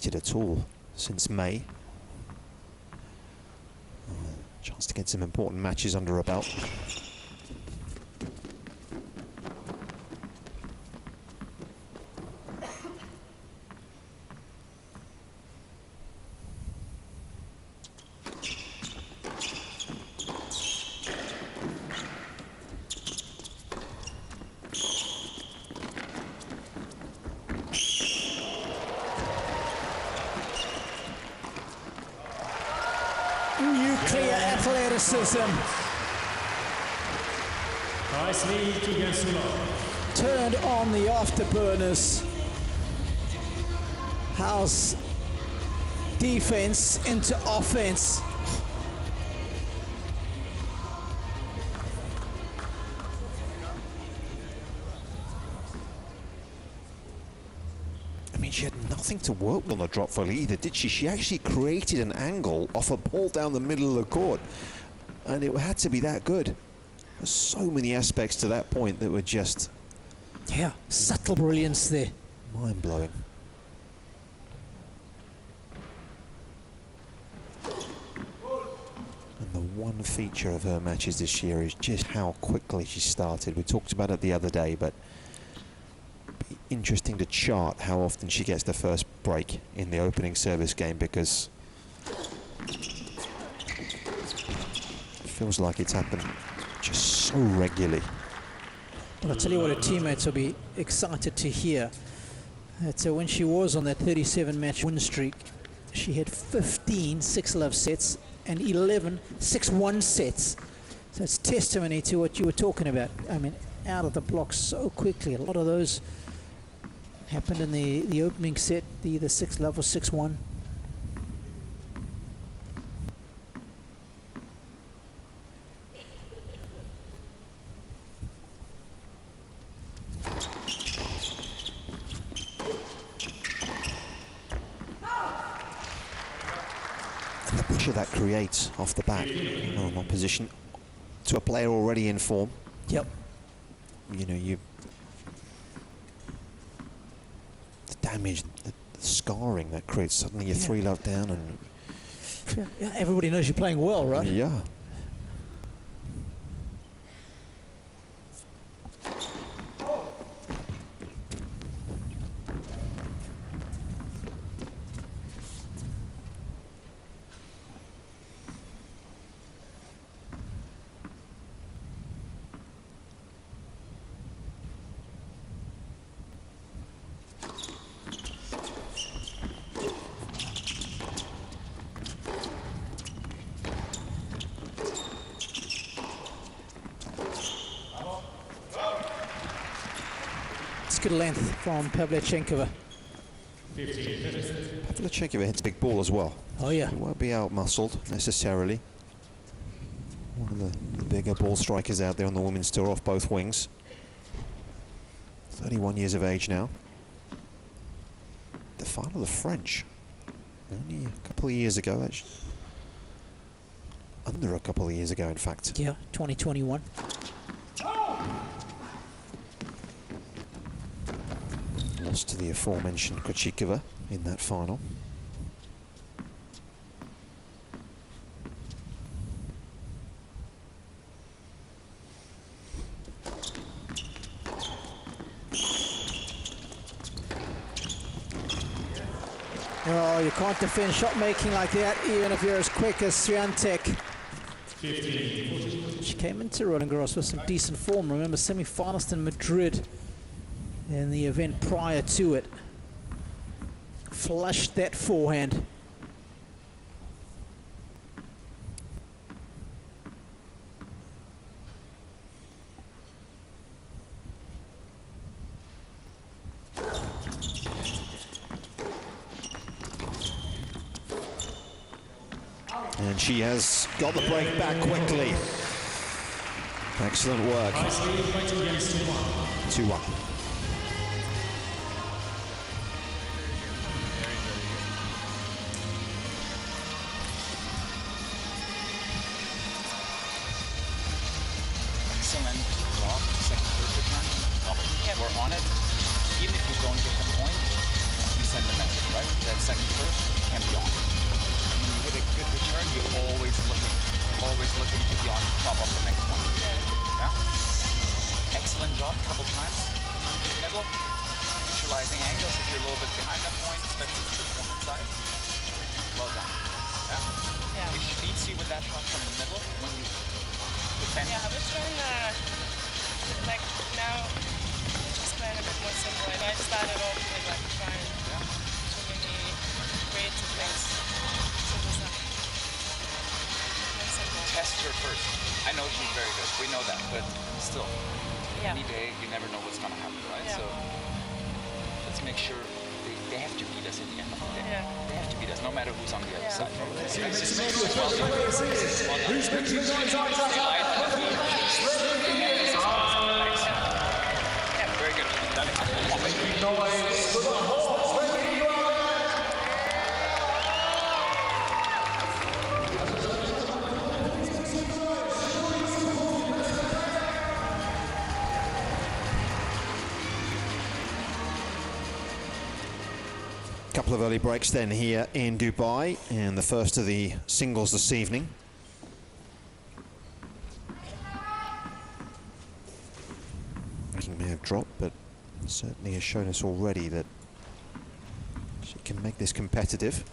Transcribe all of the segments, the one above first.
competed at all since May. Chance to get some important matches under her belt. Nuclear athleticism. Turned on the afterburners. House defense into offense. She had nothing to work on the drop volley either, did she? She actually created an angle off a ball down the middle of the court, and it had to be that good. There's so many aspects to that point that were just... Yeah, subtle brilliance there. Mind-blowing. And the one feature of her matches this year is just how quickly she started. We talked about it the other day, but interesting to chart how often she gets the first break in the opening service game, because it feels like it's happened just so regularly. Well, I'll tell you what, her teammates will be excited to hear that when she was on that 37 match win streak, she had 15 6-love sets and 11 6-1 sets. So it's testimony to what you were talking about. I mean, out of the block so quickly. A lot of those happened in the opening set, either 6-love or 6-1. And the pressure that creates off the bat, in opposition to a player already in form. Yep. You know, the damage, the scarring that creates. Suddenly you're 3-love down, and yeah, everybody knows you're playing well, right? Yeah. Good length from Pavlyuchenkova. Pavlyuchenkova hits big ball as well. Oh yeah. He won't be out-muscled necessarily. One of the bigger ball strikers out there on the women's tour off both wings. 31 years of age now. The final of the French. Only a couple of years ago, actually. Under a couple of years ago, in fact. Yeah, 2021. Lost to the aforementioned Krejcikova in that final. Oh, you can't defend shot making like that, even if you're as quick as Swiatek. She came into Roland Garros with some decent form. Remember, semi-finalist in Madrid in the event prior to it. Flushed that forehand. And she has got the break back quickly. Excellent work. 2-1. We're on it. Even if you don't get the point, you send the message, right? right? That second curve can be on. And when you hit a good return, you're always looking to be on top of the next one. Yeah? Excellent job, couple times. Middle, neutralizing angles if you're a little bit behind that point, especially if it's on the side. Well done. Yeah? If she beats you with that shot from the middle, when you defend. Yeah, I was trying to, like, now just playing a bit more simple. And I started off with like trying too many creative things. So it was like more simple. Test her first. I know she's very good. We know that, but still, any day you never know what's gonna happen, right? Yeah. So let's make sure they have to beat us in the end of the day. Yeah. They have to beat us, no matter who's on the other side. Very good. Couple of early breaks then here in Dubai, and the first of the singles this evening. Ranking may have dropped, but certainly has shown us already that she can make this competitive.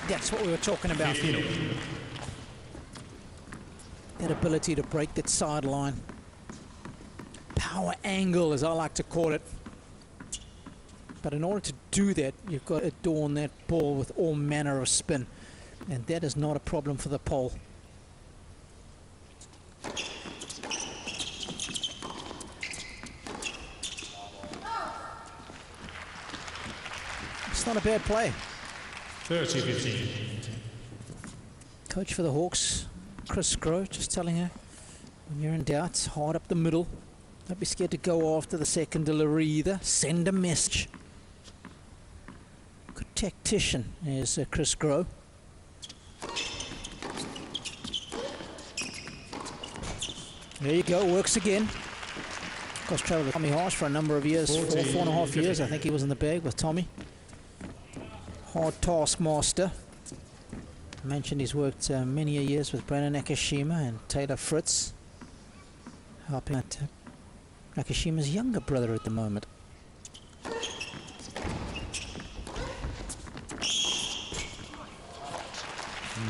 That's what we were talking about. That ability to break that sideline. Power angle, as I like to call it. But in order to do that, you've got to adorn that ball with all manner of spin. And that is not a problem for the pole. It's not a bad play. 30-15. Coach for the Hawks, Chris Groh, just telling her, when you're in doubt, hard up the middle. Don't be scared to go after the second delivery either. Send a message. Good tactician is Chris Groh. There you go, works again. Of course, travelled with Tommy Harsh for a number of years, four and a half years. I think he was in the bag with Tommy. Hard taskmaster. I mentioned he's worked many years with Brandon Nakashima and Taylor Fritz, helping out Nakashima's younger brother at the moment.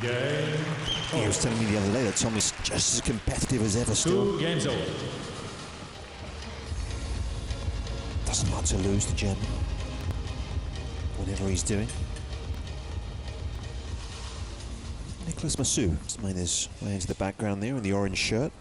He was telling me the other day that Tommy's just as competitive as ever still. 2 games over. Doesn't like to lose the German, whatever he's doing. Nicholas Massou has made his way into the background there in the orange shirt.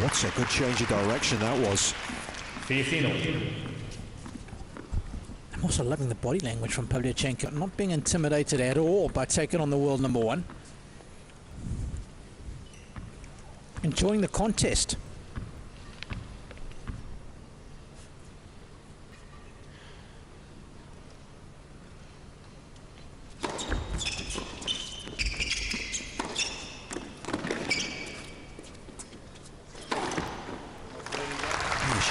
That's a good change of direction that was. I'm also loving the body language from Pavlyuchenko, not being intimidated at all by taking on the world number one. Enjoying the contest.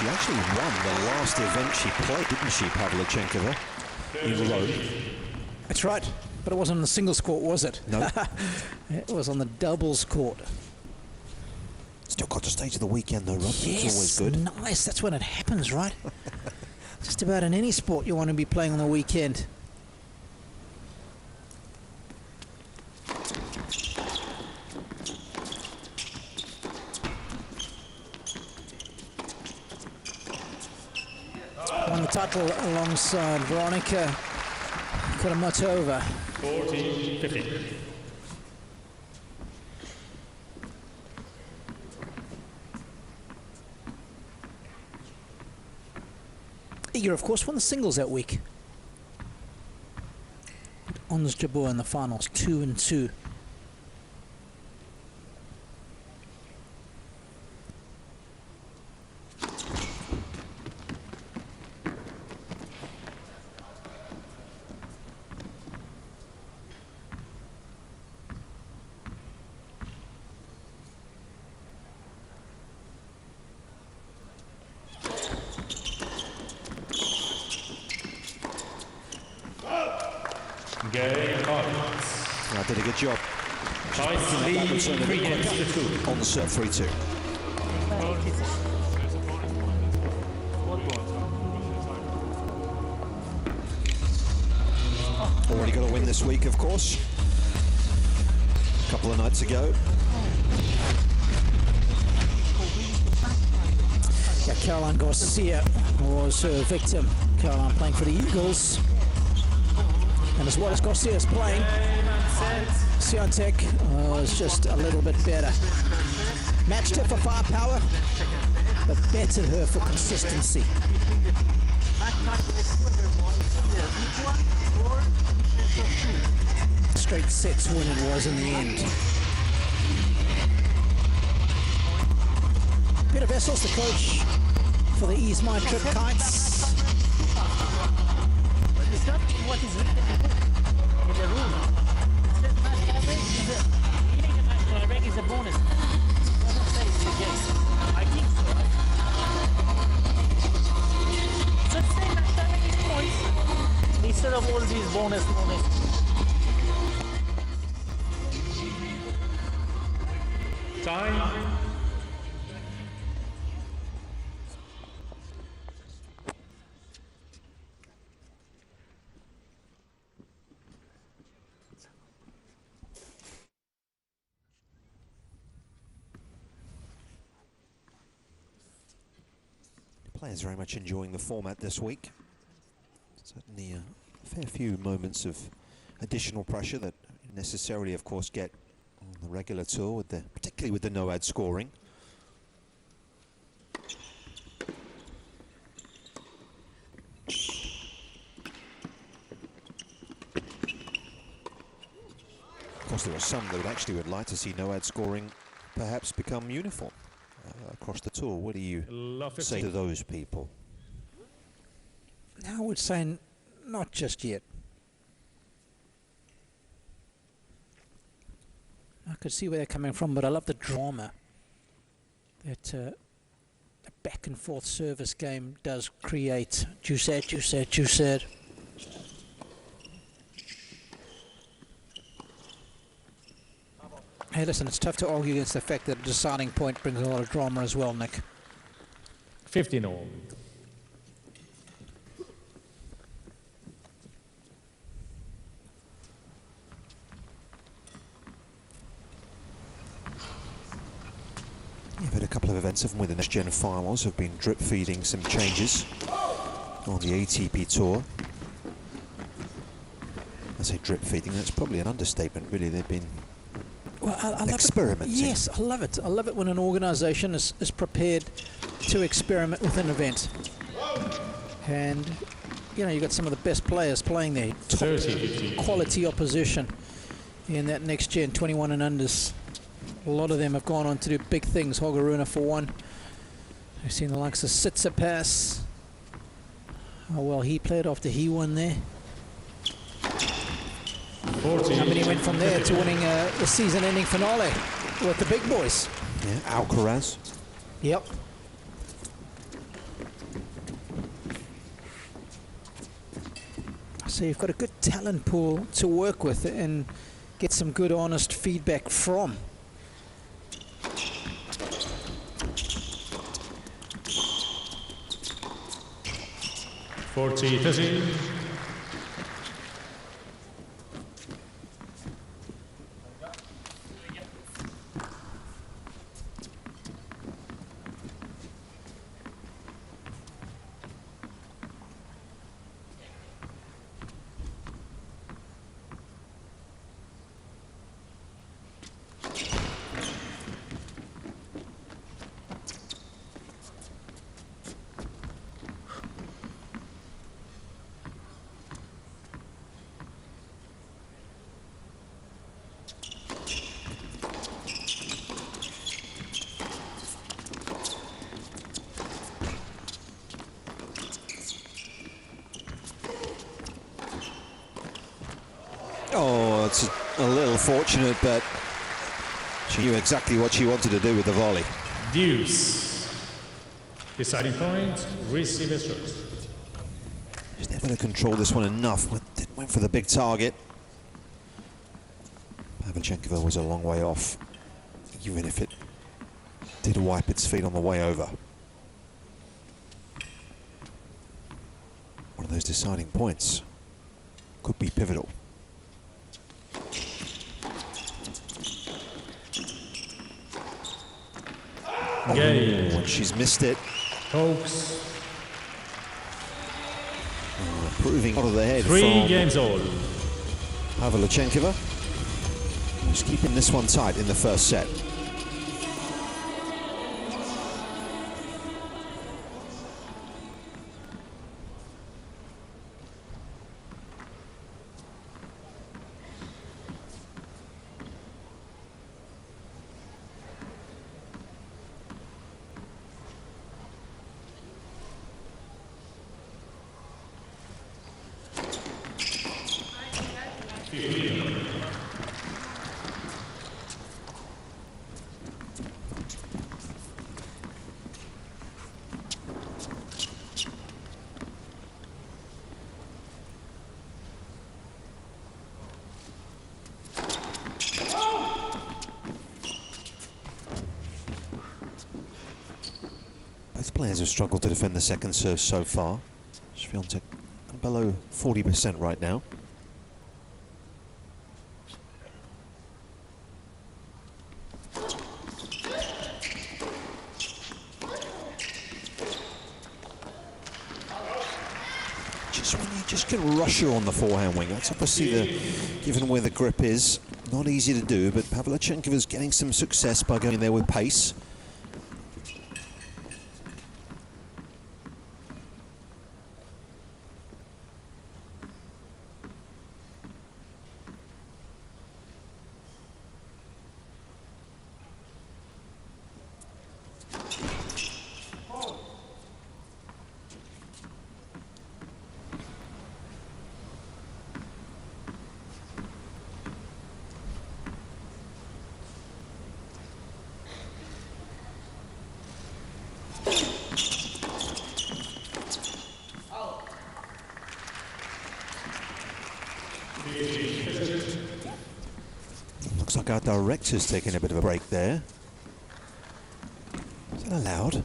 She actually won the last event she played, didn't she, Pavlyuchenkova, in Rome? That's right, but it wasn't on the singles court, was it? No. It was on the doubles court. Still got to stage of the weekend, though, Rob. Yes, It's always good. nice. That's when it happens, right? Just about in any sport you want to be playing on the weekend. Won the title alongside Veronika Kudermetova. 14-15. Iga, of course, won the singles that week. Ons Jabeur in the finals, 2-2. I did a good job. On the serve, 3-2. Already got a win this week, of course. A couple of nights ago. Yeah, Caroline Garcia was her victim. Caroline playing for the Eagles. And as well as Garcia's playing, Siontech was just a little bit better. Matched her for firepower, but bettered her for consistency. Straight sets win it was in the end. Peter Vessels, the coach for the Ease My Trip Kites. It's not what is written in the rule. It says match average is a rank is a bonus. It doesn't say it's the case. I think so. So it's saying match average is points instead of all these bonus. Time. Players very much enjoying the format this week. Certainly a fair few moments of additional pressure that necessarily, of course, get on the regular tour, with the, particularly with the no-ad scoring. Of course, there are some that would like to see no-ad scoring perhaps become uniform across the tour. What do you say to those people? I would say not just yet. I could see where they're coming from, but I love the drama that the back and forth service game does create. You said. Hey, listen, it's tough to argue against the fact that a deciding point brings a lot of drama as well, Nick. 15 all. You've had a couple of events, haven't we? The next gen finals have been drip feeding some changes on the ATP tour. I say drip feeding, that's probably an understatement, really. They've been I experimenting. Yes, I love it. I love it when an organisation is prepared to experiment with an event. And, you know, you've got some of the best players playing there. Top quality opposition in that next gen, 21 and unders. A lot of them have gone on to do big things. Holger Rune for one. I've seen the likes of Tsitsipas. How well he played after he won there. 14. I mean, he went from there to winning the season-ending finale with the big boys. Yeah, Alcaraz. Yep. So you've got a good talent pool to work with and get some good, honest feedback from. $40-30. Oh, it's a little fortunate, but she knew exactly what she wanted to do with the volley. Deuce. Deciding point, receiver's choice. She's never going to control this one enough. Went for the big target. Pavlyuchenkova was a long way off, even if it did wipe its feet on the way over. One of those deciding points could be pivotal. Game. And she's missed it. Hawks. Proving out of the head 3 from games all. Pavlyuchenkova. Just keeping this one tight in the first set. Both players have struggled to defend the second serve so far. Swiatek below 40% right now. Just when you just can rush her on the forehand wing. That's obviously, given where the grip is, not easy to do, but Pavlyuchenkova's getting some success by going there with pace. Looks like our director's taking a bit of a break there. Is that allowed?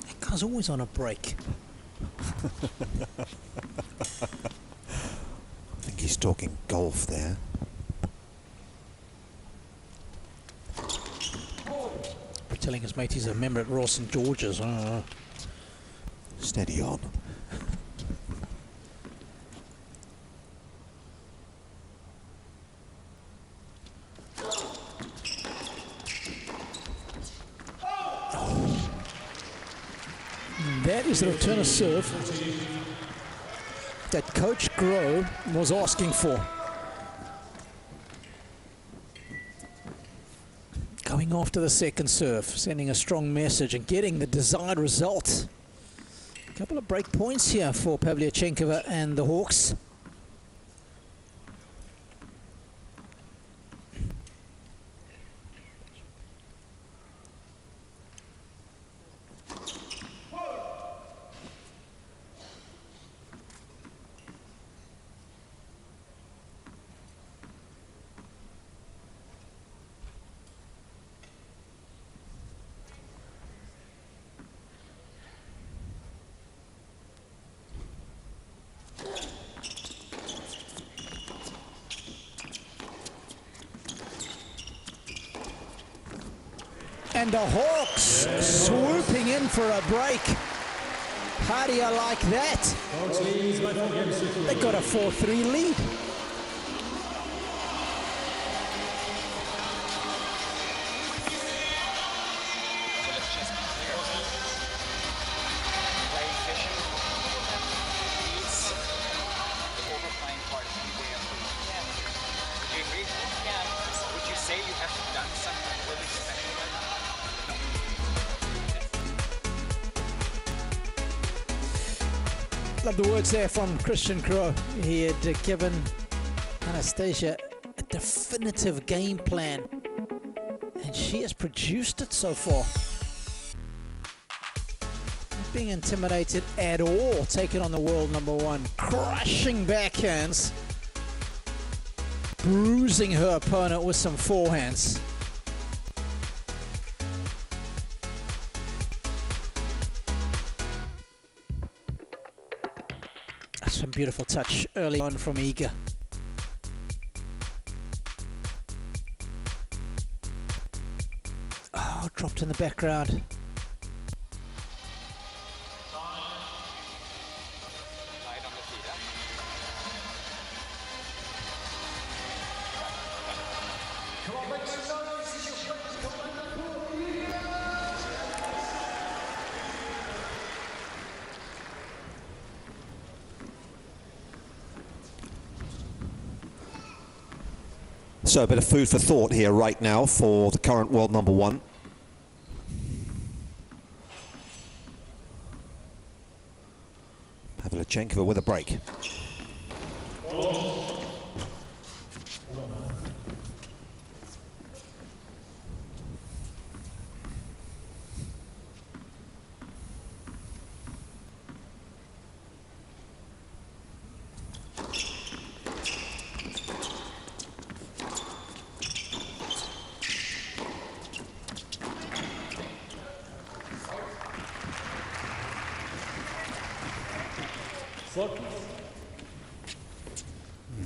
That guy's always on a break. I think he's talking golf there. Telling his mate he's a member at Royal St George's. Steady on. That is the return of serve that Coach Groh was asking for. Going after the second serve, sending a strong message and getting the desired result. A couple of break points here for Pavlyuchenkova and the Hawks. And the Hawks swooping in for a break. How do you like that? They got a 4-3 lead. Love the words there from Christian Crow. He had given Anastasia a definitive game plan, and she has produced it so far. Not being intimidated at all, taking on the world number one, crushing backhands, bruising her opponent with some forehands. Some beautiful touch early on from Iga. Oh, dropped in the background. So a bit of food for thought here right now for the current world number one. Pavlyuchenkova with a break.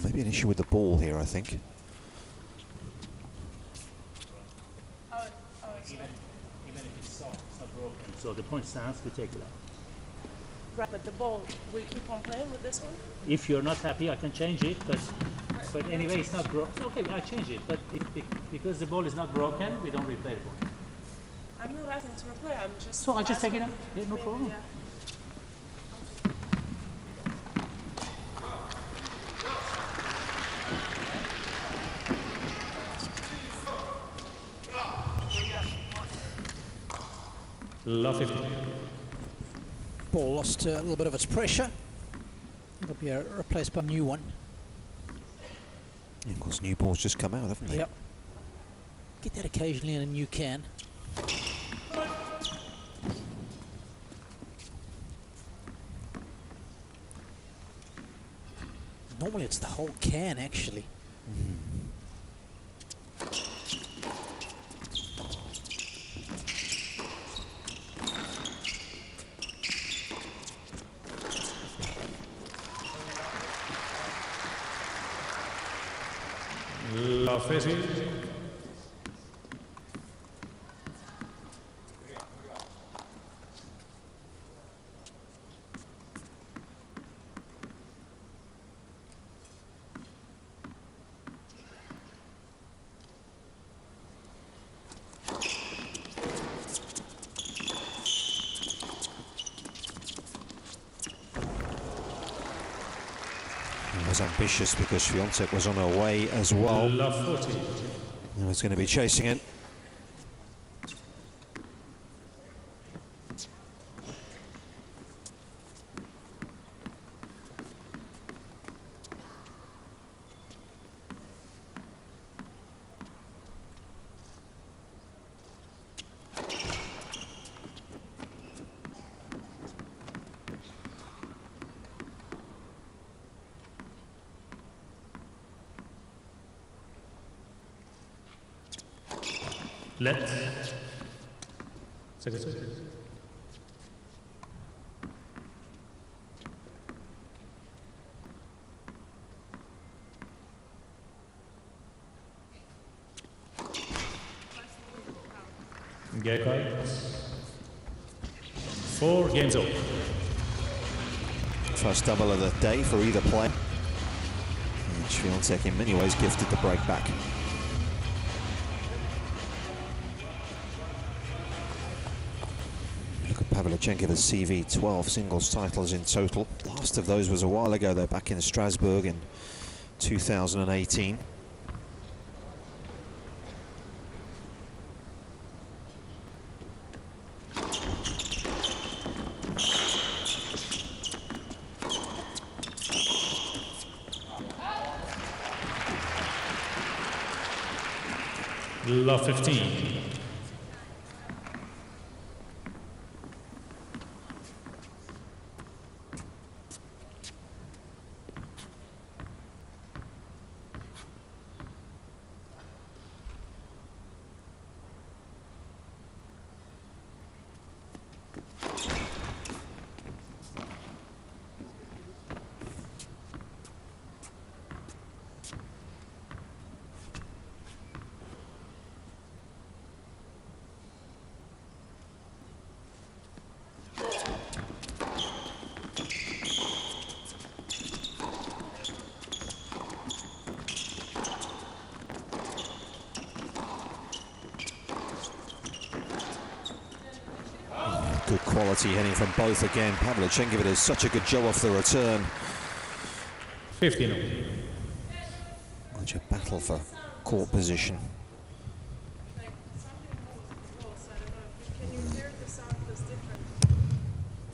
Maybe an issue with the ball here, I think. Even if it's soft, it's not broken. So the point stands, we take it out. Right, but the ball, we keep on playing with this one? If you're not happy, I can change it, but anyway, it's not broken. Okay, I change it, but because the ball is not broken, we don't replay the ball. I'm not asking to replay, I'm just... So I just take it out? asking Yeah, no maybe, problem. yeah. Love 50. Ball lost a little bit of its pressure. It'll be replaced by a new one. And of course, new balls just come out, haven't they? Yep. Get that occasionally in a new can. Normally it's the whole can, actually. Love 50. Was ambitious because Swiatek was on her way as well. Love 40. He was going to be chasing it. Let. Second. Get quiet. 4 games over. First double of the day for either player. And Swiatek in many ways gifted the break back. Look at Pavlyuchenkova's CV, 12 singles titles in total. Last of those was a while ago, though, back in Strasbourg in 2018. Love 15. Good quality heading from both again. Pavlyuchenkova does such a good job off the return. 15. Such a battle for court position.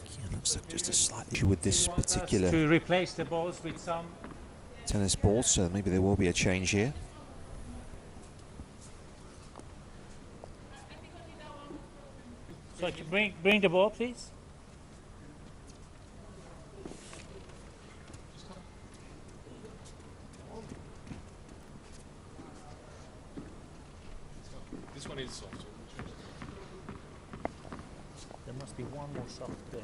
Yeah, looks like just a slight issue with this particular To replace the balls with some. tennis ball, so maybe there will be a change here. So to bring the ball, please. This one is soft. There must be one more soft there.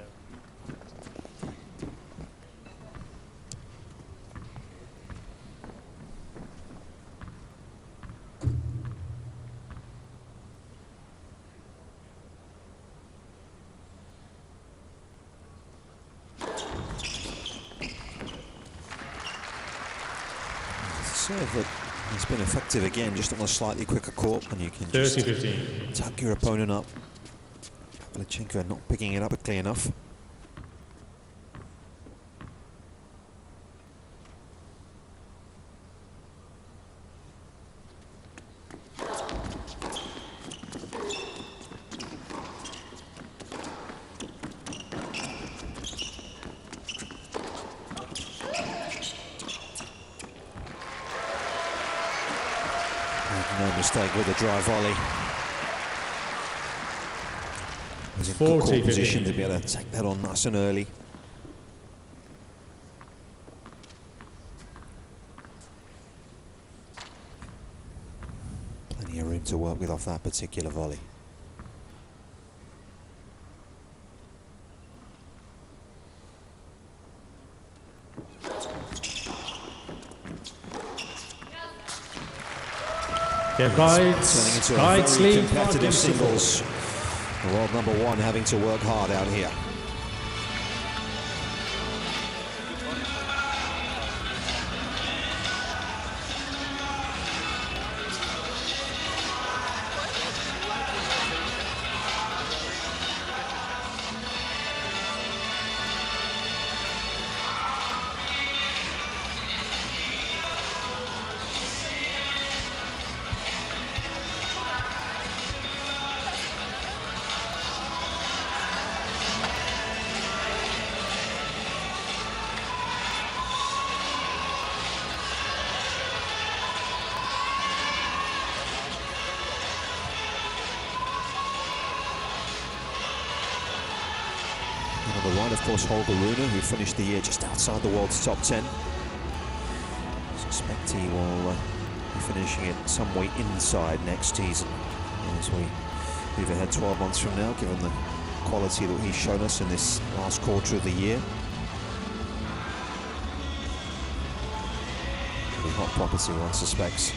Serve that has been effective again, just on a slightly quicker court, and you can just 30-15. tuck your opponent up. Pavlyuchenkova not picking it up quickly enough. No mistake with the dry volley. Was in good court position to be able to take that on nice and early. Plenty of room to work with off that particular volley. Their guides, Turning into a guides very lead. competitive singles. The world number one having to work hard out here. On the right, of course, Holger Rune, who finished the year just outside the world's top 10. Suspect he will be finishing it some way inside next season as we move ahead 12 months from now, given the quality that he's shown us in this last quarter of the year. Pretty hot property, one suspects.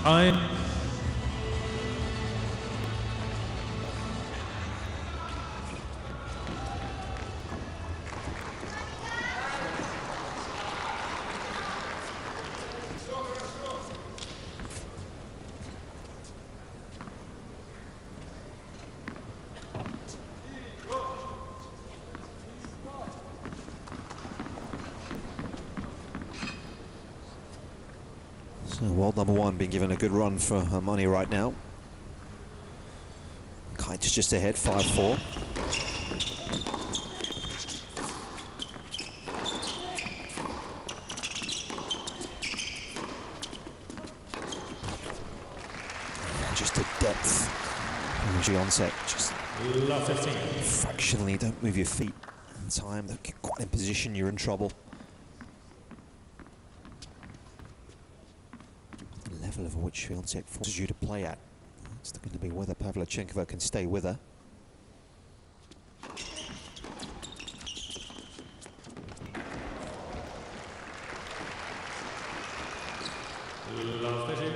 I'm So world number one being given a good run for her money right now. Kite's just ahead, 5-4. And just to depth. Energy onset, just love 15. fractionally, don't move your feet in time. Don't get quite in position, you're in trouble. Level of which Swiatek forces you to play at. It's going to be whether Pavlyuchenkova can stay with her. Love 15.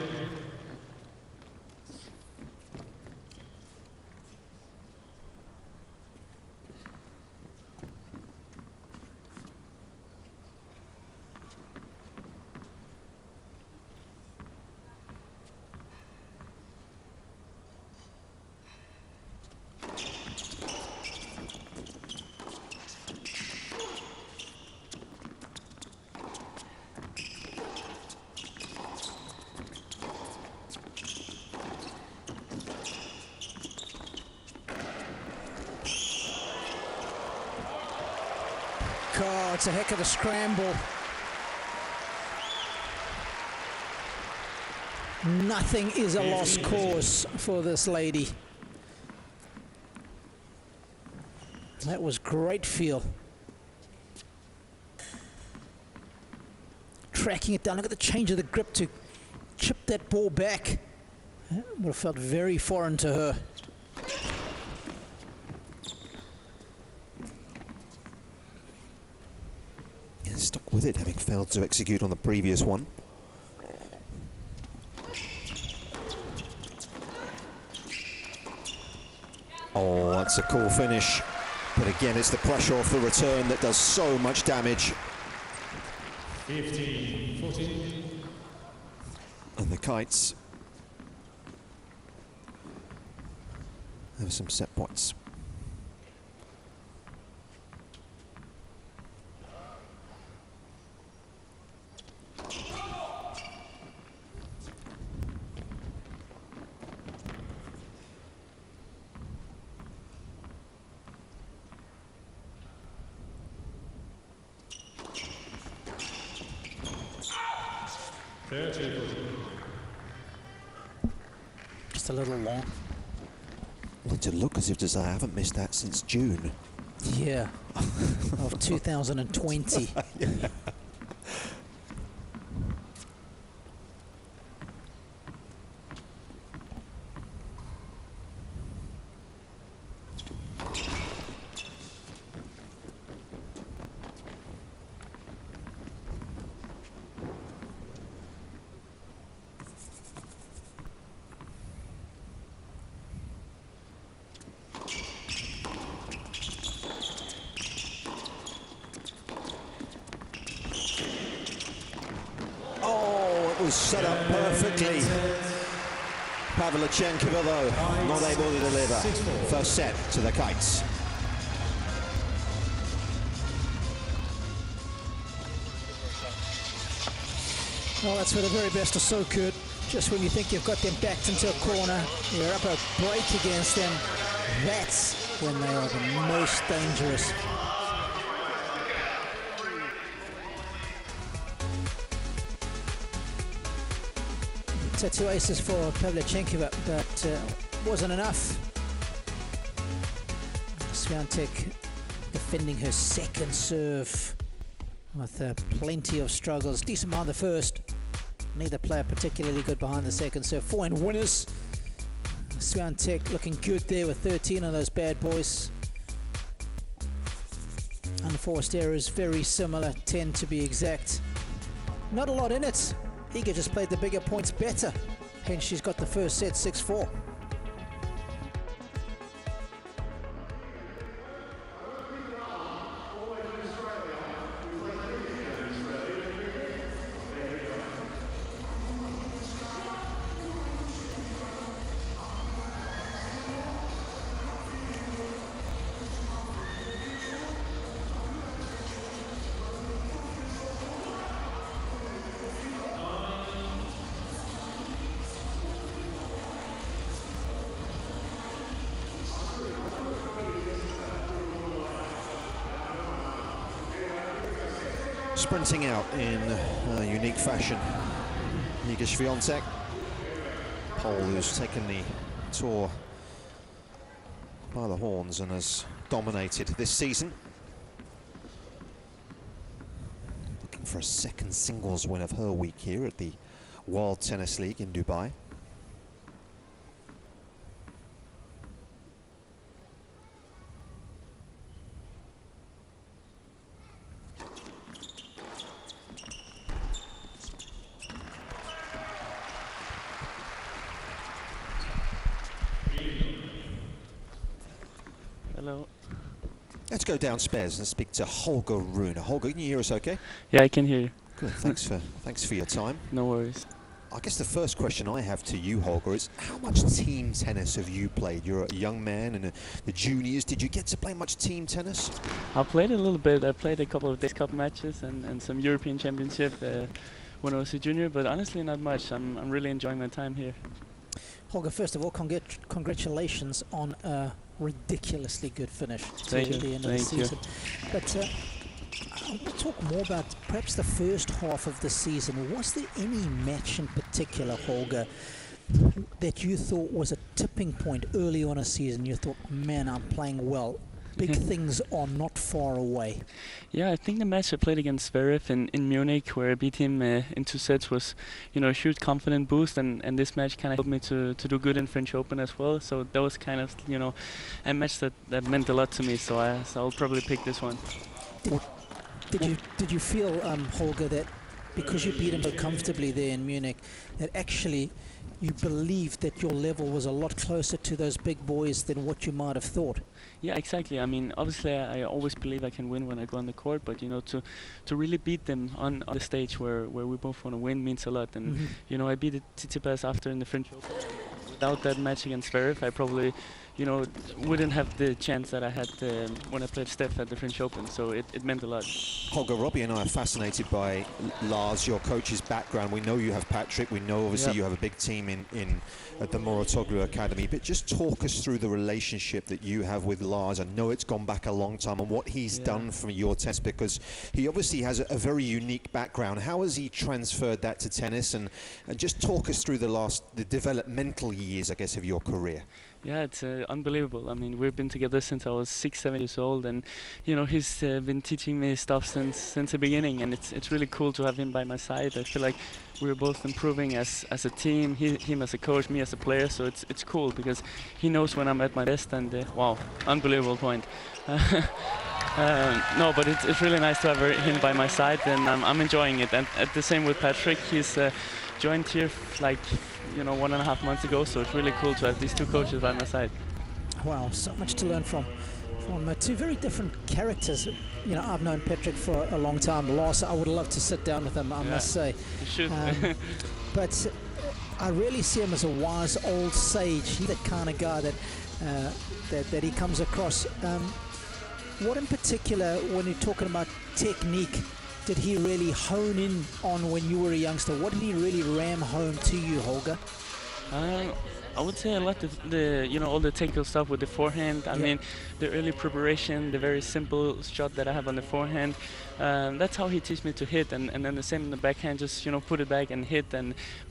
God, it's a heck of a scramble. Nothing is a lost cause for this lady. That was great feel. Tracking it down. Look at the change of the grip to chip that ball back. That would have felt very foreign to her. Stuck with it, having failed to execute on the previous one. Oh, that's a cool finish. But again, it's the pressure off the return that does so much damage. 15, 14. And the Kites have some set points. Just a little long. Well, to look as if I haven't missed that since June. Yeah, of 2020. Was set up perfectly. Pavlyuchenkova, though, not able to deliver. First set to the Kites. Well, that's where the very best are so good. Just when you think you've got them backed into a corner, you're up a break against them. That's when they are the most dangerous. So 2 aces for Pavlyuchenkova, but wasn't enough. Swiatek defending her second serve with plenty of struggles. Decent behind the first. Neither player particularly good behind the second serve. 4-end winners. Swiatek looking good there with 13 of those bad boys. Unforced errors very similar, 10 to be exact. Not a lot in it. Iga just played the bigger points better. Hence, she's got the first set 6-4. Sprinting out in unique fashion, Iga Swiatek, Paul, who's taken the tour by the horns and has dominated this season. Looking for a second singles win of her week here at the World Tennis League in Dubai. Hello. Let's go downstairs and speak to Holger Rune. Holger, can you hear us okay? Yeah, I can hear you. Good, thanks for your time. No worries. I guess the first question I have to you, Holger, is how much team tennis have you played? You're a young man in the juniors. Did you get to play much team tennis? I played a little bit. I played a couple of Davis Cup matches and some European Championship when I was a junior, but honestly not much. I'm really enjoying my time here. Holger, first of all, congratulations on a ridiculously good finish to Thank the you. end of the Thank you. season. But I want to talk more about perhaps the first half of the season. Was there any match in particular, Holger, that you thought was a tipping point early on a season? You thought, man, I'm playing well. Big things are not far away. Yeah, I think the match I played against Zverev in Munich, where I beat him in 2 sets, was, a huge confident boost, and this match kind of helped me to do good in French Open as well. So that was kind of, a match that meant a lot to me. So I'll probably pick this one. Did you feel, Holger, that because you beat him so comfortably there in Munich, that actually you believed that your level was a lot closer to those big boys than what you might have thought? Yeah, exactly. I mean, obviously, I always believe I can win when I go on the court, but to really beat them on the stage where we both want to win means a lot. And I beat Tsitsipas after in the French Open. Without that match against Zverev, I probably wouldn't have the chance that I had when I played Steph at the French Open. So it meant a lot. Holger, Robbie and I are fascinated by Lars, your coach's background. We know you have Patrick. We know obviously you have a big team at the Mouratoglou Academy. But just talk us through the relationship that you have with Lars. I know it's gone back a long time, and what he's done for your tennis, because he obviously has a very unique background. How has he transferred that to tennis? And just talk us through the developmental years, I guess, of your career. Yeah, it's unbelievable. I mean, we've been together since I was 6-7 years old, and he's been teaching me stuff since the beginning, and it's really cool to have him by my side. I feel like we're both improving as a team. Him as a coach, me as a player. So it's cool because he knows when I'm at my best, and wow, unbelievable point. No, but it's really nice to have him by my side, and I'm enjoying it. And the same with Patrick. He's joined here like 1.5 months ago, so it's really cool to have these two coaches by my side. Wow, so much to learn from two very different characters. I've known Patrick for a long time. Lars, I would love to sit down with him, I must say. You should. But I really see him as a wise old sage. He's the kind of guy that he comes across. What in particular, when you're talking about technique, did he really hone in on when you were a youngster? What did he really ram home to you, Holger? I would say a lot of all the technical stuff with the forehand. I mean, the early preparation, the very simple shot that I have on the forehand. That's how he teaches me to hit, and then the same in the backhand, just put it back and hit.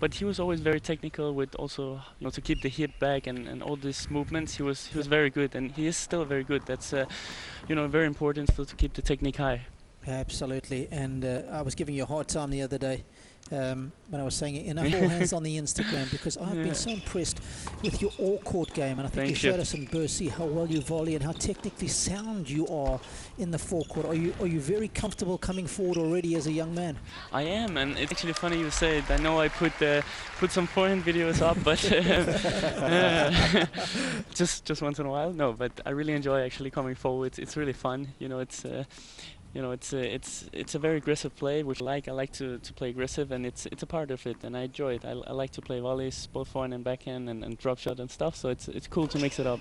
But he was always very technical with also to keep the hip back and all these movements. He was very good, and he is still very good. That's very important still to keep the technique high. Absolutely, and I was giving you a hard time the other day when I was saying it, enough all hands on the Instagram, because I've been so impressed with your all-court game, and I think you showed us in Bercy how well you volley and how technically sound you are in the forecourt. Are you very comfortable coming forward already as a young man? I am, and it's actually funny you say it. I know I put some forehand videos up, but just once in a while. No, but I really enjoy actually coming forward. It's really fun. You know, it's a very aggressive play, which I like to play aggressive, and it's a part of it, and I enjoy it. I like to play volleys, both forehand and backhand, and drop shot and stuff. So it's cool to mix it up.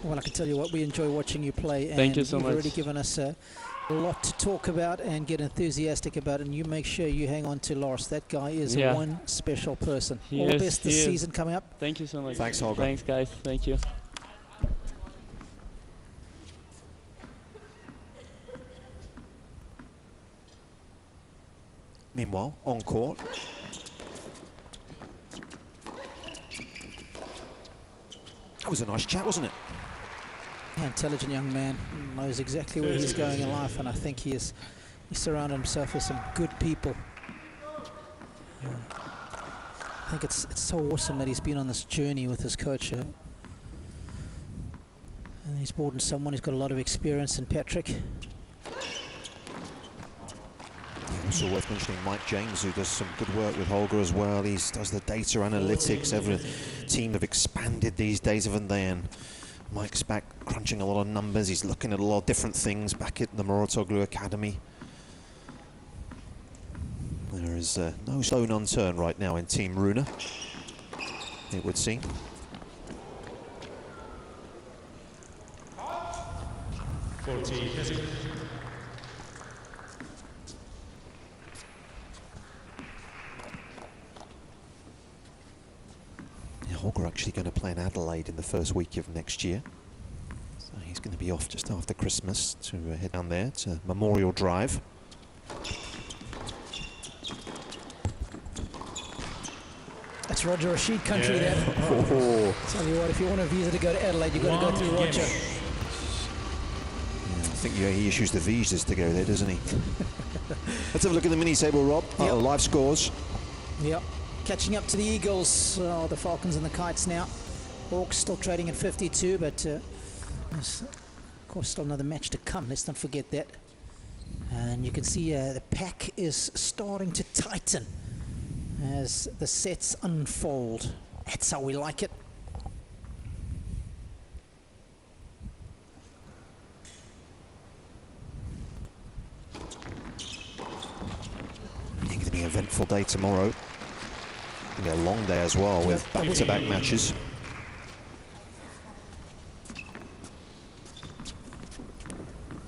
Well, I can tell you what, we enjoy watching you play. Thank you so much. You've already given us a lot to talk about and get enthusiastic about, and you make sure you hang on to Lars. That guy is one special person. All the best this season coming up. Thank you so much. Thanks, Holger. Thanks, guys. Thank you. Meanwhile, on court. That was a nice chat, wasn't it? Yeah, intelligent young man, knows exactly where he's going in life, and I think he's surrounded himself with some good people. I think it's so awesome that he's been on this journey with his coach. And he's brought in someone who's got a lot of experience in Patrick. Also worth mentioning Mike James, who does some good work with Holger as well. He does the data analytics. Every team have expanded these days, haven't they? And Mike's back crunching a lot of numbers. He's looking at a lot of different things back at the Mouratoglou Academy. There is no stone unturned right now in Team Rune, it would seem. Holger actually going to play in Adelaide in the first week of next year. So he's going to be off just after Christmas to head down there to Memorial Drive. That's Roger Rashid country there. Oh. Tell you what, if you want a visa to go to Adelaide, you've got to go through Roger. Yeah, I think he issues the visas to go there, doesn't he? Let's have a look at the mini table, Rob. Live scores. Yep. Catching up to the Eagles, the Falcons and the Kites now. Hawks still trading at 52, but there's, of course, still another match to come. Let's not forget that. And you can see the pack is starting to tighten as the sets unfold. That's how we like it. It's going to be an eventful day tomorrow. It's going to be a long day as well with back-to-back matches.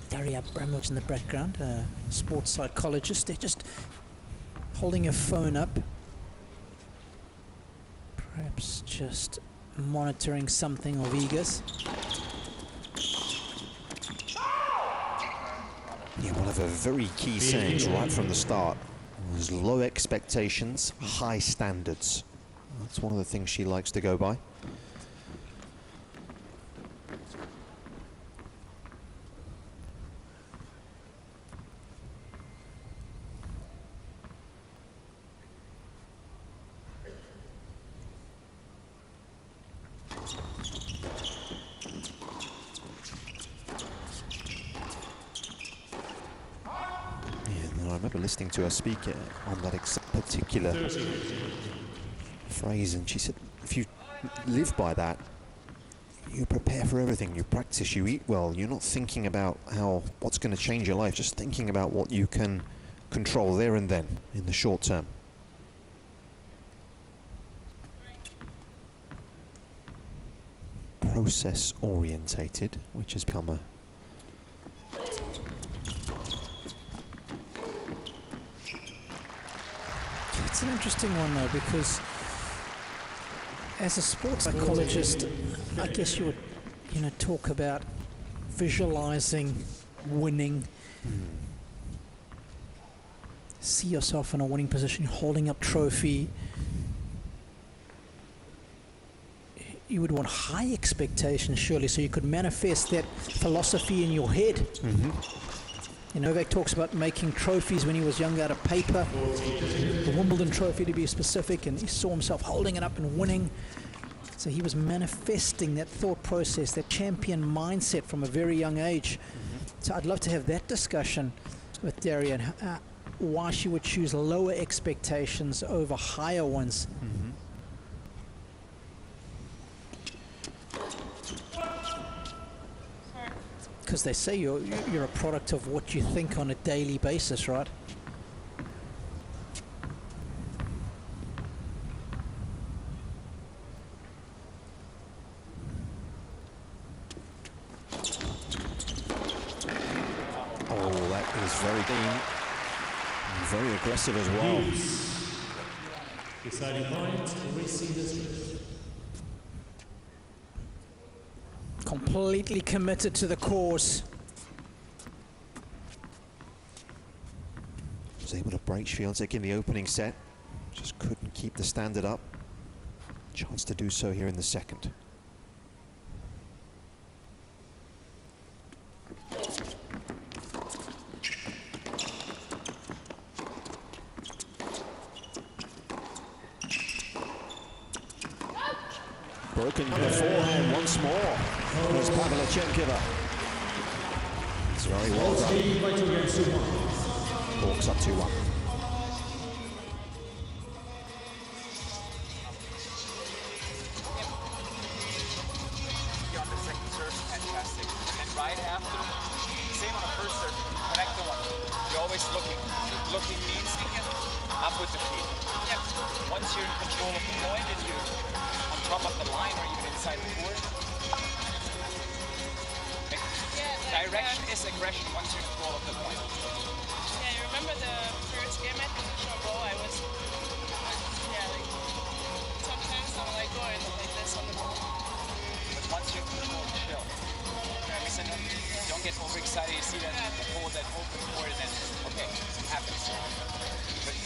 Daria Abramovich in the background, a sports psychologist. They're just holding a phone up. Perhaps just monitoring something of Iga's. Yeah, one of her very key sayings right from the start was low expectations, high standards. That's one of the things she likes to go by. Listening to her speak on that particular phrase, and she said if you live by that, you prepare for everything, you practice, you eat well, you're not thinking about what's going to change your life, just thinking about what you can control there and then in the short term. Process orientated, which has become a It's an interesting one though, because as a sports psychologist, I guess you would, talk about visualizing winning. See yourself in a winning position, holding up trophy. You would want high expectations, surely, so you could manifest that philosophy in your head. Novak talks about making trophies when he was young out of paper, the Wimbledon trophy to be specific, and he saw himself holding it up and winning. So he was manifesting that thought process, that champion mindset from a very young age. So I'd love to have that discussion with Darian, why she would choose lower expectations over higher ones. Because they say you're a product of what you think on a daily basis, right? Oh, that is very clean. And very aggressive as well. Deciding point, racing district. Completely committed to the cause. Was able to break Swiatek in the opening set. Just couldn't keep the standard up. Chance to do so here in the second. Broken the forehand once more. Here's Pavlyuchenkova. It's very well done. Hawks up 2-1. On the second serve, fantastic. And then right after, same on the first serve, connect the one. You're always looking. Looking means up with the feet. Once you're in control of the point and you're on top of the line or even inside the court, direction is aggression once you're in control of the point. Yeah, you remember the first game at the National Bowl? I was, like, sometimes I'm like going like this on the ball. But once you're in control, chill. Listen, don't get overexcited. You see that hold that open court and then, okay, it happens. But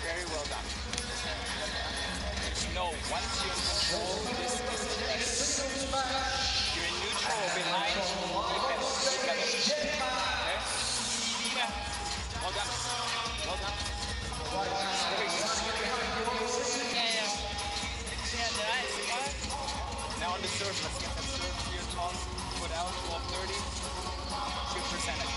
very well done. Just know, once you're in control, this is aggression. You're in neutral or behind, okay? Well done. Well done. Yeah, nice. Now on the serve, let's get that serve to your toss, put out 12:30. Good percentage.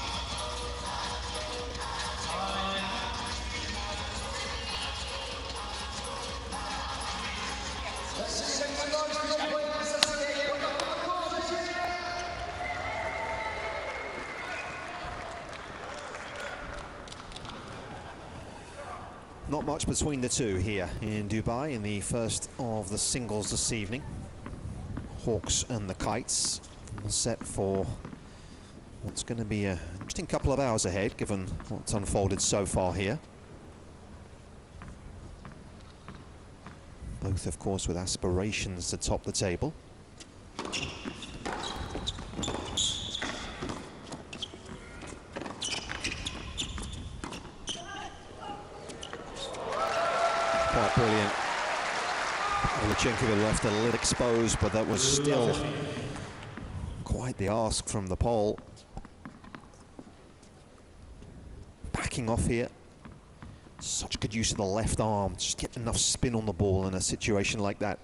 Not much between the two here in Dubai in the first of the singles this evening. Hawks and the Kites all set for what's going to be an interesting couple of hours ahead, given what's unfolded so far here. Both, of course, with aspirations to top the table. Quite brilliant. Pavlyuchenkova left a little exposed, but that was still quite the ask from the pole. Backing off here. Such good use of the left arm. Just get enough spin on the ball in a situation like that.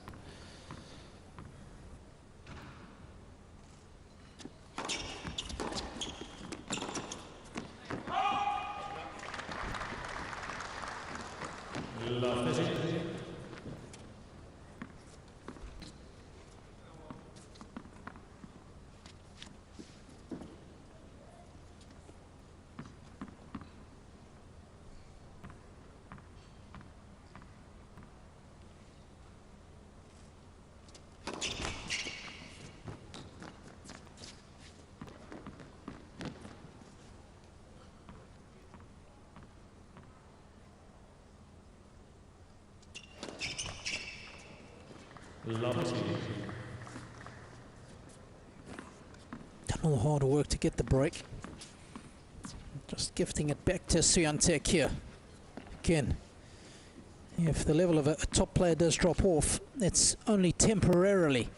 Done all the hard work to get the break. Just gifting it back to Swiatek here. Again, if the level of a top player does drop off, it's only temporarily.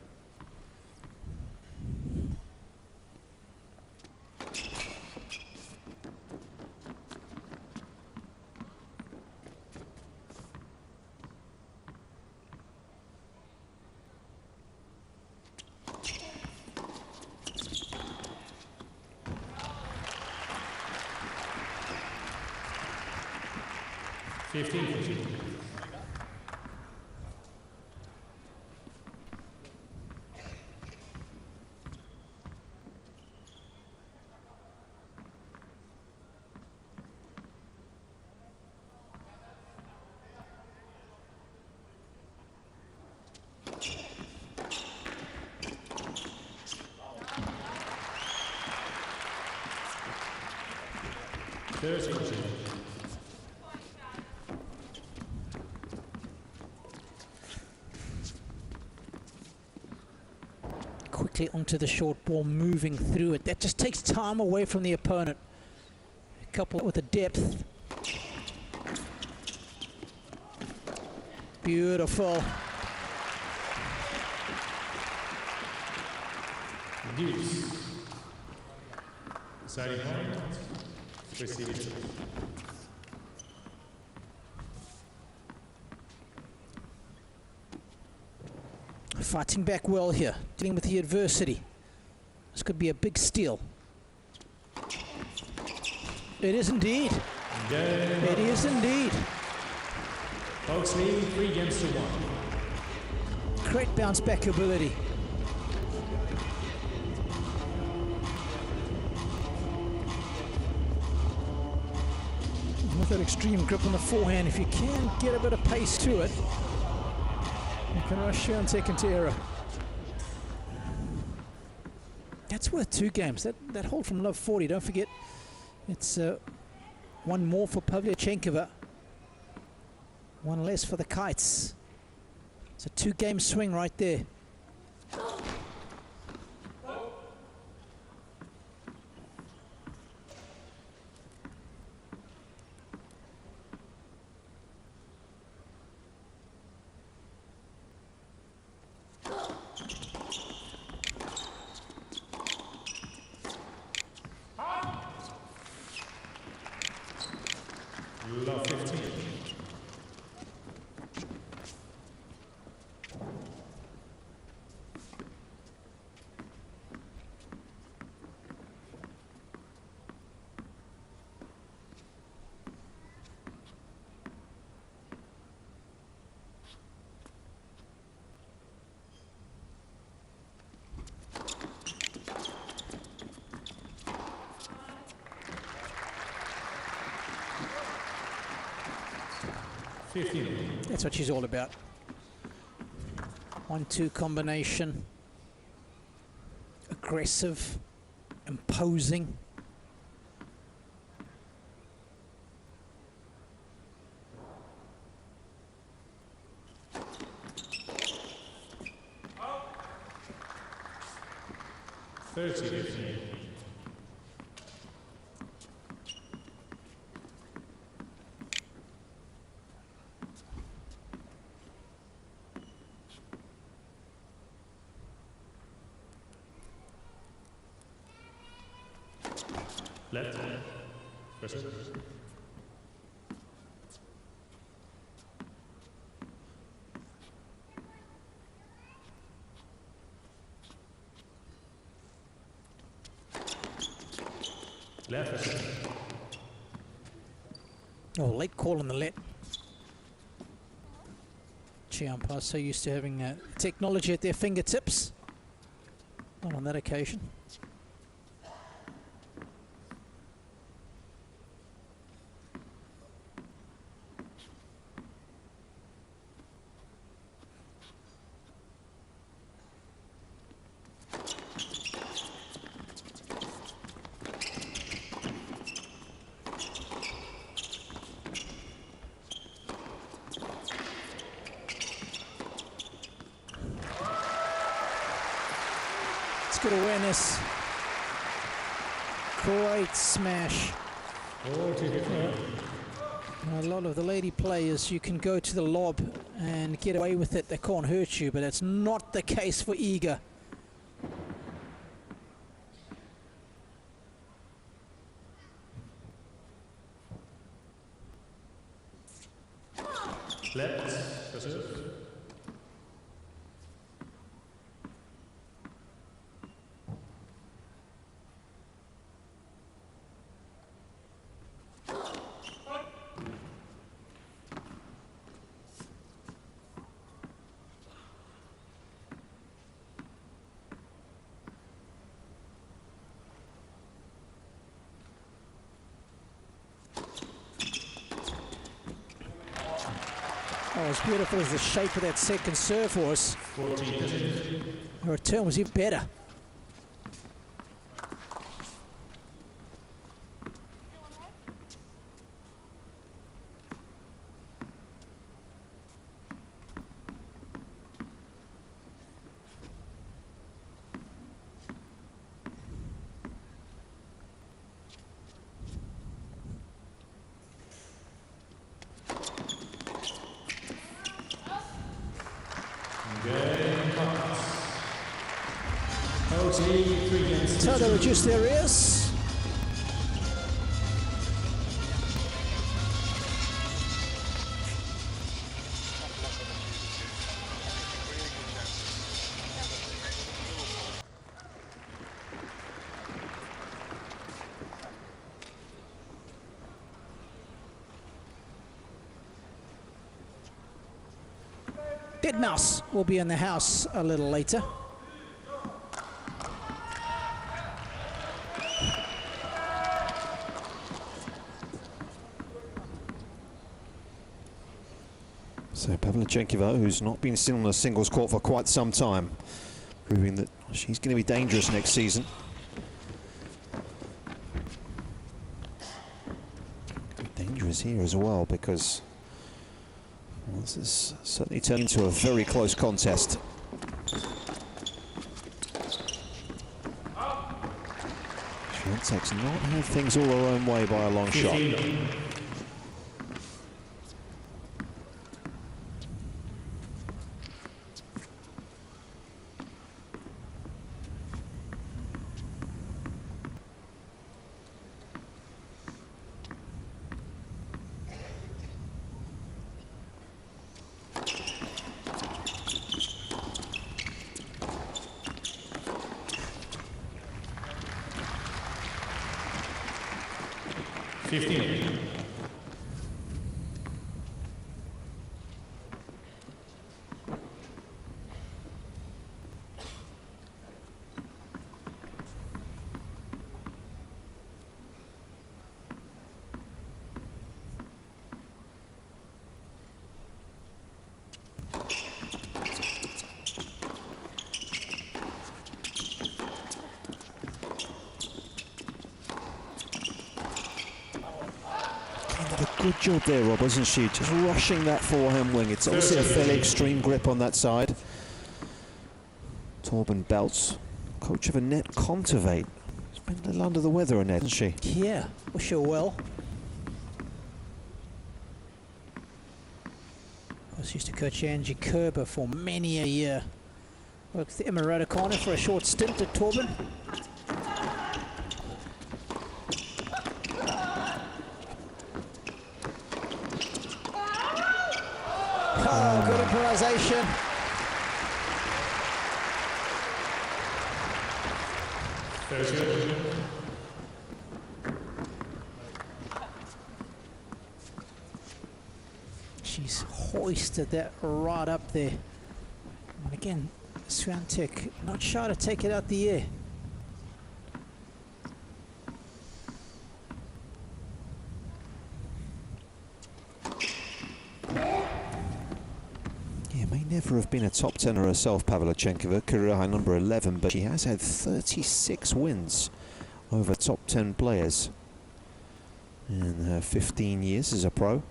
15. Quickly onto the short ball, moving through it. That just takes time away from the opponent. A couple with the depth. Beautiful. Deuce. Deciding point. Receiving. Fighting back well here, dealing with the adversity. This could be a big steal. It is indeed. It is indeed. Folks lead 3 games to 1. Great bounce back ability. With that extreme grip on the forehand, if you can get a bit of pace to it, you can rush here and take into error. That's worth 2 games. That hold from love 40, don't forget, it's one more for Pavlyuchenkova, one less for the Kites. It's a 2-game swing right there. Love 15. That's what she's all about. 1-2 combination. Aggressive, imposing. Left. Press it. Left. Oh, late call on the let. Umpires so used to having technology at their fingertips. Not on that occasion. Good awareness. Great smash. A lot of the lady players, you can go to the lob and get away with it. They can't hurt you, but that's not the case for Iga. Left. Reserve. Oh, as beautiful as the shape of that second serve was, her return was even better. So they reduce their ears. Dead Mouse will be in the house a little later. So Pavlyuchenkova, who's not been seen on a singles court for quite some time, proving that she's going to be dangerous next season. Dangerous here as well, because well, this is certainly turned into a very close contest. Swiatek's not had things all her own way by a long shot. 15. Good job there, Rob, wasn't she? Just rushing that forehand wing. It's obviously a fairly extreme grip on that side. Torben Belts, coach of Annette Contivate. She's been a little under the weather, Annette, hasn't she? Yeah, wish her well. I was used to coach Angie Kerber for many a year. Worked the Emirata corner for a short stint at Torben. Oh, good improvisation. She's hoisted that right up there. And again, Swiatek not shy to take it out the air. Never have been a top tenner herself, Pavlyuchenkova, career high number 11, but she has had 36 wins over top 10 players in her 15 years as a pro.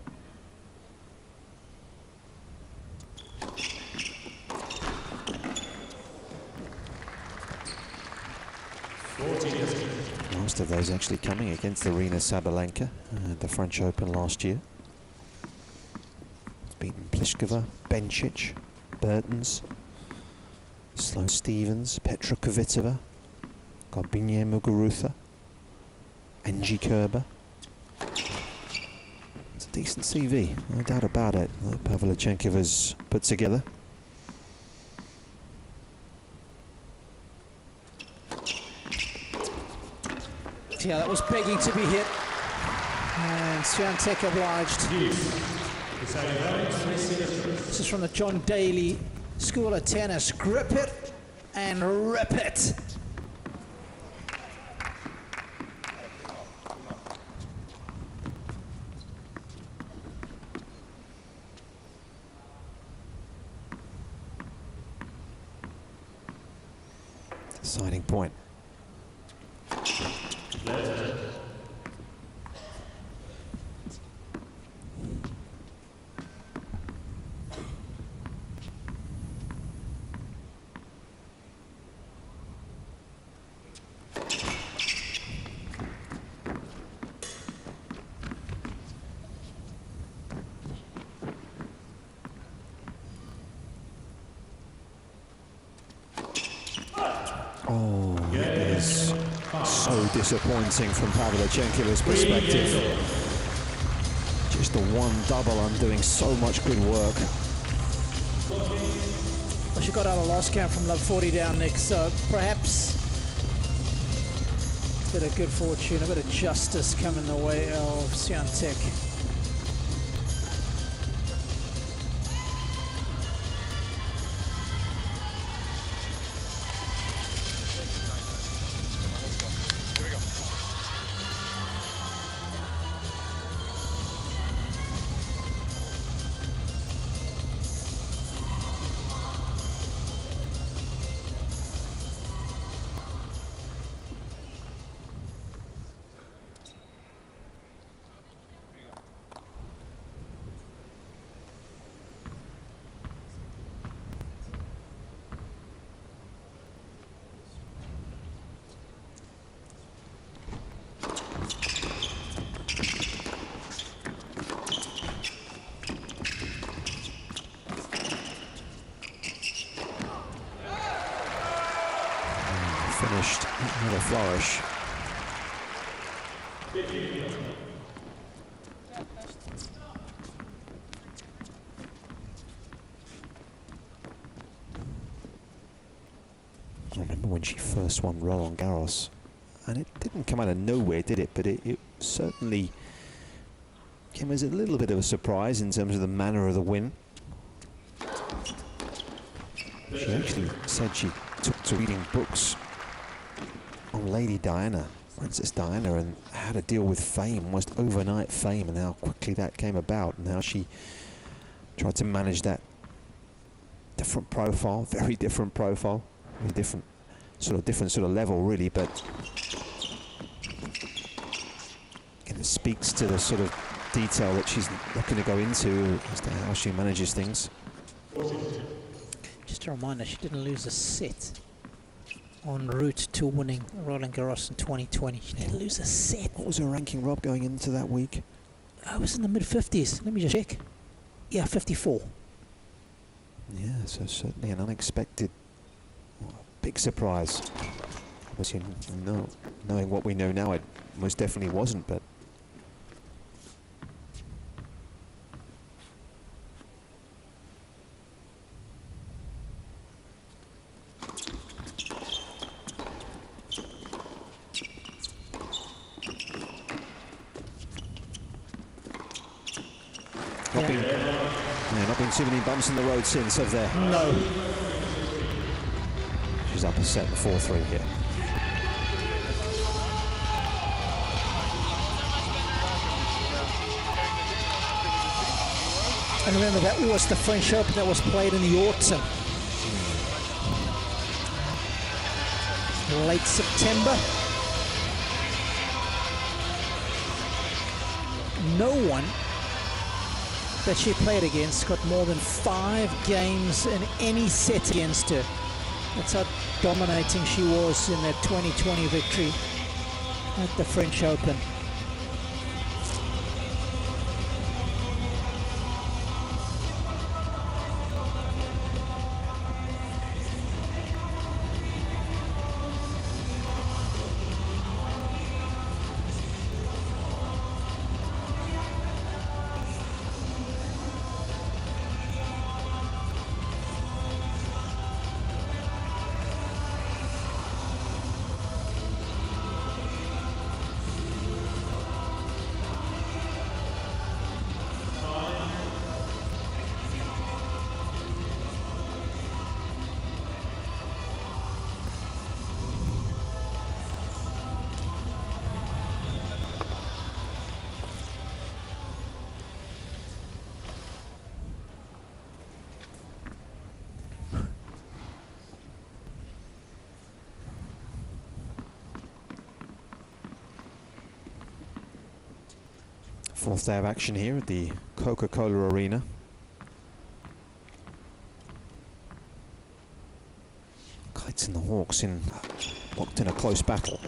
Most of those actually coming against Arina Sabalenka at the French Open last year. Beaten Pliskova, Bencic, Bertens, Sloane Stevens, Petra Kvitova, Garbine Muguruza, Angie Kerber. It's a decent CV, no doubt about it, that Pavlyuchenkova's put together. Yeah, that was begging to be hit. And Swiatek obliged. This is from the John Daly School of Tennis. Grip it and rip it. deciding point. Oh, it is so disappointing from Pavlyuchenkina's perspective. Just the one double undoing so much good work. Well, she got out of last count from love 40 down next, so perhaps a bit of good fortune, a bit of justice coming the way of Swiatek. Finished with a flourish. I remember when she first won Roland Garros, and it didn't come out of nowhere, did it? But it certainly came as a little bit of a surprise in terms of the manner of the win. She actually said she took to reading books on Lady Diana, Princess Diana, and how to deal with fame, almost overnight fame, and how quickly that came about, and how she tried to manage that different profile, very different profile, very different sort of level, really. But again, it speaks to the sort of detail that she's looking to go into as to how she manages things. Just a reminder, she didn't lose a set en route to winning Roland Garros in 2020. She didn't lose a set. What was her ranking, Rob, going into that week? I was in the mid-50s. Let me just check. Yeah, 54. Yeah, so certainly an unexpected, big surprise. Obviously, knowing what we know now, it most definitely wasn't, but not been too many bumps in the road since, have there? No. She's up a set and 4-3 here. And remember, that was the French Open that was played in the autumn. Late September. No one that she played against got more than 5 games in any set against her. That's how dominating she was in that 2020 victory at the French Open. Fourth day of action here at the Coca-Cola Arena. Kites and the Hawks locked in a close battle.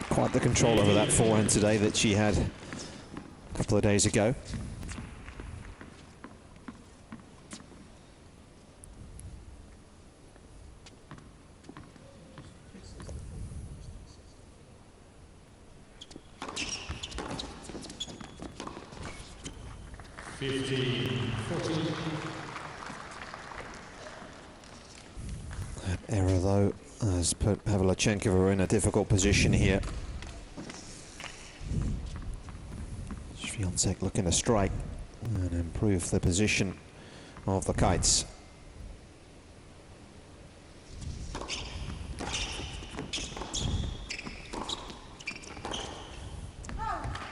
Quite the control over that forehand today that she had a couple of days ago. That error, though, has put Pavlyuchenkova in a difficult position here. Swiatek looking to strike and improve the position of the kites.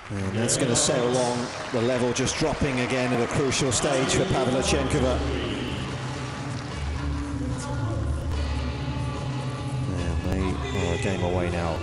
And that's going to sail along, the level just dropping again at a crucial stage for Pavlyuchenkova. And they are a game away now.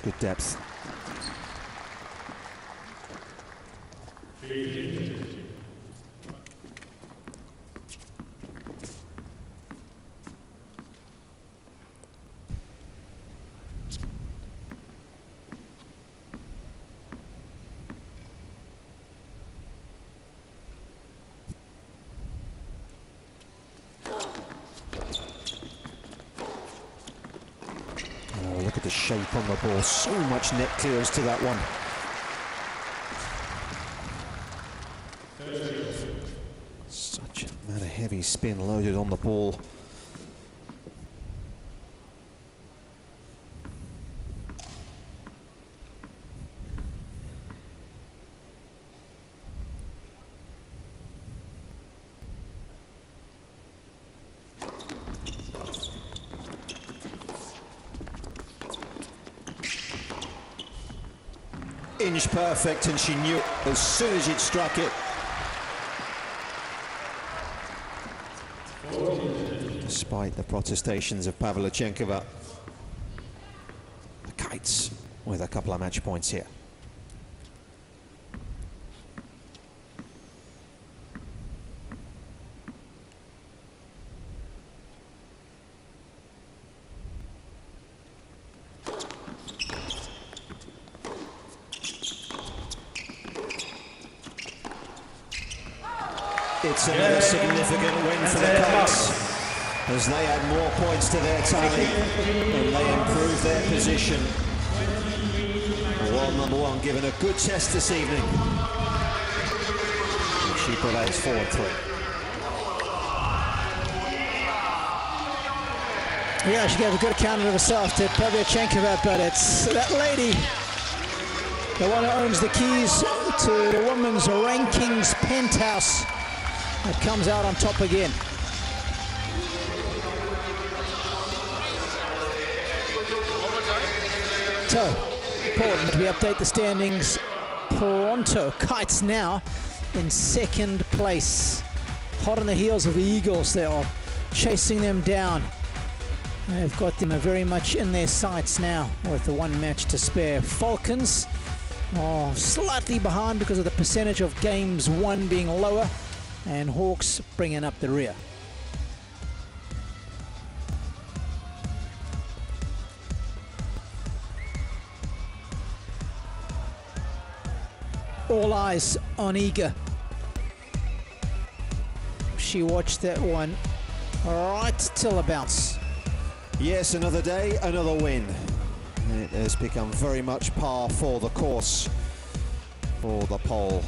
Good depth. Look at the shape on the ball, so much net clearance to that one. Such a amount of heavy spin loaded on the ball. inch perfect, and she knew it as soon as she'd struck it. Despite the protestations of Pavlyuchenkova, the Kites with a couple of match points here. It's another significant win for the Kites, as they add more points to their tally and they improve their position. World number one given a good test this evening. And she prevails 4-3. Yeah, she gave a good account of herself to Pavlyuchenkova, but it's that lady, the one who owns the keys to the women's rankings penthouse, that comes out on top again. So, important, we update the standings. Toronto Kites now in second place. Hot on the heels of the Eagles. They are chasing them down. They've got them very much in their sights now with the one match to spare. Falcons are slightly behind because of the percentage of games won being lower, and Hawks bringing up the rear. All eyes on Iga. She watched that one right till a bounce. Yes, another day, another win. It has become very much par for the course for the pole.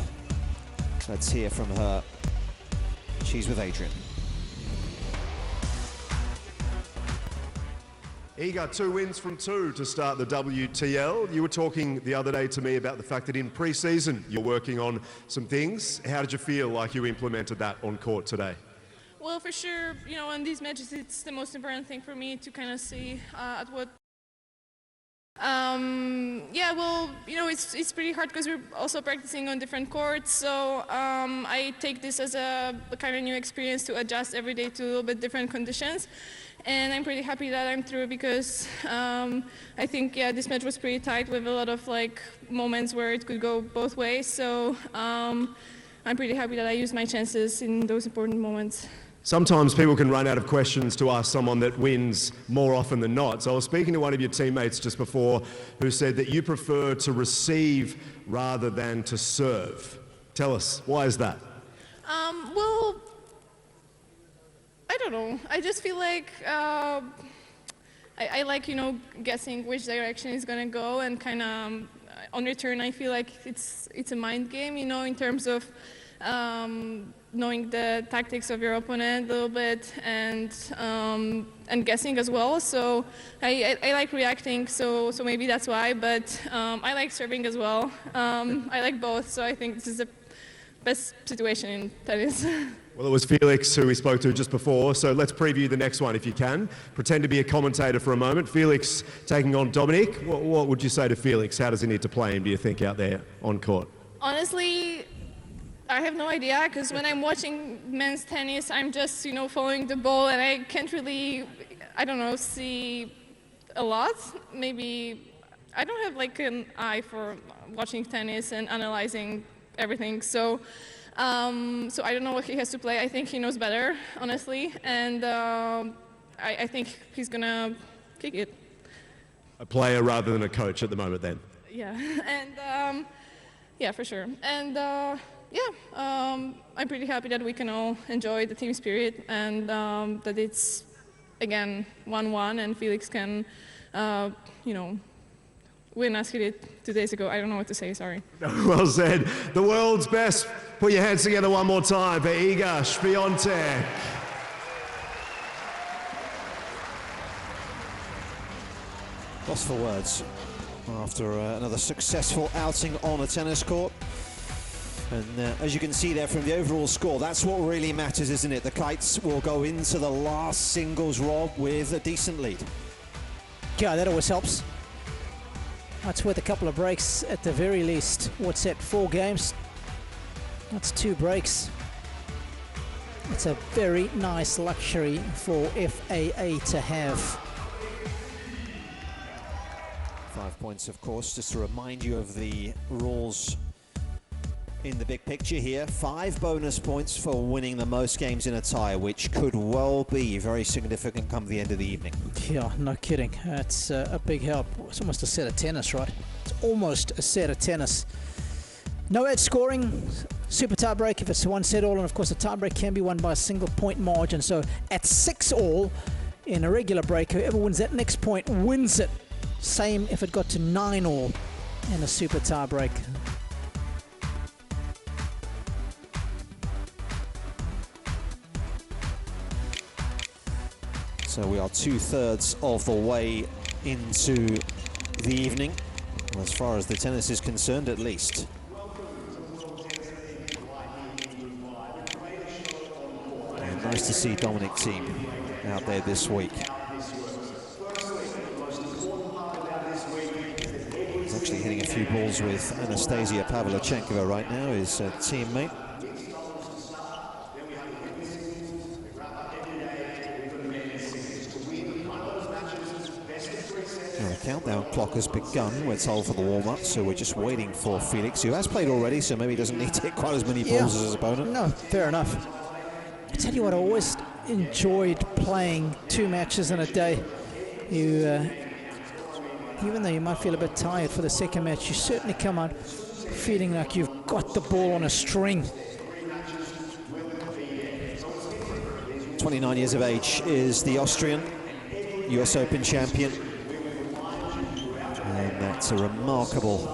Let's hear from her. She's with Adrian. Iga, 2 wins from 2 to start the WTL. You were talking the other day to me about the fact that in pre-season you're working on some things. How did you feel like you implemented that on court today? Well, for sure, you know, in these matches, it's the most important thing for me to kind of see at what. Yeah, well, you know, it's pretty hard because we're also practicing on different courts. So I take this as a kind of new experience to adjust every day to a little bit different conditions. And I'm pretty happy that I'm through because I think, yeah, this match was pretty tight with a lot of like moments where it could go both ways. So I'm pretty happy that I used my chances in those important moments. Sometimes people can run out of questions to ask someone that wins more often than not. So I was speaking to one of your teammates just before who said that you prefer to receive rather than to serve. Tell us, why is that? Well, I don't know. I just feel like I like, you know, guessing which direction it's going to go, and kind of on return I feel like it's a mind game, you know, in terms of knowing the tactics of your opponent a little bit and guessing as well. So I like reacting, so maybe that's why. But I like serving as well. I like both, so I think this is the best situation in tennis. Well, it was Felix who we spoke to just before, so let's preview the next one if you can. Pretend to be a commentator for a moment. Felix taking on Dominic. What would you say to Felix? How does he need to play him, do you think, out there on court? Honestly, I have no idea, because when I'm watching men's tennis, I'm just, you know, following the ball, and I can't really, I don't know, see a lot. Maybe I don't have like an eye for watching tennis and analyzing everything. So I don't know what he has to play. I think he knows better, honestly, and I think he's gonna kick it. A player rather than a coach at the moment, then. Yeah, and yeah, for sure. And yeah, I'm pretty happy that we can all enjoy the team spirit, and that it's again 1-1, and Felix can, you know, win as he did 2 days ago. I don't know what to say, sorry. Well said. The world's best. Put your hands together one more time for Iga Świątek. Lost for words after another successful outing on a tennis court. And as you can see there from the overall score, that's what really matters, isn't it? The Kites will go into the last singles rob with a decent lead. Yeah, that always helps. That's worth a couple of breaks at the very least. What's that, 4 games? That's 2 breaks. It's a very nice luxury for FAA to have. 5 points, of course, just to remind you of the rules in the big picture here. 5 bonus points for winning the most games in a tie, which could well be very significant come the end of the evening. Yeah, no kidding. That's a big help. It's almost a set of tennis, right? It's almost a set of tennis. No edge scoring, super tie break if it's a 1 set all, and of course a tie break can be won by a single point margin. So at 6 all in a regular break, whoever wins that next point wins it. Same if it got to 9 all in a super tie break. So we are 2/3 of the way into the evening, as far as the tennis is concerned at least. And nice to see Dominic Thiem out there this week. He's actually hitting a few balls with Anastasia Pavlyuchenkova right now, his teammate. Now the countdown clock has begun. We're told for the warm-up, so we're just waiting for Felix, who has played already, so maybe he doesn't need to hit quite as many balls as his opponent. No, fair enough. I tell you what, I always enjoyed playing 2 matches in a day. You, even though you might feel a bit tired for the second match, you certainly come out feeling like you've got the ball on a string. 29 years of age is the Austrian US Open champion. And that's a remarkable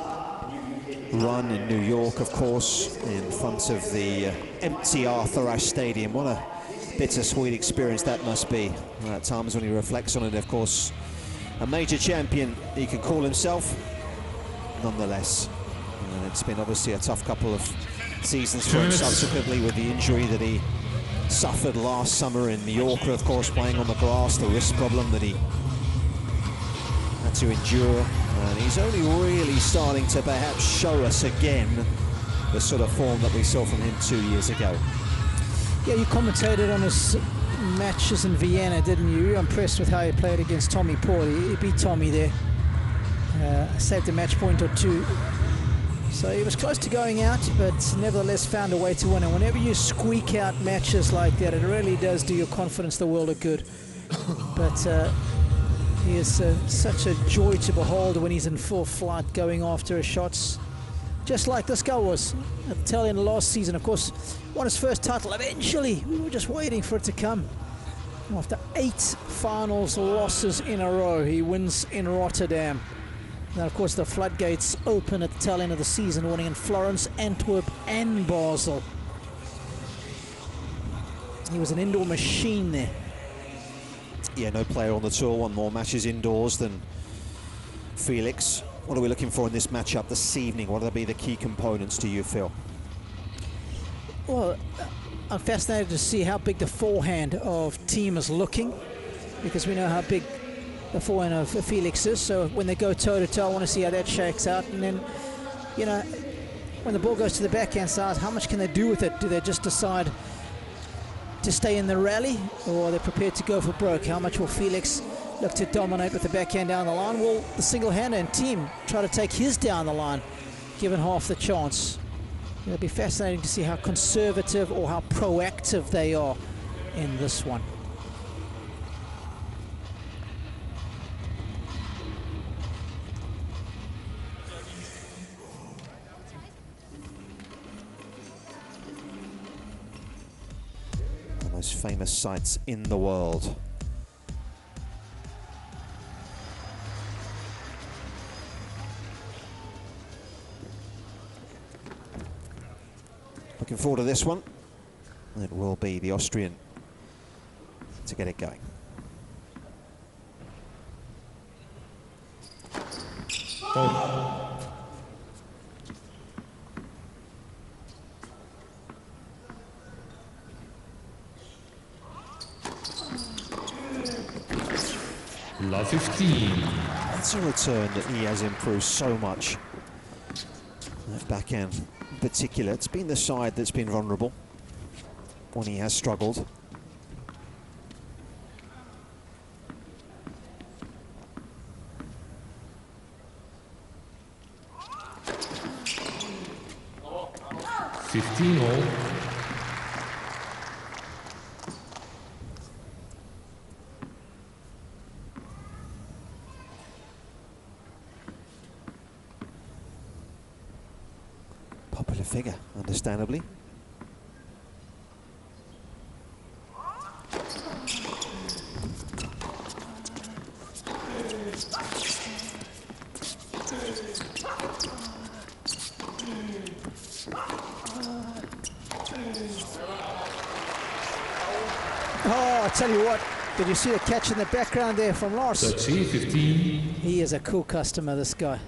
run in New York, of course, in front of the empty Arthur Ashe Stadium. What a bittersweet experience that must be. At times when he reflects on it, of course, a major champion he could call himself, nonetheless. And it's been obviously a tough couple of seasons for him subsequently with the injury that he suffered last summer in Mallorca, of course, playing on the grass, the wrist problem that he had to endure. And he's only really starting to perhaps show us again the sort of form that we saw from him 2 years ago. Yeah, you commentated on his matches in Vienna, didn't you? You were impressed with how he played against Tommy Paul. He beat Tommy there, saved a match point or 2. So he was close to going out, but nevertheless found a way to win. And whenever you squeak out matches like that, it really does do your confidence the world of good. But he is such a joy to behold when he's in full flight going after his shots. Just like this guy was at the tail end of last season. Of course, won his first title eventually. We were just waiting for it to come. After 8 finals losses in a row, he wins in Rotterdam. Now, of course, the floodgates open at the tail end of the season, winning in Florence, Antwerp, and Basel. He was an indoor machine there. Yeah, no player on the tour won more matches indoors than Felix. What are we looking for in this matchup this evening? What will be the key components, do you feel? Well, I'm fascinated to see how big the forehand of Thiem is looking, because we know how big the forehand of Felix is. So when they go toe-to-toe, I want to see how that shakes out. And then, you know, when the ball goes to the backhand side, how much can they do with it? Do they just decide to stay in the rally, or are they prepared to go for broke? How much will Felix look to dominate with the backhand down the line? Will the single-hander and Thiem try to take his down the line, given half the chance? It'll be fascinating to see how conservative or how proactive they are in this one. The most famous sights in the world. Looking forward to this one. It will be the Austrian to get it going. La 15. That's a return that he has improved so much. That backhand in particular, it's been the side that's been vulnerable when he has struggled. All. Popular figure, understandably. Oh, I tell you what, did you see the catch in the background there from Lars? 15. He is a cool customer, this guy.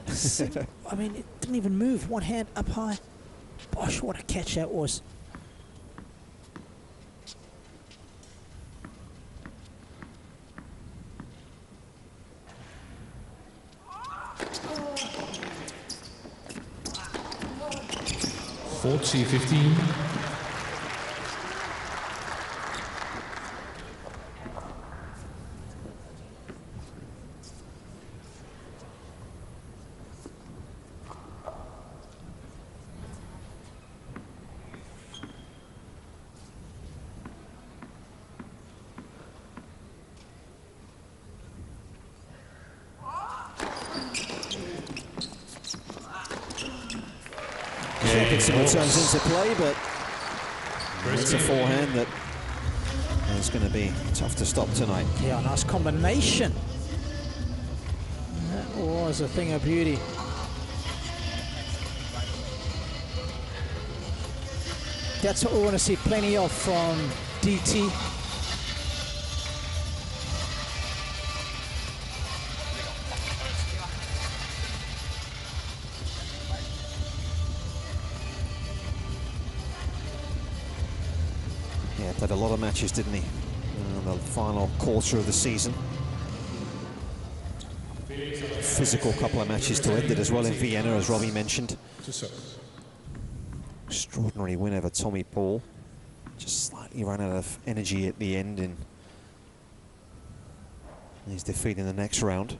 I mean, it didn't even move. One hand up high. Gosh, what a catch that was. $40-15. Taking some returns into play, but it's a forehand that is going to be tough to stop tonight. Yeah, nice combination. That was a thing of beauty. That's what we want to see plenty of from DT. Yeah, played a lot of matches, didn't he? The final quarter of the season. Physical couple of matches to end it as well in Vienna, as Robbie mentioned. Extraordinary win over Tommy Paul. Just slightly ran out of energy at the end, and he's defeated in the next round.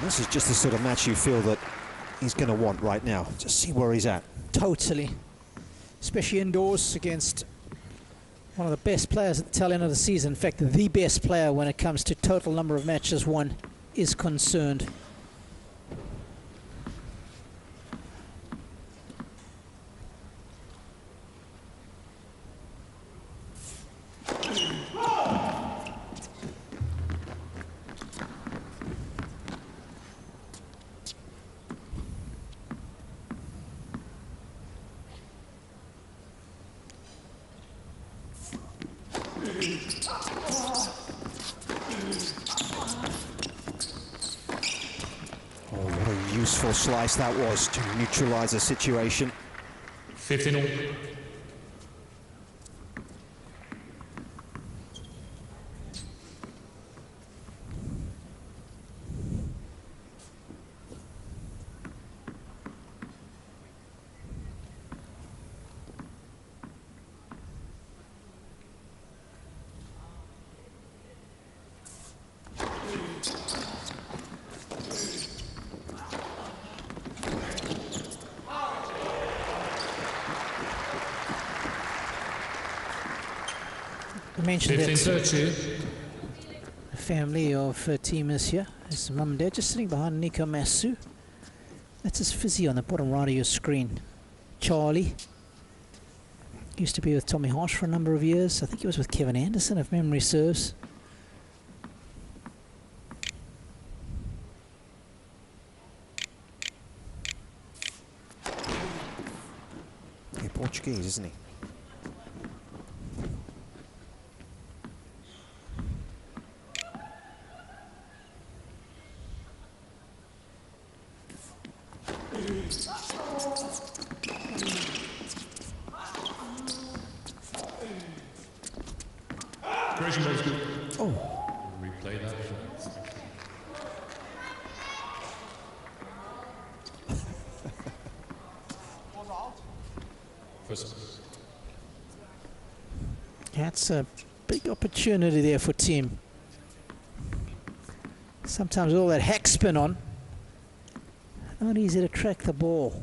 This is just the sort of match you feel that he's going to want right now. Just see where he's at. Totally. Especially indoors against one of the best players at the tail end of the season. In fact, the best player when it comes to total number of matches won is concerned. Useful slice that was to neutralize the situation. 15. Mentioned that a family of teamers here. His mum and dad just sitting behind Nico Masu. That's his physio on the bottom right of your screen. Charlie used to be with Tommy Harsh for a number of years. I think he was with Kevin Anderson, if memory serves. He's Portuguese, isn't he? Correction ball is good. Oh, Replay that. First. that's a big opportunity there for Thiem. Sometimes all that hack spin on, not easy to track the ball.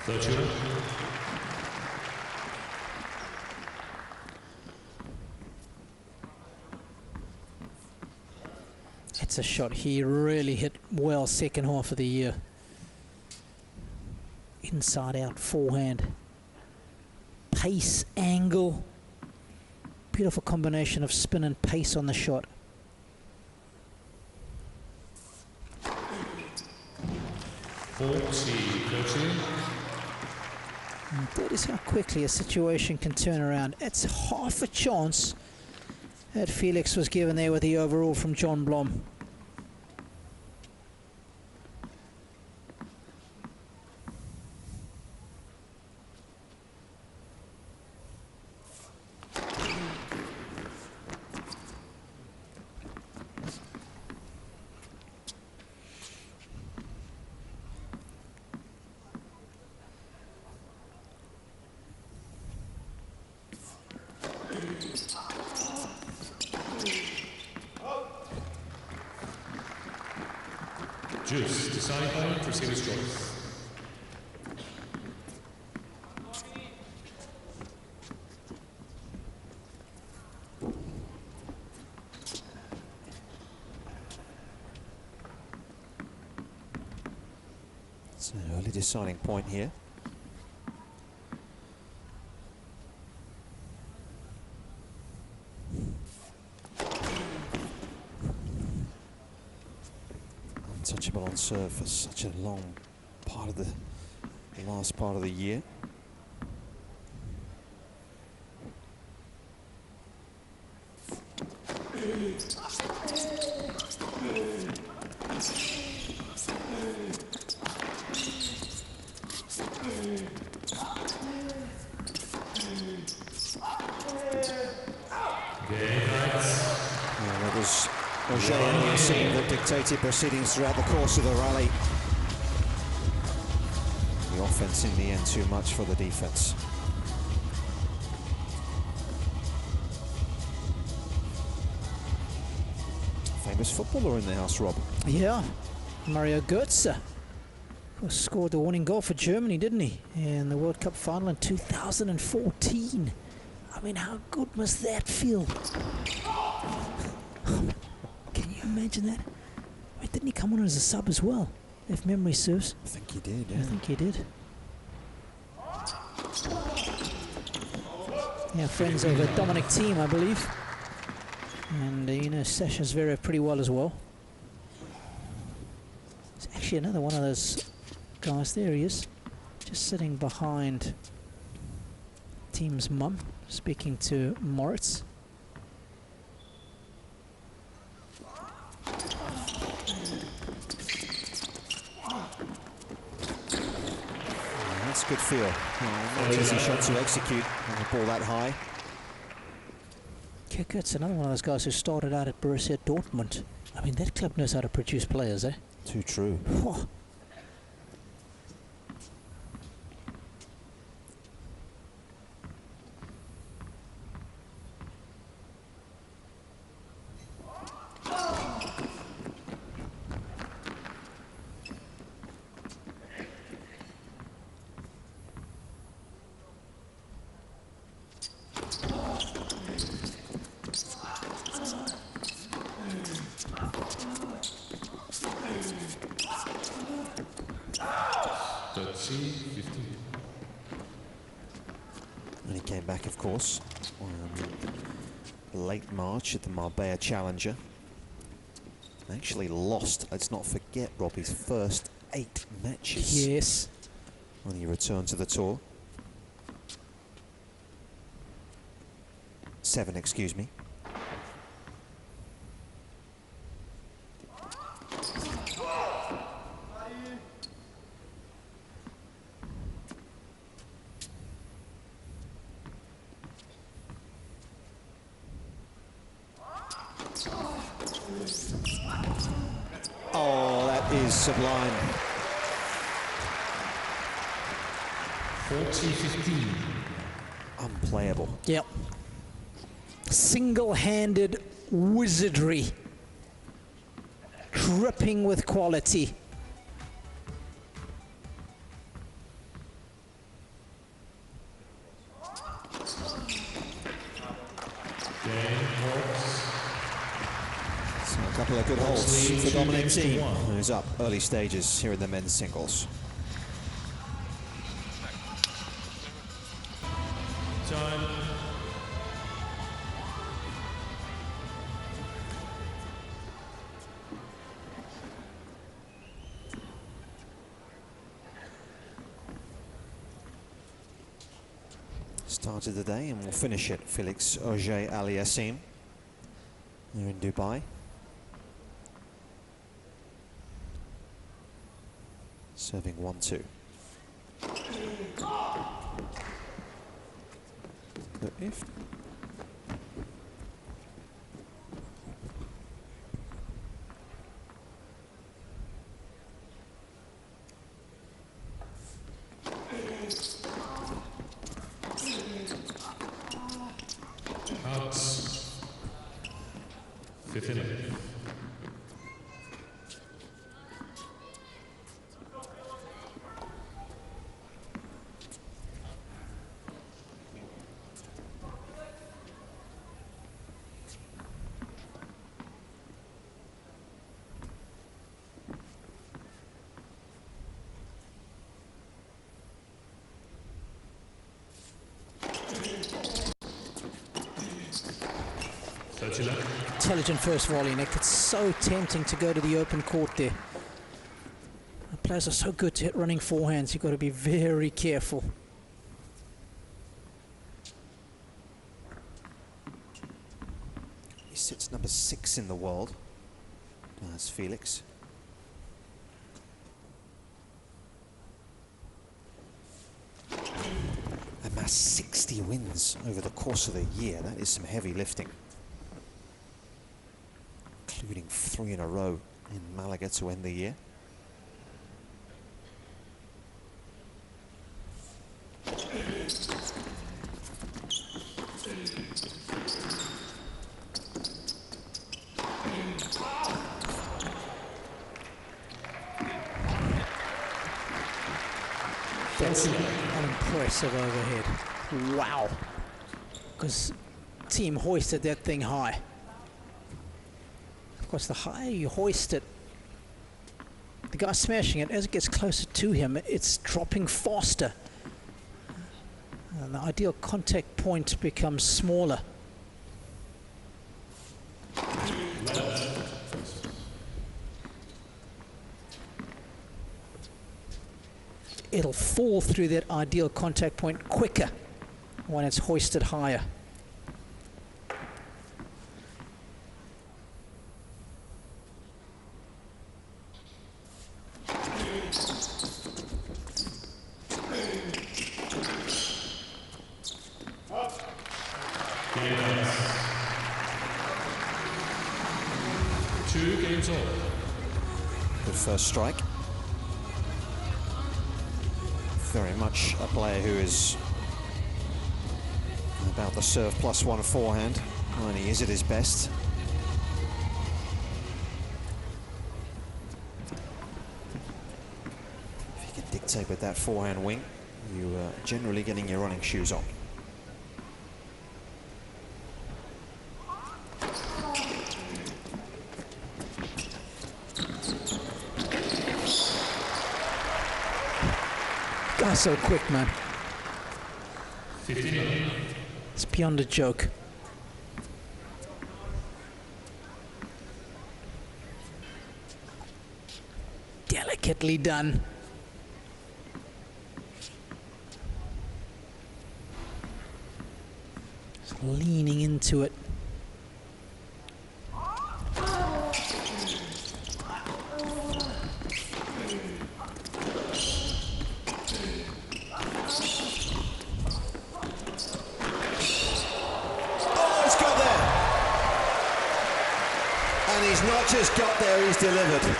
Third shooter. It's a shot he really hit well second half of the year. Inside out forehand. Pace, angle. Beautiful combination of spin and pace on the shot. 40-13. And that is how quickly a situation can turn around. It's half a chance that Felix was given there with the overall from John Blom. Juice, deciding point, receiver's choice. It's an early deciding point here. Untouchable on serve for such a long part of the last part of the year. That dictated proceedings throughout the course of the rally. The offense in the end too much for the defense. Famous footballer in the house, Rob. Yeah, Mario Götze scored the winning goal for Germany, didn't he, in the World Cup final in 2014. I mean, how good must that feel? Can you imagine that? Wait, didn't he come on as a sub as well, if memory serves? I think he did, yeah. I think he did. Yeah, friends of Dominic Thiem, I believe. And you know Sasha Zverev pretty well as well. It's actually another one of those guys. There he is, just sitting behind Thiem's mum, speaking to Moritz. That's a good feel. Not an easy shot to execute on the ball that high. Kickert's another one of those guys who started out at Borussia Dortmund. I mean, that club knows how to produce players, eh? Too true. Whoa. And he came back, of course, late March at the Marbella Challenger. Actually lost, let's not forget, Rob, his first 8 matches. Yes. When he returned to the tour. 7, excuse me. Oh, that is sublime. 40-15. Unplayable. Yep. Single-handed wizardry. Dripping with quality. So a couple of good holds for Dominic Thiem, who's up early stages here in the men's singles. Time. Started the day and we'll finish it. Felix Auger-Aliassime here in Dubai. Serving 1-2. But if Outs. 15. Intelligent first volley, Nick. It's so tempting to go to the open court there. The players are so good at running forehands. You've got to be very careful. he sits number 6 in the world, that's Felix. Amassed 60 wins over the course of the year. That is some heavy lifting. Including 3 in a row in Malaga to end the year. That's an impressive overhead. Wow. Because Thiem hoisted that thing high. Of course, the higher you hoist it, the guy smashing it, as it gets closer to him, it's dropping faster. And the ideal contact point becomes smaller. It'll fall through that ideal contact point quicker when it's hoisted higher. Two games all. Good first strike. Very much a player who is about the serve +1 forehand when he is at his best. If you can dictate with that forehand wing, you are generally getting your running shoes on. Guy's so quick, man. 15. It's beyond a joke. Delicately done. Just leaning into it. And he's not just got there, he's delivered.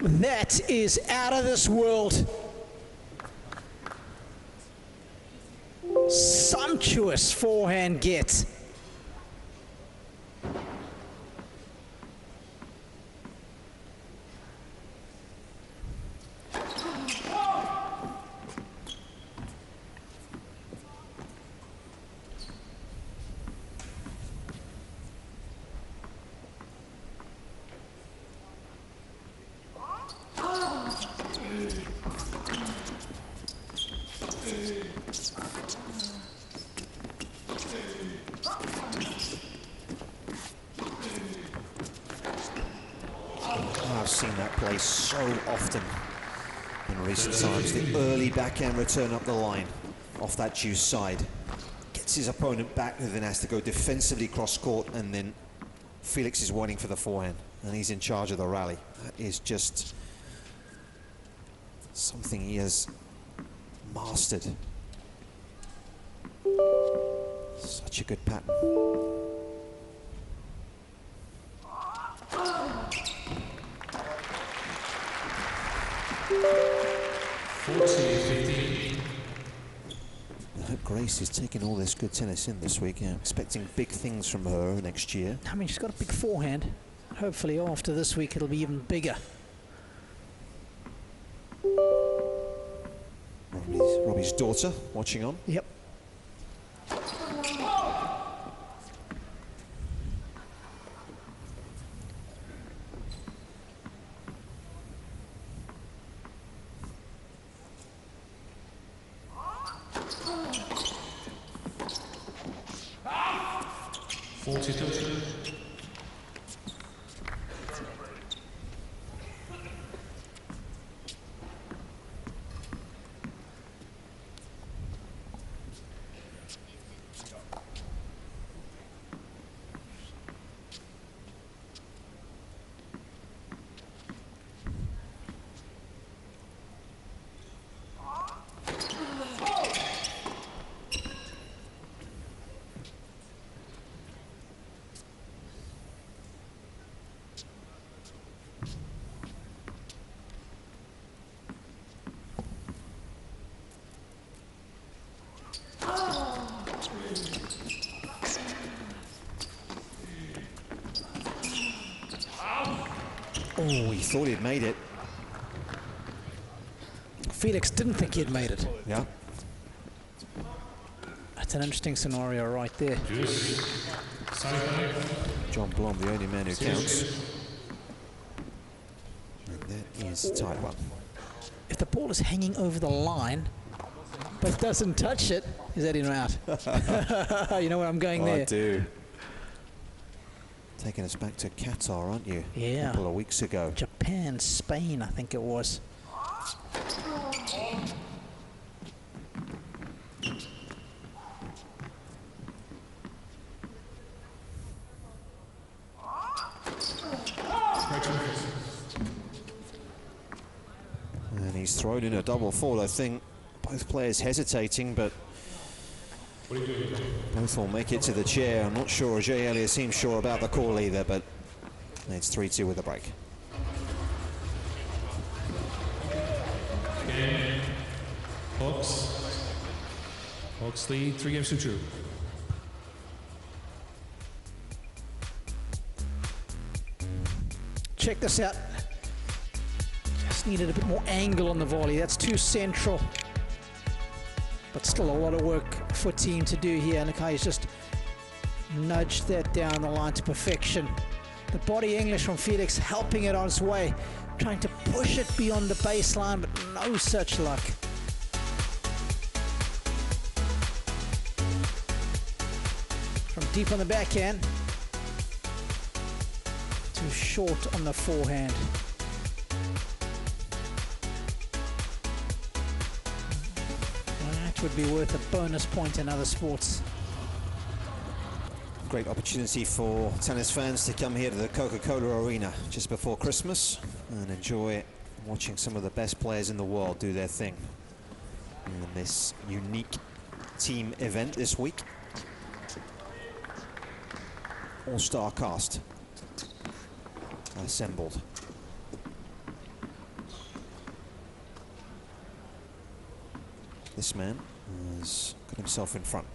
That is out of this world. Sumptuous forehand get. I've seen that play so often in recent times. The early backhand return up the line, off that juice side. Gets his opponent back, and then has to go defensively cross court, and then Felix is waiting for the forehand, and he's in charge of the rally. That is just something he has mastered. Such a good pattern. I hope Grace is taking all this good tennis in this week. Yeah, expecting big things from her next year. I mean, she's got a big forehand. Hopefully after this week it'll be even bigger. Robbie's daughter watching on. Yep. Oh, he thought he'd made it. Felix didn't think he'd made it. Yeah. That's an interesting scenario right there. John Blom, the only man who counts. And that is a tight one. If the ball is hanging over the line, but doesn't touch it, is that in or out? You know where I'm going there? I do. Taking us back to Qatar, aren't you? Yeah. A couple of weeks ago. Japan, Spain, I think it was. And he's thrown in a double fault. I think both players hesitating, but both will make it to the chair. I'm not sure Jay Elliott seems sure about the call either, but it's 3-2 with a break. Game. Hawks lead 3-2. Check this out. Just needed a bit more angle on the volley. That's too central. But still a lot of work for Thiem to do here. Look how he's just nudged that down the line to perfection. The body English from Felix helping it on its way. Trying to push it beyond the baseline, but no such luck. From deep on the backhand. Too short on the forehand. That would be worth a bonus point in other sports. Great opportunity for tennis fans to come here to the Coca-Cola Arena just before Christmas and enjoy watching some of the best players in the world do their thing in this unique team event this week. All-star cast assembled. This man has got himself in front.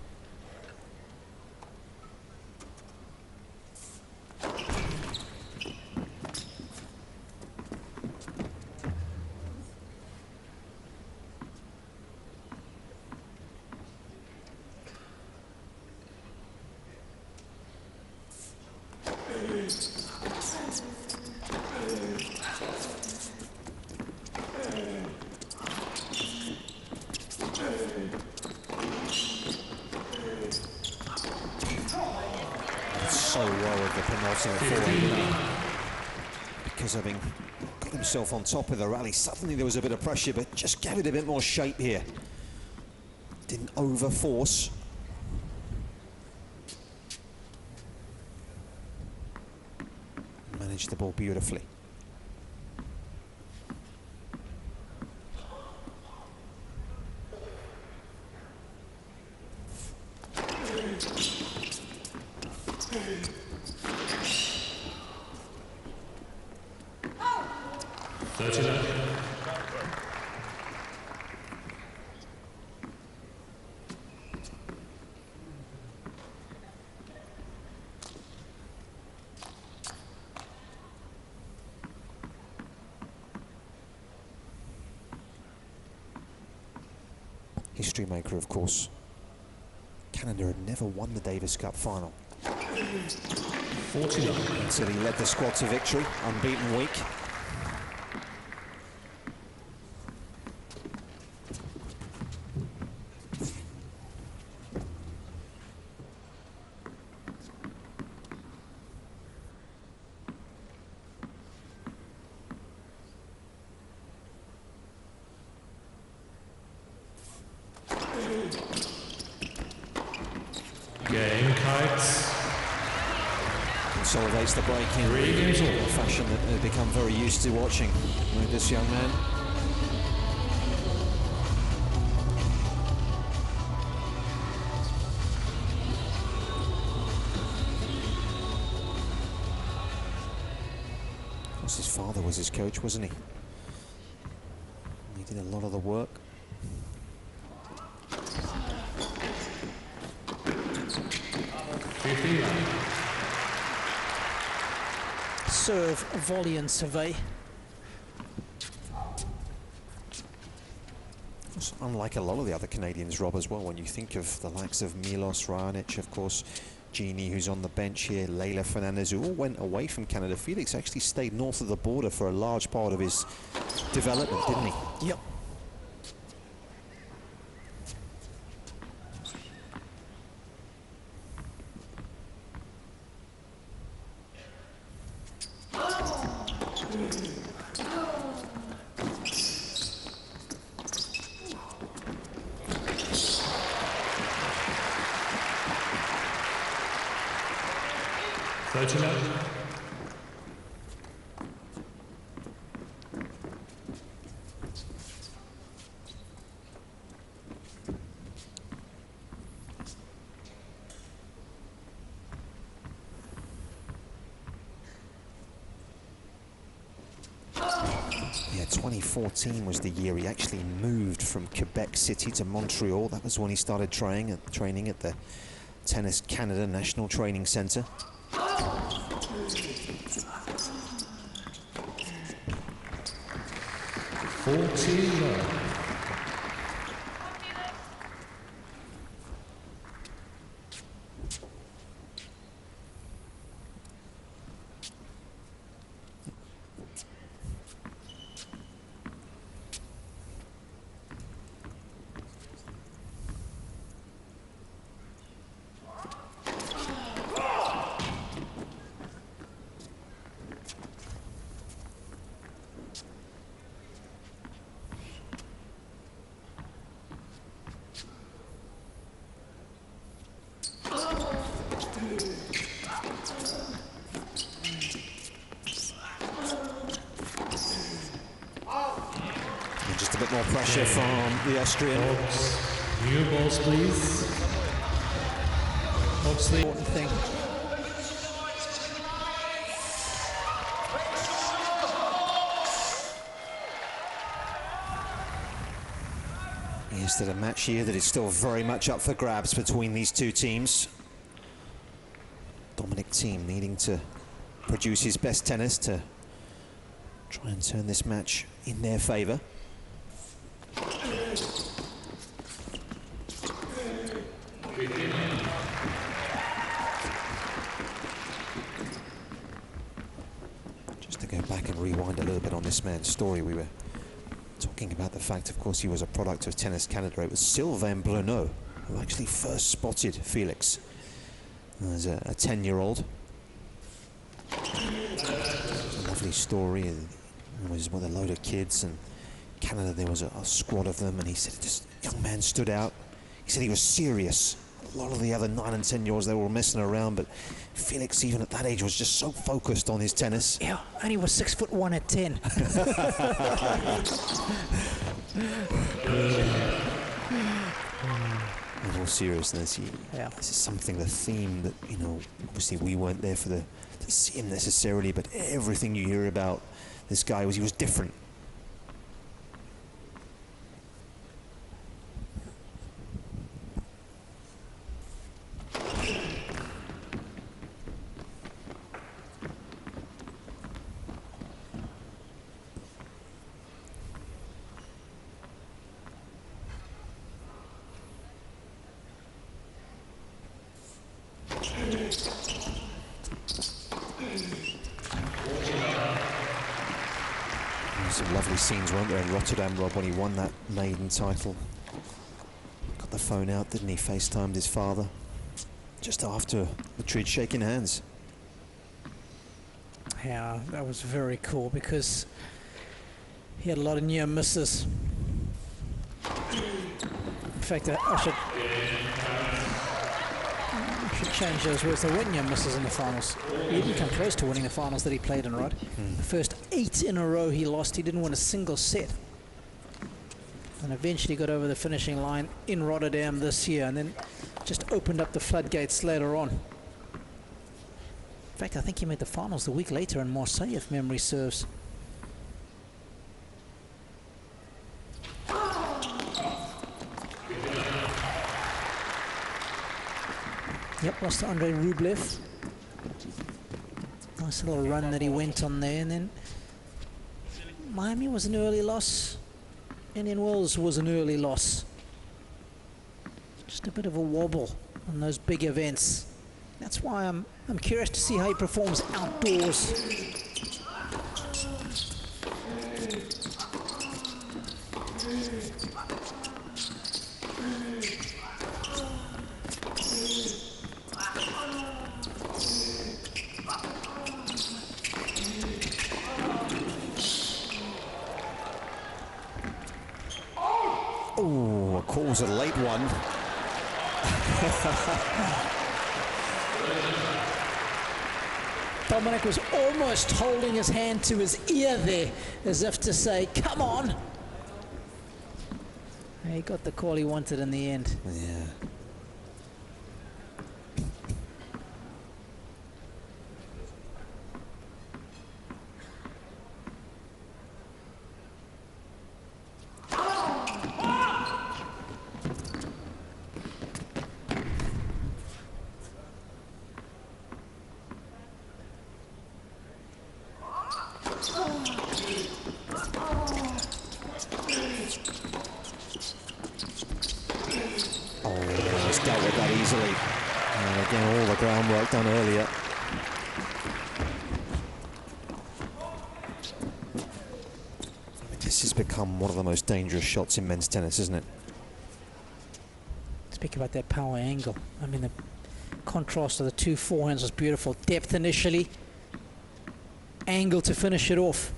So well with the penultimate forward, because having got himself on top of the rally, suddenly there was a bit of pressure, but just gave it a bit more shape here. Didn't over-force. Managed the ball beautifully. History maker, of course. Canada had never won the Davis Cup final. 49. Until he led the squad to victory, unbeaten week. Game kites. Consolidates the break in a fashion that they've become very used to watching with this young man. Of course, his father was his coach, wasn't he? He did a lot of the work. Serve, volley and survey. Unlike a lot of the other Canadians, Rob, as well, when you think of the likes of Milos Raonic, of course, Jeannie, who's on the bench here, Leila Fernandez, who all went away from Canada. Felix actually stayed north of the border for a large part of his development, didn't he? Yep. Yeah, 2014 was the year he actually moved from Quebec City to Montreal. That was when he started training at the Tennis Canada National Training Centre. 14. Just a bit more pressure from the Austrian. New balls, please. Mostly. Important thing. Is that a match here that is still very much up for grabs between these two teams? Dominic Thiem needing to produce his best tennis to try and turn this match in their favour. Just to go back and rewind a little bit on this man's story, we were talking about the fact, of course, he was a product of Tennis Canada. It was Sylvain Bruneau who actually first spotted Felix as a 10-year-old. A lovely story. And it was with a load of kids, and Canada, there was a squad of them, and he said this young man stood out. He said he was serious. A lot of the other 9 and 10-year-olds, they were messing around, but Felix, even at that age, was just so focused on his tennis. Yeah, and he was 6'1" at 10. In all seriousness, this is something, the theme that, you know, obviously we weren't there to see him necessarily, but everything you hear about this guy he was different. Some lovely scenes, weren't there, in Rotterdam, Rob, when he won that maiden title. Got the phone out, didn't he? FaceTimed his father just after Madrid, shaking hands. Yeah, that was very cool because he had a lot of near misses. In fact, I should change those words. There weren't near misses in the finals. He didn't come close to winning the finals that he played in, right? The first 8 in a row he lost. He didn't win a single set. And eventually got over the finishing line in Rotterdam this year, and then just opened up the floodgates later on. In fact, I think he made the finals the week later in Marseille, if memory serves. Yep, lost to Andrei Rublev. Nice little run that he went on there, and then Miami was an early loss. Indian Wells was an early loss. Just a bit of a wobble on those big events. That's why I'm curious to see how he performs outdoors. Oh, calls a late one. Dominic was almost holding his hand to his ear there, as if to say, come on. He got the call he wanted in the end. Yeah. Done earlier. This has become one of the most dangerous shots in men's tennis, isn't it? Speak about that power angle. I mean, the contrast of the two forehands was beautiful. Depth initially, angle to finish it off.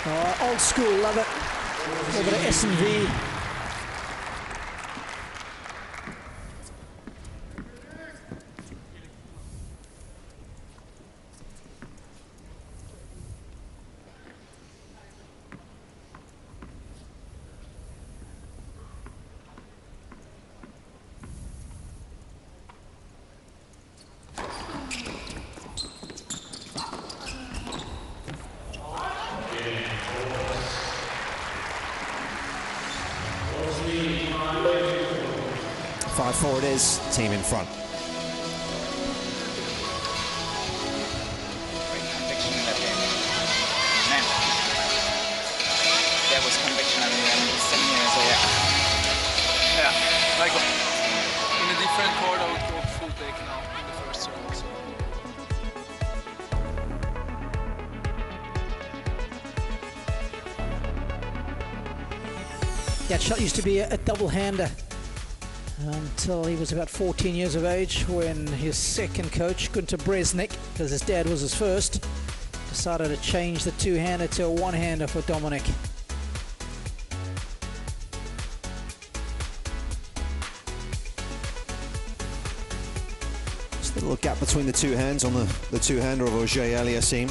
Oh, old school, love it. Over to S&V. 5-4 it is. Thiem in front. Great conviction in that game. Man, there was conviction. I mean, I'm sitting here and say, Yeah, like in a different chord, I would go full take now in the first serve. So. That shot used to be a double-hander until he was about 14 years of age, when his second coach, Gunter Bresnik, because his dad was his first, decided to change the two-hander to a one-hander for Dominic. Just a little gap between the two hands on the two-hander of Holger Rune.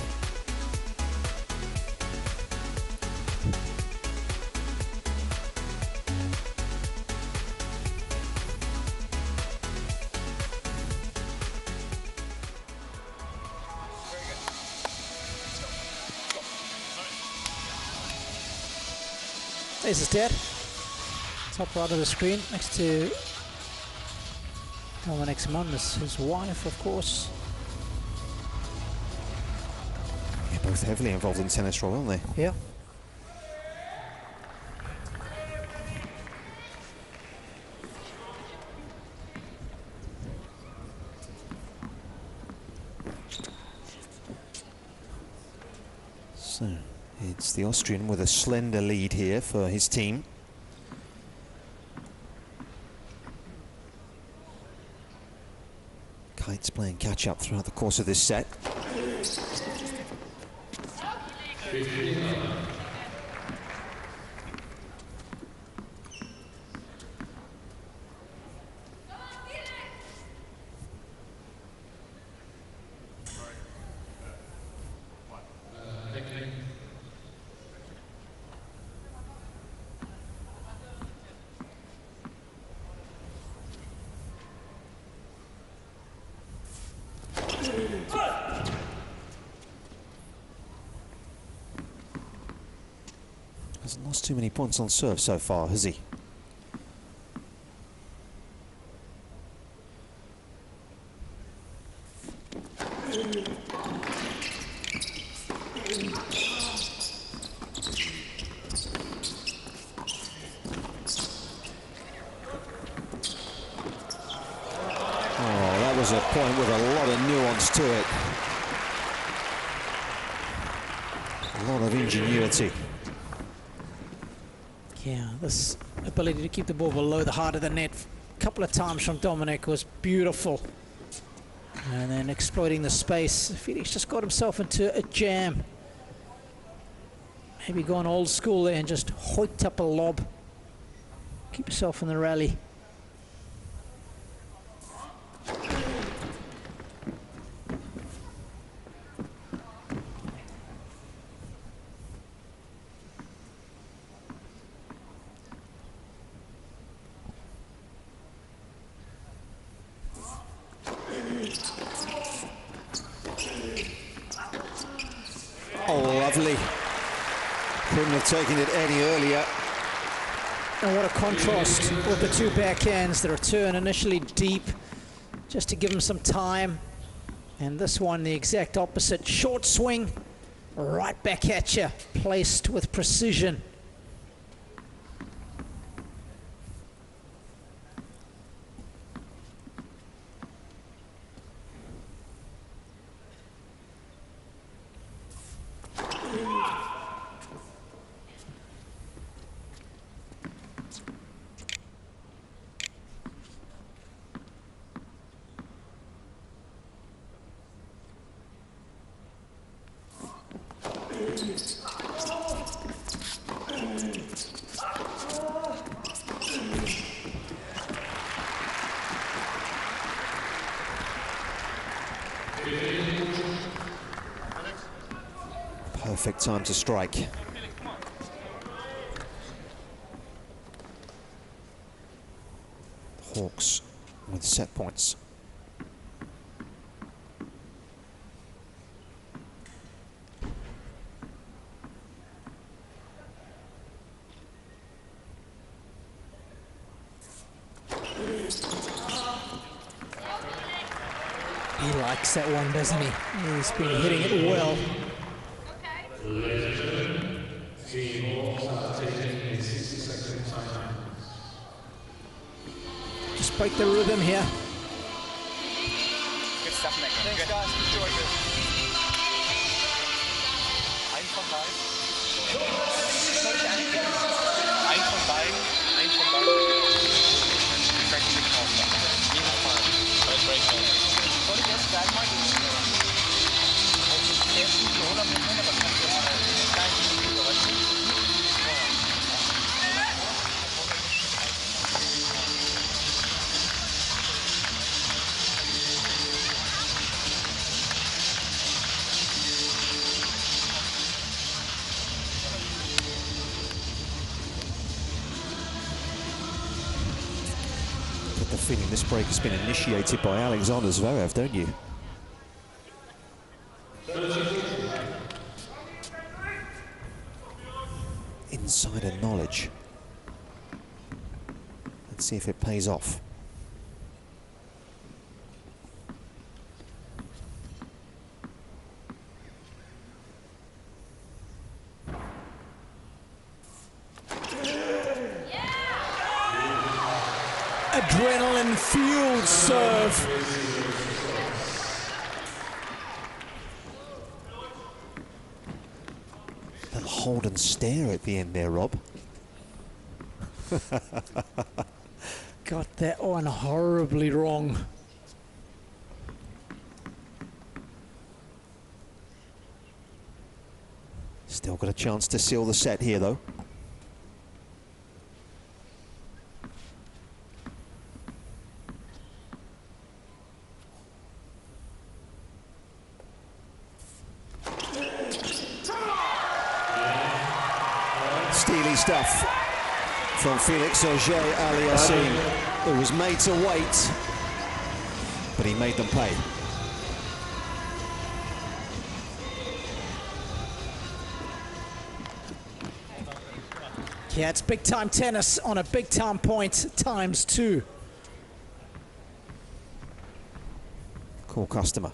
There's his dad, top right of the screen, next to Dominic's mum is his wife, of course. Yeah, both heavily involved in tennis, Rob, aren't they? Yeah. So it's the Austrian with a slender lead here for his team. Kite's playing catch up throughout the course of this set. Hasn't lost too many points on serve so far, has he? Oh, that was a point with a lot of nuance to it. A lot of ingenuity. Yeah, this ability to keep the ball below the heart of the net a couple of times from Dominic was beautiful. And then exploiting the space, Felix just got himself into a jam. Maybe gone old school there and just hoiked up a lob. Keep yourself in the rally. Oh, lovely. Couldn't have taken it any earlier. And what a contrast with the two backhands. The return initially deep, just to give him some time. And this one, the exact opposite. Short swing, right back at you, placed with precision. Perfect time to strike. Hawks with set points. He likes that one, doesn't he? He's been hitting it well. Just break the rhythm here. Good stuff, Nick. Thanks, Good. guys. Enjoy this. Eins von beiden. Eins von beiden. Eins von beiden. Jedes Mal. Soll ich erst gleich mal gehen? Erst nicht so 100%, aber kannst du mal einen kleinen Video, weißt du? Get the feeling this break has been initiated by Alexander Zverev, don't you? Insider knowledge. Let's see if it pays off. Adrenaline-fueled serve. Little hold and stare at the end there, Rob. Got that one horribly wrong. Still got a chance to seal the set here, though. Steely stuff from Felix Auger-Aliassime, who was made to wait, but he made them pay. Yeah, it's big time tennis on a big time point times 2. Cool customer.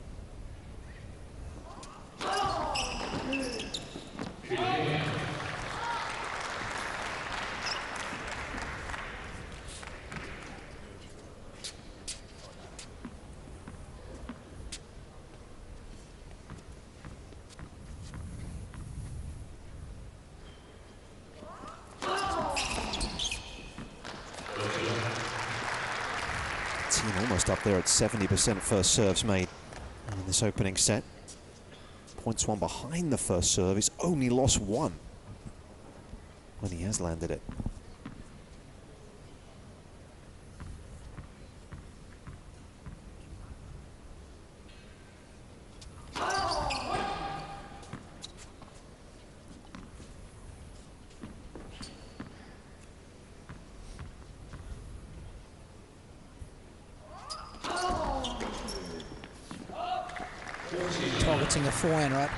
Almost up there at 70% first serves made in this opening set. Points one behind the first serve. He's only lost one when he has landed it. Targeting a forehand, right?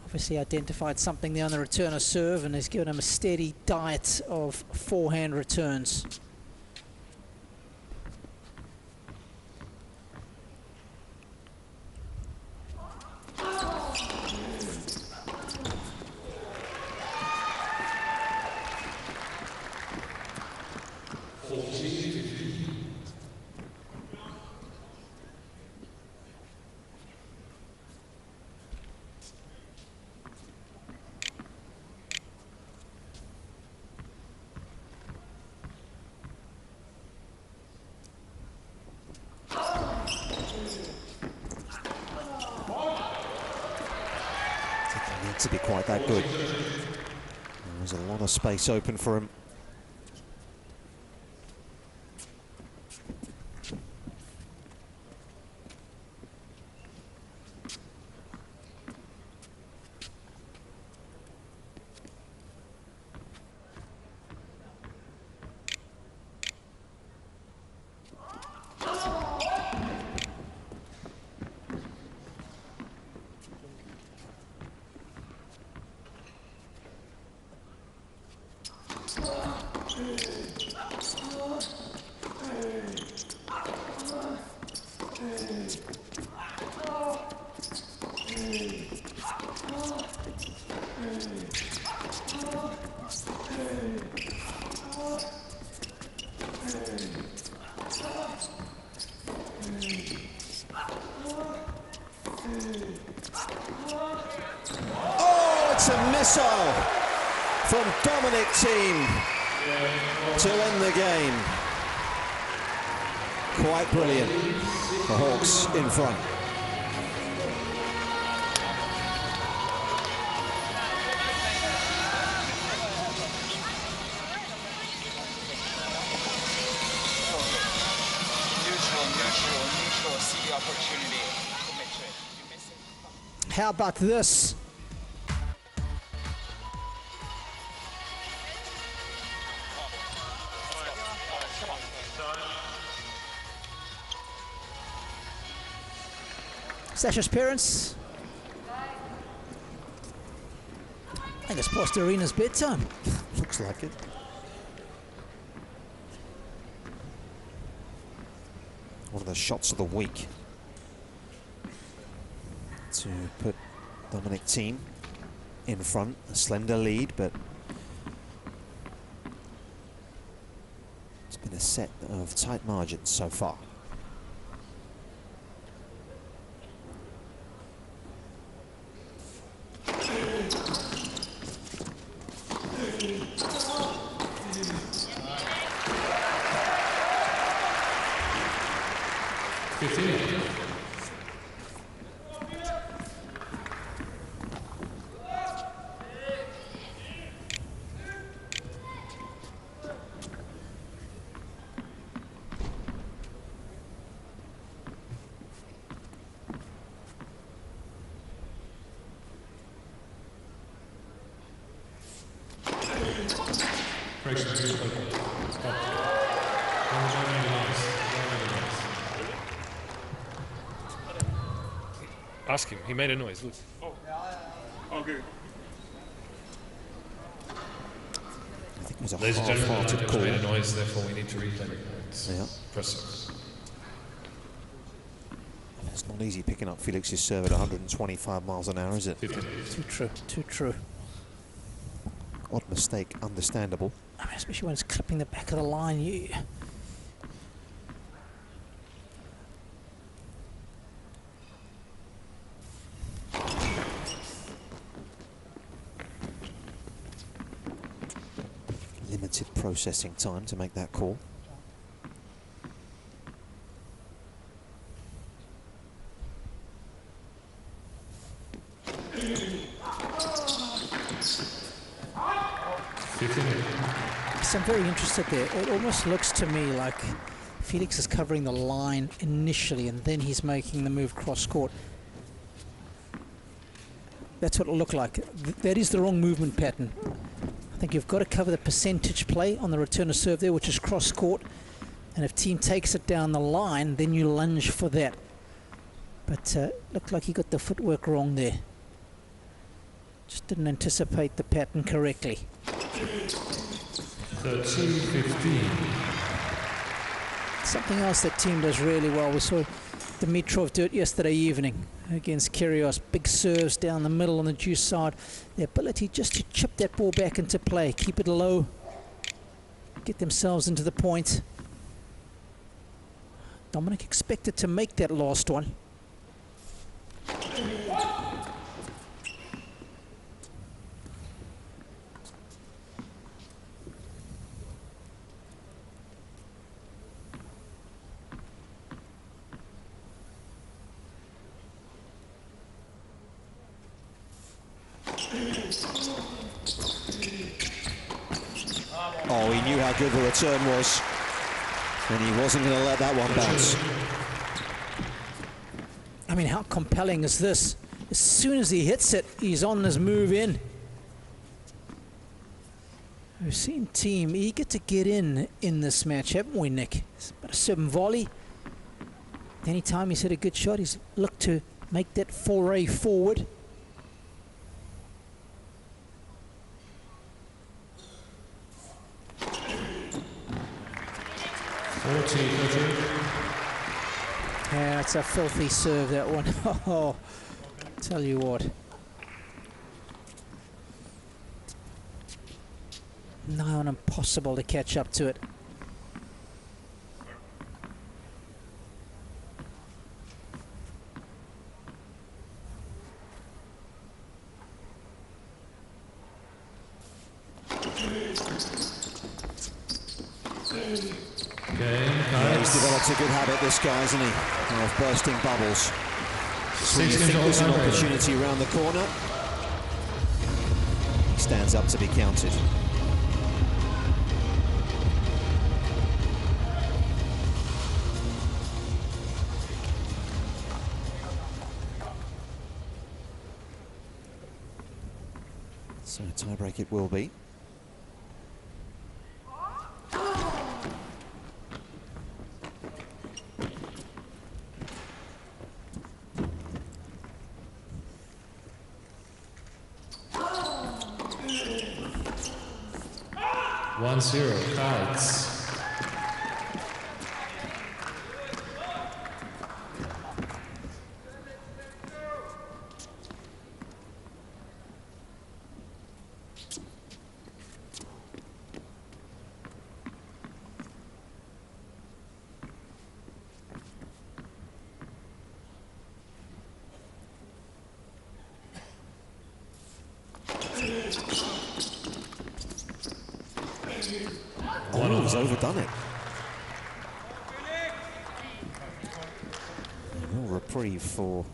Obviously identified something there on the return of serve and has given him a steady diet of forehand returns. To be quite that good. There's a lot of space open for him. That's a missile from Dominic Thiem to end the game. Quite brilliant. The Hawks in front. Neutral, see the opportunity, commit to it. You miss it. How about this? Sasha's parents. I think it's past Arena's bedtime. Looks like it. One of the shots of the week to put Dominic Thiem in front. A slender lead, but it's been a set of tight margins so far. Ask him. He made a noise. Look. Oh, good. I think it was a Ladies and gentlemen, the half-hearted line call. made a noise, therefore we need to replay. Yeah. Press. It's not easy picking up Felix's serve at 125 miles an hour, is it? 15. Too true, too true. Odd mistake, understandable. I mean, especially when it's clipping the back of the line. You Limited processing time to make that call. So I'm very interested there. It almost looks to me like Felix is covering the line initially and then he's making the move cross court. That's what it'll look like. That is the wrong movement pattern. I think you've got to cover the percentage play on the return of serve there, which is cross court. And if team takes it down the line, then you lunge for that. But looked like he got the footwork wrong there. Just didn't anticipate the pattern correctly. 13-15. Something else that team does really well. We saw Dimitrov do it yesterday evening against Kyrgios. Big serves down the middle on the deuce side. The ability just to chip that ball back into play, keep it low, get themselves into the point. Dominic expected to make that last one. Oh, he knew how good the return was, and he wasn't going to let that one bounce. I mean, how compelling is this? As soon as he hits it, he's on his move in. We've seen team eager to get in this match, haven't we, Nick? It's about a certain volley. Anytime he's hit a good shot, he's looked to make that foray forward. Yeah, it's a filthy serve, that one. Oh, tell you what. Nigh on impossible to catch up to it. Yeah, he's developed a good habit, this guy, hasn't he? Of bursting bubbles. So when you think there's an opportunity around the corner, he stands up to be counted. So a tiebreak it will be. Zero kites. Oh, he's overdone it. A real reprieve for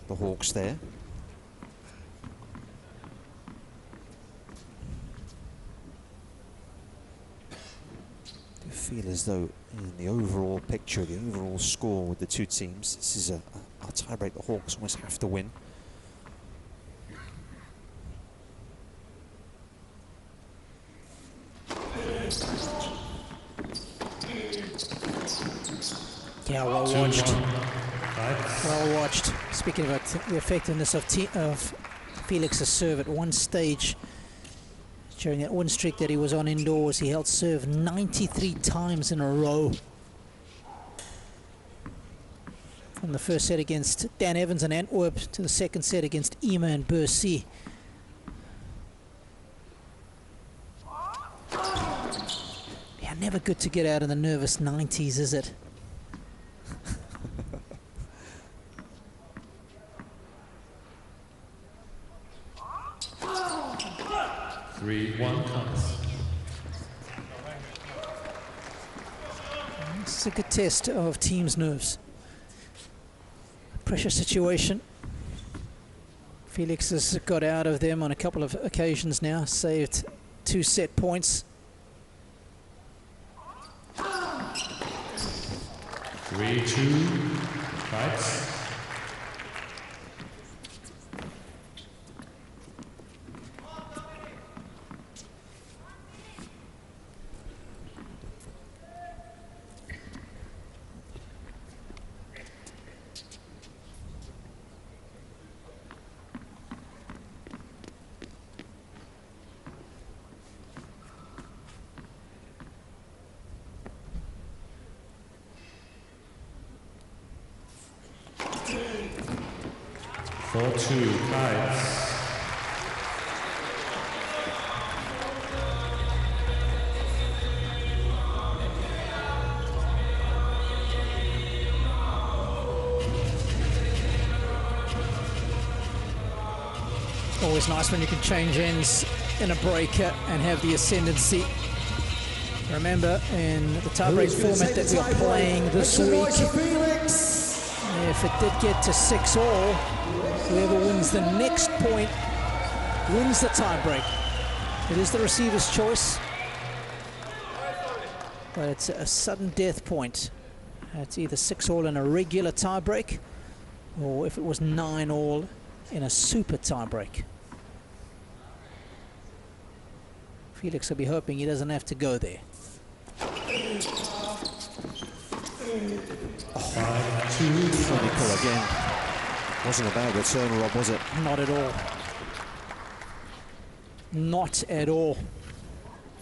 the Hawks there. I feel as though in the overall picture, the overall score with the two teams, this is a tiebreak the Hawks almost have to win. Yeah, well watched. Well watched. Speaking about the effectiveness of Felix's serve at one stage, during that win streak that he was on indoors, he held serve 93 times in a row. From the first set against Dan Evans in Antwerp to the second set against Ema and Garcia. Yeah, never good to get out in the nervous 90s, is it? 3-1 comes. This is a good test of teams' nerves. Pressure situation. Felix has got out of them on a couple of occasions now, saved 2 set points. 3-2 fights. Always nice when you can change ends in a breaker and have the ascendancy. Remember, in the tiebreak format that we're playing this week, if it did get to 6-all, whoever wins the next point wins the tiebreak. It is the receiver's choice, but it's a sudden death point. It's either 6-all in a regular tiebreak, or if it was 9-all in a super tiebreak. Felix will be hoping he doesn't have to go there. 5-2 Clinical again. Wasn't a bad return, Rob, was it? Not at all. Not at all.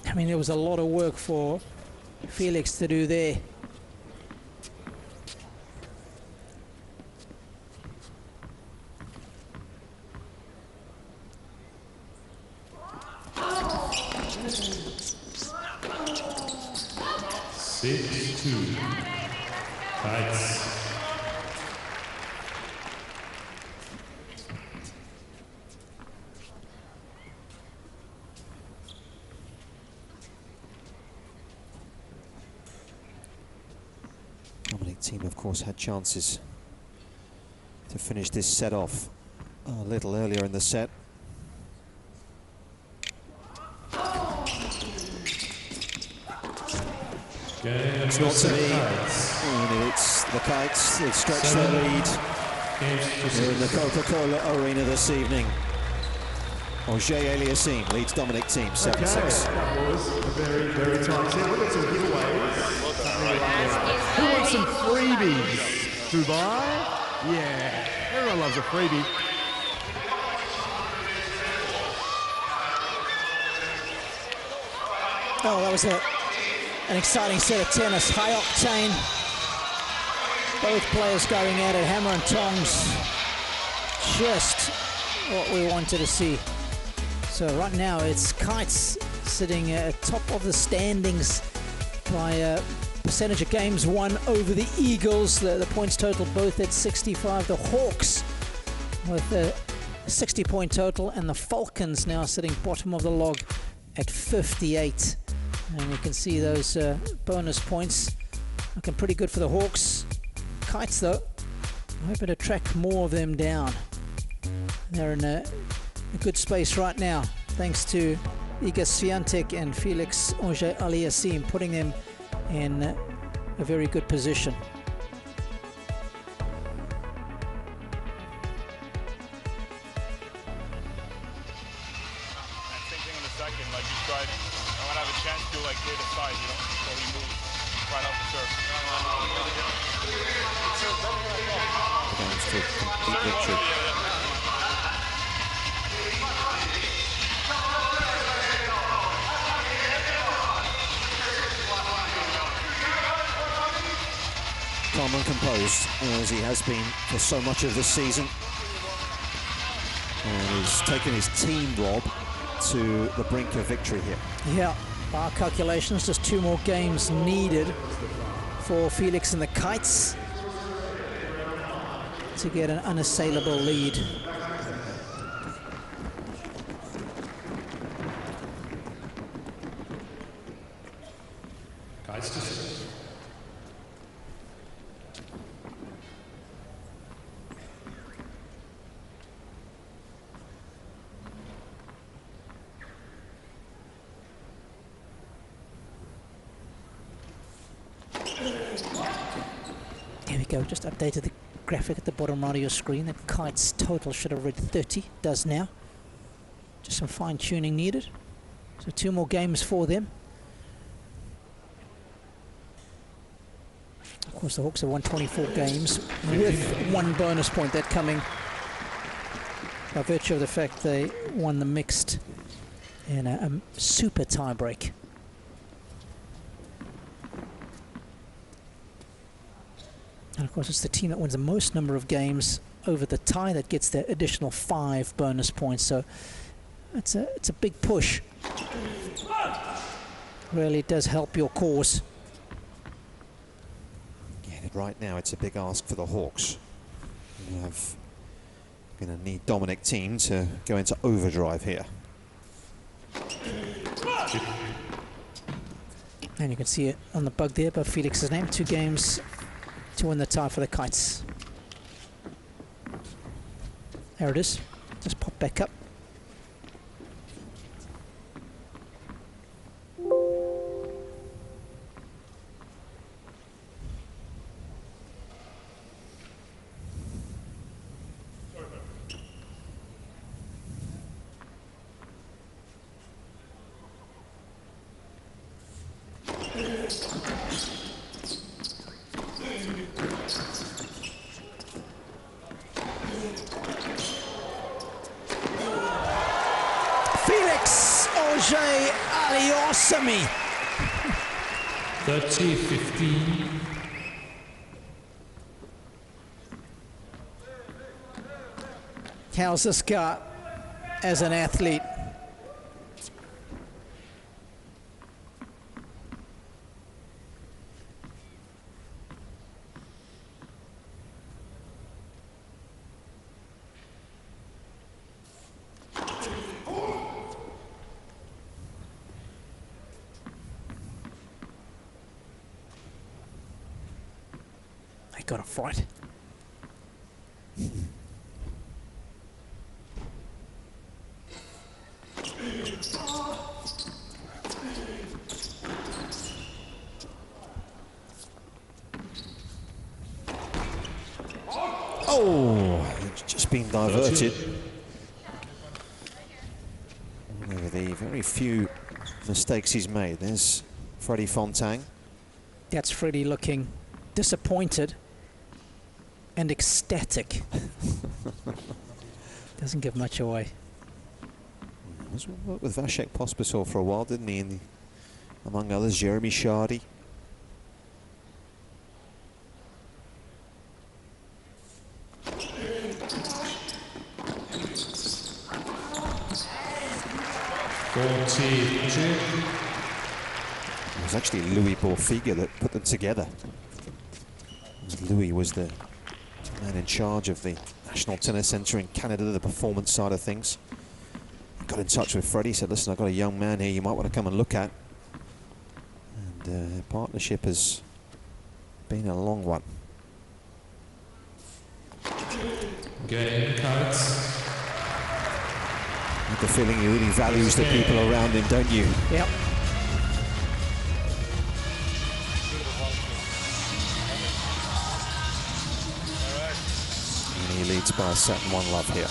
I mean, there was a lot of work for Felix to do there. Thiem, of course, had chances to finish this set off a little earlier in the set. It's not to be, and it's the Kites that stretch their lead in the Coca-Cola Arena this evening. Holger Rune leads Dominic Thiem 7-6. Okay, that was a very, very tight set. We've got some giveaways. Who wants some freebies? Dubai? Yeah, everyone loves a freebie. Oh, that was an exciting set of tennis, high octane. Both players going at it, hammer and tongs. Just what we wanted to see. So right now it's Kites sitting at top of the standings by a percentage of games won over the Eagles. The points total both at 65. The Hawks with a 60-point total, and the Falcons now sitting bottom of the log at 58. And you can see those bonus points looking pretty good for the Hawks. Kites, though, hoping to track more of them down. They're in a good space right now, thanks to Iga Swiatek and Felix Auger-Aliassime, putting them in a very good position. Calm and composed as he has been for so much of this season, and he's taken his team, Rob, to the brink of victory here. Yeah, our calculations, just 2 more games needed for Felix and the Kites to get an unassailable lead. Kites to serve. Go, just updated the graphic at the bottom right of your screen. That Kites total should have read 30, does now. Just some fine tuning needed. So 2 more games for them. Of course, the Hawks have won 24 games with 1 bonus point, that coming by virtue of the fact they won the mixed in a super tie break. And of course, it's the team that wins the most number of games over the tie that gets the additional 5 bonus points. So it's a big push. Really does help your cause. Yeah, right now it's a big ask for the Hawks. We're going to need Dominic Thiem to go into overdrive here. And you can see it on the bug there above Felix's name. 2 games to win the tie for the Kites. There it is. Just pop back up. Auger-Aliassime. 30-15. How's this guy as an athlete? got a fright. Oh, it's just been diverted. One of the very few mistakes he's made. There's Freddie Fontaine. That's Freddie looking disappointed and ecstatic. Doesn't give much away. He worked with Vasek Pospisil for a while, didn't he? Among others, Jeremy Shardy. It was actually Louis Borfiga that put them together. Louis was the man in charge of the National Tennis Centre in Canada, the performance side of things. He got in touch with Freddie, said, listen, I've got a young man here you might want to come and look at. And the partnership has been a long one. Game cards. With the feeling he really values the people around him, don't you? Yep. And he leads by a set and 1 love here.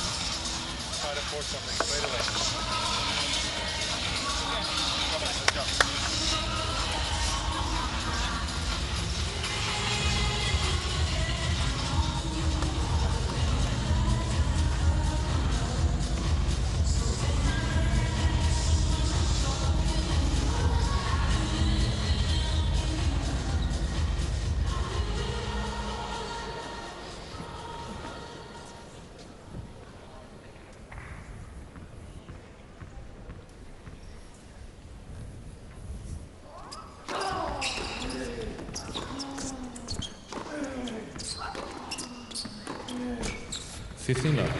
Love.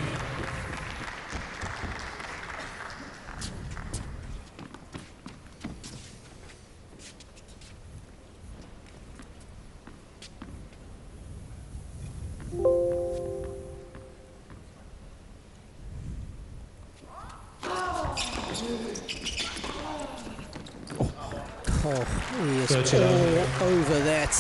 Oh, he is all over that.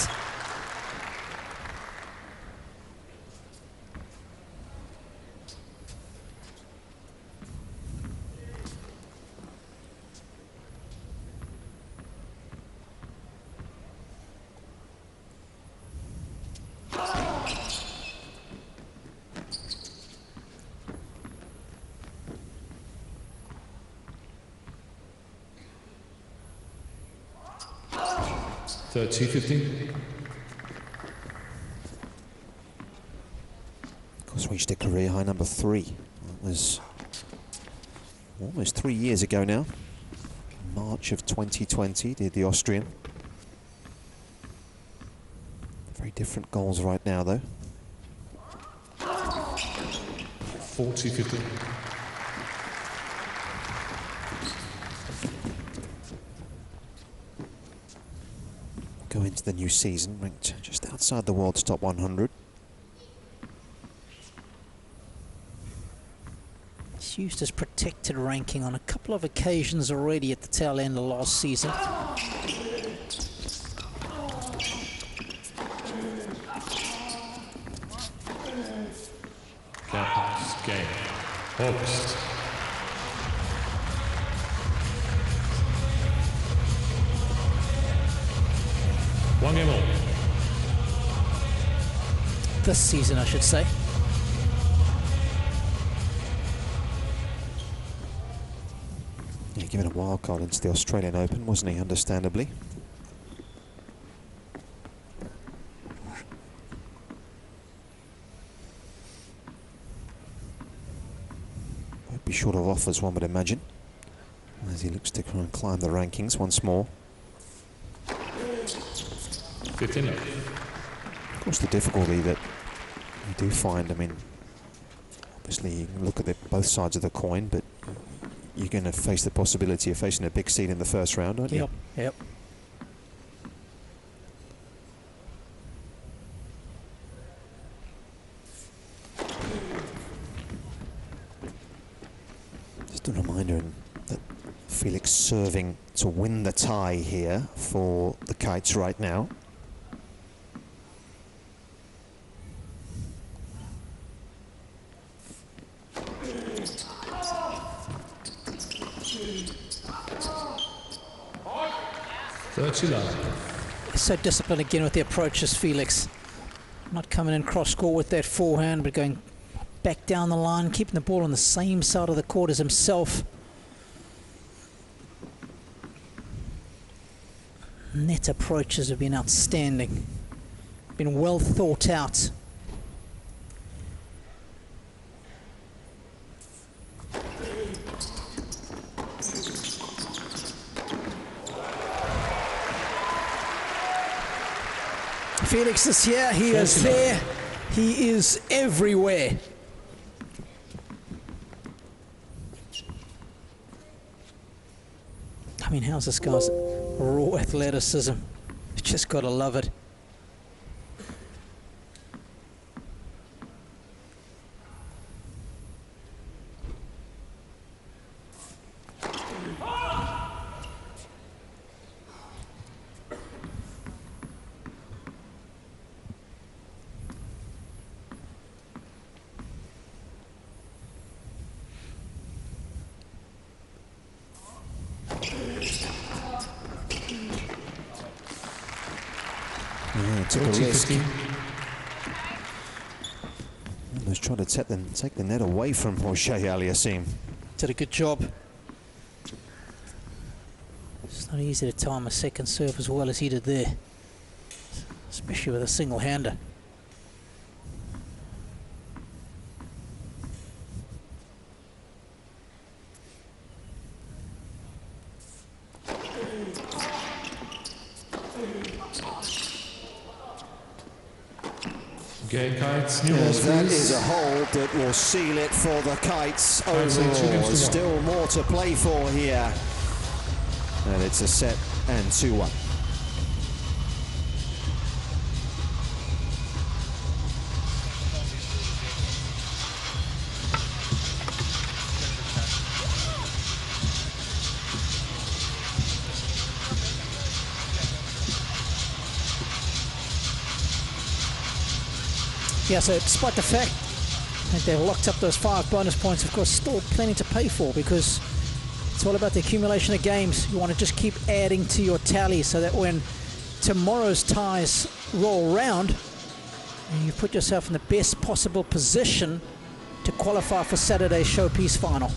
So 215. Of course, reached a career high number 3. That was almost 3 years ago now. March of 2020 did the Austrian. Very different goals right now, though. 40-15. Go into the new season ranked just outside the world's top 100. He's used his protected ranking on a couple of occasions already at the tail end of last season. Captain's game. August. One game all. This season, I should say. Yeah, given a wild card into the Australian Open, wasn't he, understandably? Won't be short of offers, one would imagine, as he looks to try and climb the rankings once more. 15 up. Of course, the difficulty that you do find, I mean, obviously you can look at both sides of the coin, but you're going to face the possibility of facing a big seed in the first round, aren't you? Yep. Felix serving to win the tie here for the Kites right now. So disciplined again with the approaches, Felix. Not coming in cross court with that forehand, but going back down the line, keeping the ball on the same side of the court as himself. Net approaches have been outstanding, been well thought out. Felix is here, he is there, he is everywhere. I mean, how's this guy's raw athleticism? You just gotta love it. Took a risk. Almost trying to take the net away from Holger Rune. Did a good job. It's not easy to time a second serve as well as he did there, especially with a single-hander. That is a hold that will seal it for the Kites overall. Still more to play for here. And it's a set and 2-1. Yeah, so despite the fact that they've locked up those 5 bonus points, of course, still plenty to pay for, because it's all about the accumulation of games. You want to just keep adding to your tally so that when tomorrow's ties roll round, you put yourself in the best possible position to qualify for Saturday's showpiece final.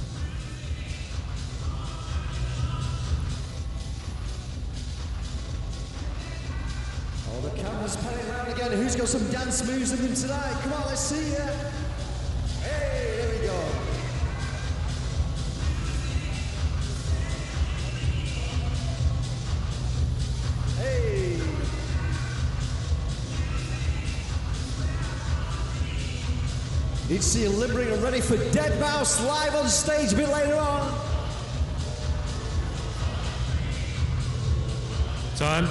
Oh, the camera's panning around again. Who's got some dance moves in them tonight? Come on, let's see ya. Hey, there we go. Hey. Need to see you limbering and ready for Dead Mouse live on stage a bit later on. Time.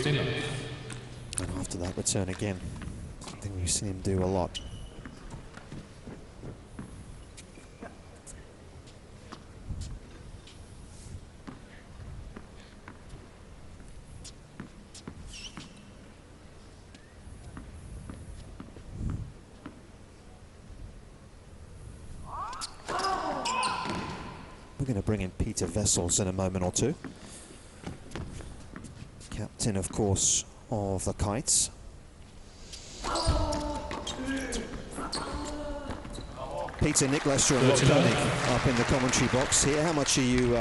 And after that return again, something we've seen him do a lot. We're going to bring in Peter Vessels in a moment or two. Captain, of course, of the Kites. Peter, Nick Lester and Rob Koenig up in the commentary box here. How much are you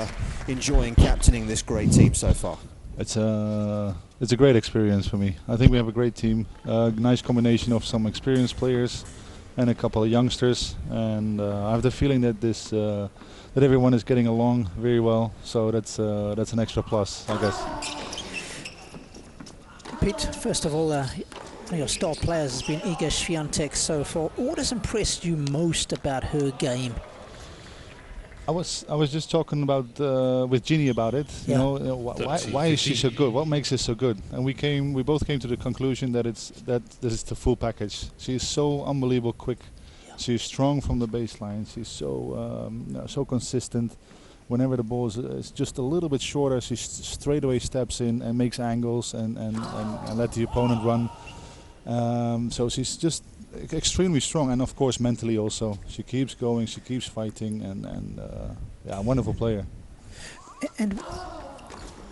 enjoying captaining this great team so far? It's a it's a great experience for me. I think we have a great team, nice combination of some experienced players and a couple of youngsters, and I have the feeling that that everyone is getting along very well. So that's an extra plus, I guess. Pete, first of all, your star players has been Iga Swiatek so far. What has impressed you most about her game? I was just talking about with Ginny about it. You know, why is she so good? What makes her so good? And we both came to the conclusion that this is the full package. She is so unbelievable quick. Yeah. She's strong from the baseline. She's so consistent. Whenever the ball is just a little bit shorter, she straight away steps in and makes angles and let the opponent run. So she's just extremely strong, and of course mentally also. She keeps going, she keeps fighting, and yeah, a wonderful player. And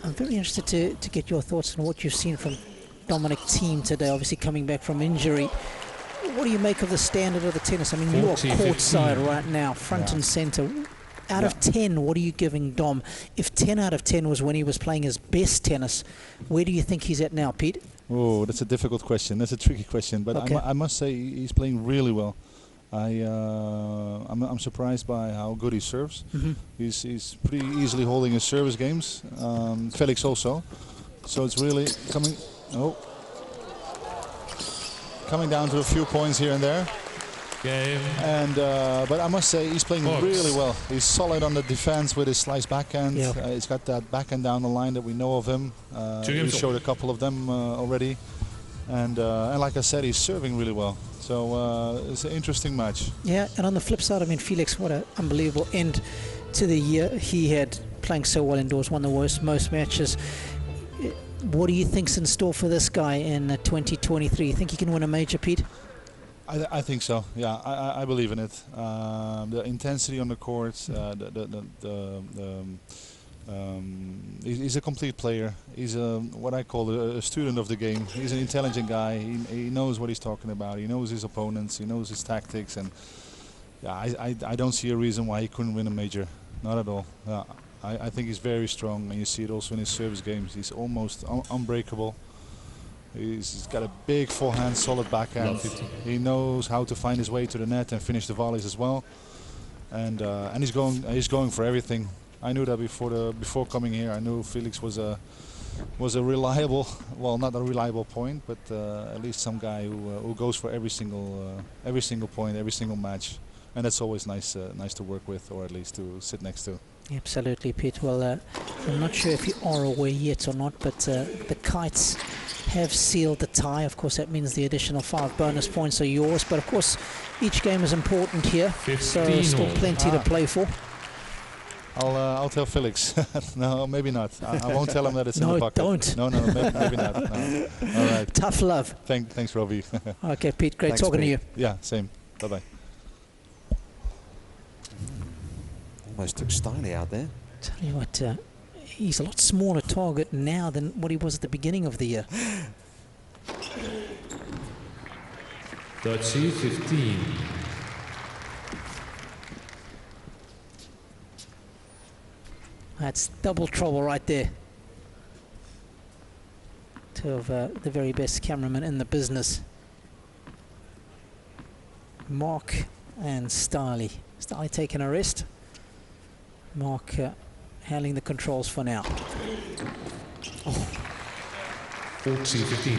I'm very interested to get your thoughts on what you've seen from Dominic Thiem today, obviously coming back from injury. What do you make of the standard of the tennis? I mean, you are courtside right now, front and center. Out of 10, what are you giving Dom? If 10 out of 10 was when he was playing his best tennis, where do you think he's at now, Pete? Oh, that's a difficult question. That's a tricky question, but okay. I must say he's playing really well. I'm surprised by how good he serves. Mm-hmm. He's pretty easily holding his service games. Felix also. So it's really coming down to a few points here and there. Game. And but I must say he's playing really well. He's solid on the defense with his slice backhand. Yep. He's got that backhand down the line that we know of him. He showed a couple of them already, and like I said, he's serving really well. So it's an interesting match. Yeah, and on the flip side, I mean, Felix, what an unbelievable end to the year he had, playing so well indoors, won the most matches. What do you think's in store for this guy in 2023? You think he can win a major, Pete? I think so. Yeah, I believe in it. The intensity on the courts, he's a complete player. He's what I call a student of the game. He's an intelligent guy. He knows what he's talking about. He knows his opponents. He knows his tactics, and yeah, I don't see a reason why he couldn't win a major. Not at all. I think he's very strong, and you see it also in his service games. He's almost unbreakable. He's got a big forehand, solid backhand. He knows how to find his way to the net and finish the volleys as well. And he's going for everything. I knew that before coming here. I knew Felix was a reliable, well, not a reliable point, but at least some guy who goes for every single point, every single match, and that's always nice to work with, or at least to sit next to. Absolutely, Pete. Well, I'm not sure if you are aware yet or not, but the Kites have sealed the tie. Of course, that means the additional 5 bonus points are yours. But of course, each game is important here, so still plenty to play for. I'll tell Felix. No, maybe not. I won't tell him that it's in the pocket. Don't. No, maybe not. No. All right. Tough love. Thanks, Robbie. Okay, Pete. Great talking to you. Yeah, same. Bye-bye. Almost took Stiley out there. Tell you what, he's a lot smaller target now than what he was at the beginning of the year. 30-15. That's double trouble right there. Two of the very best cameramen in the business. Mark and Stiley. Stiley taking a rest. Mark handling the controls for now. 40-15.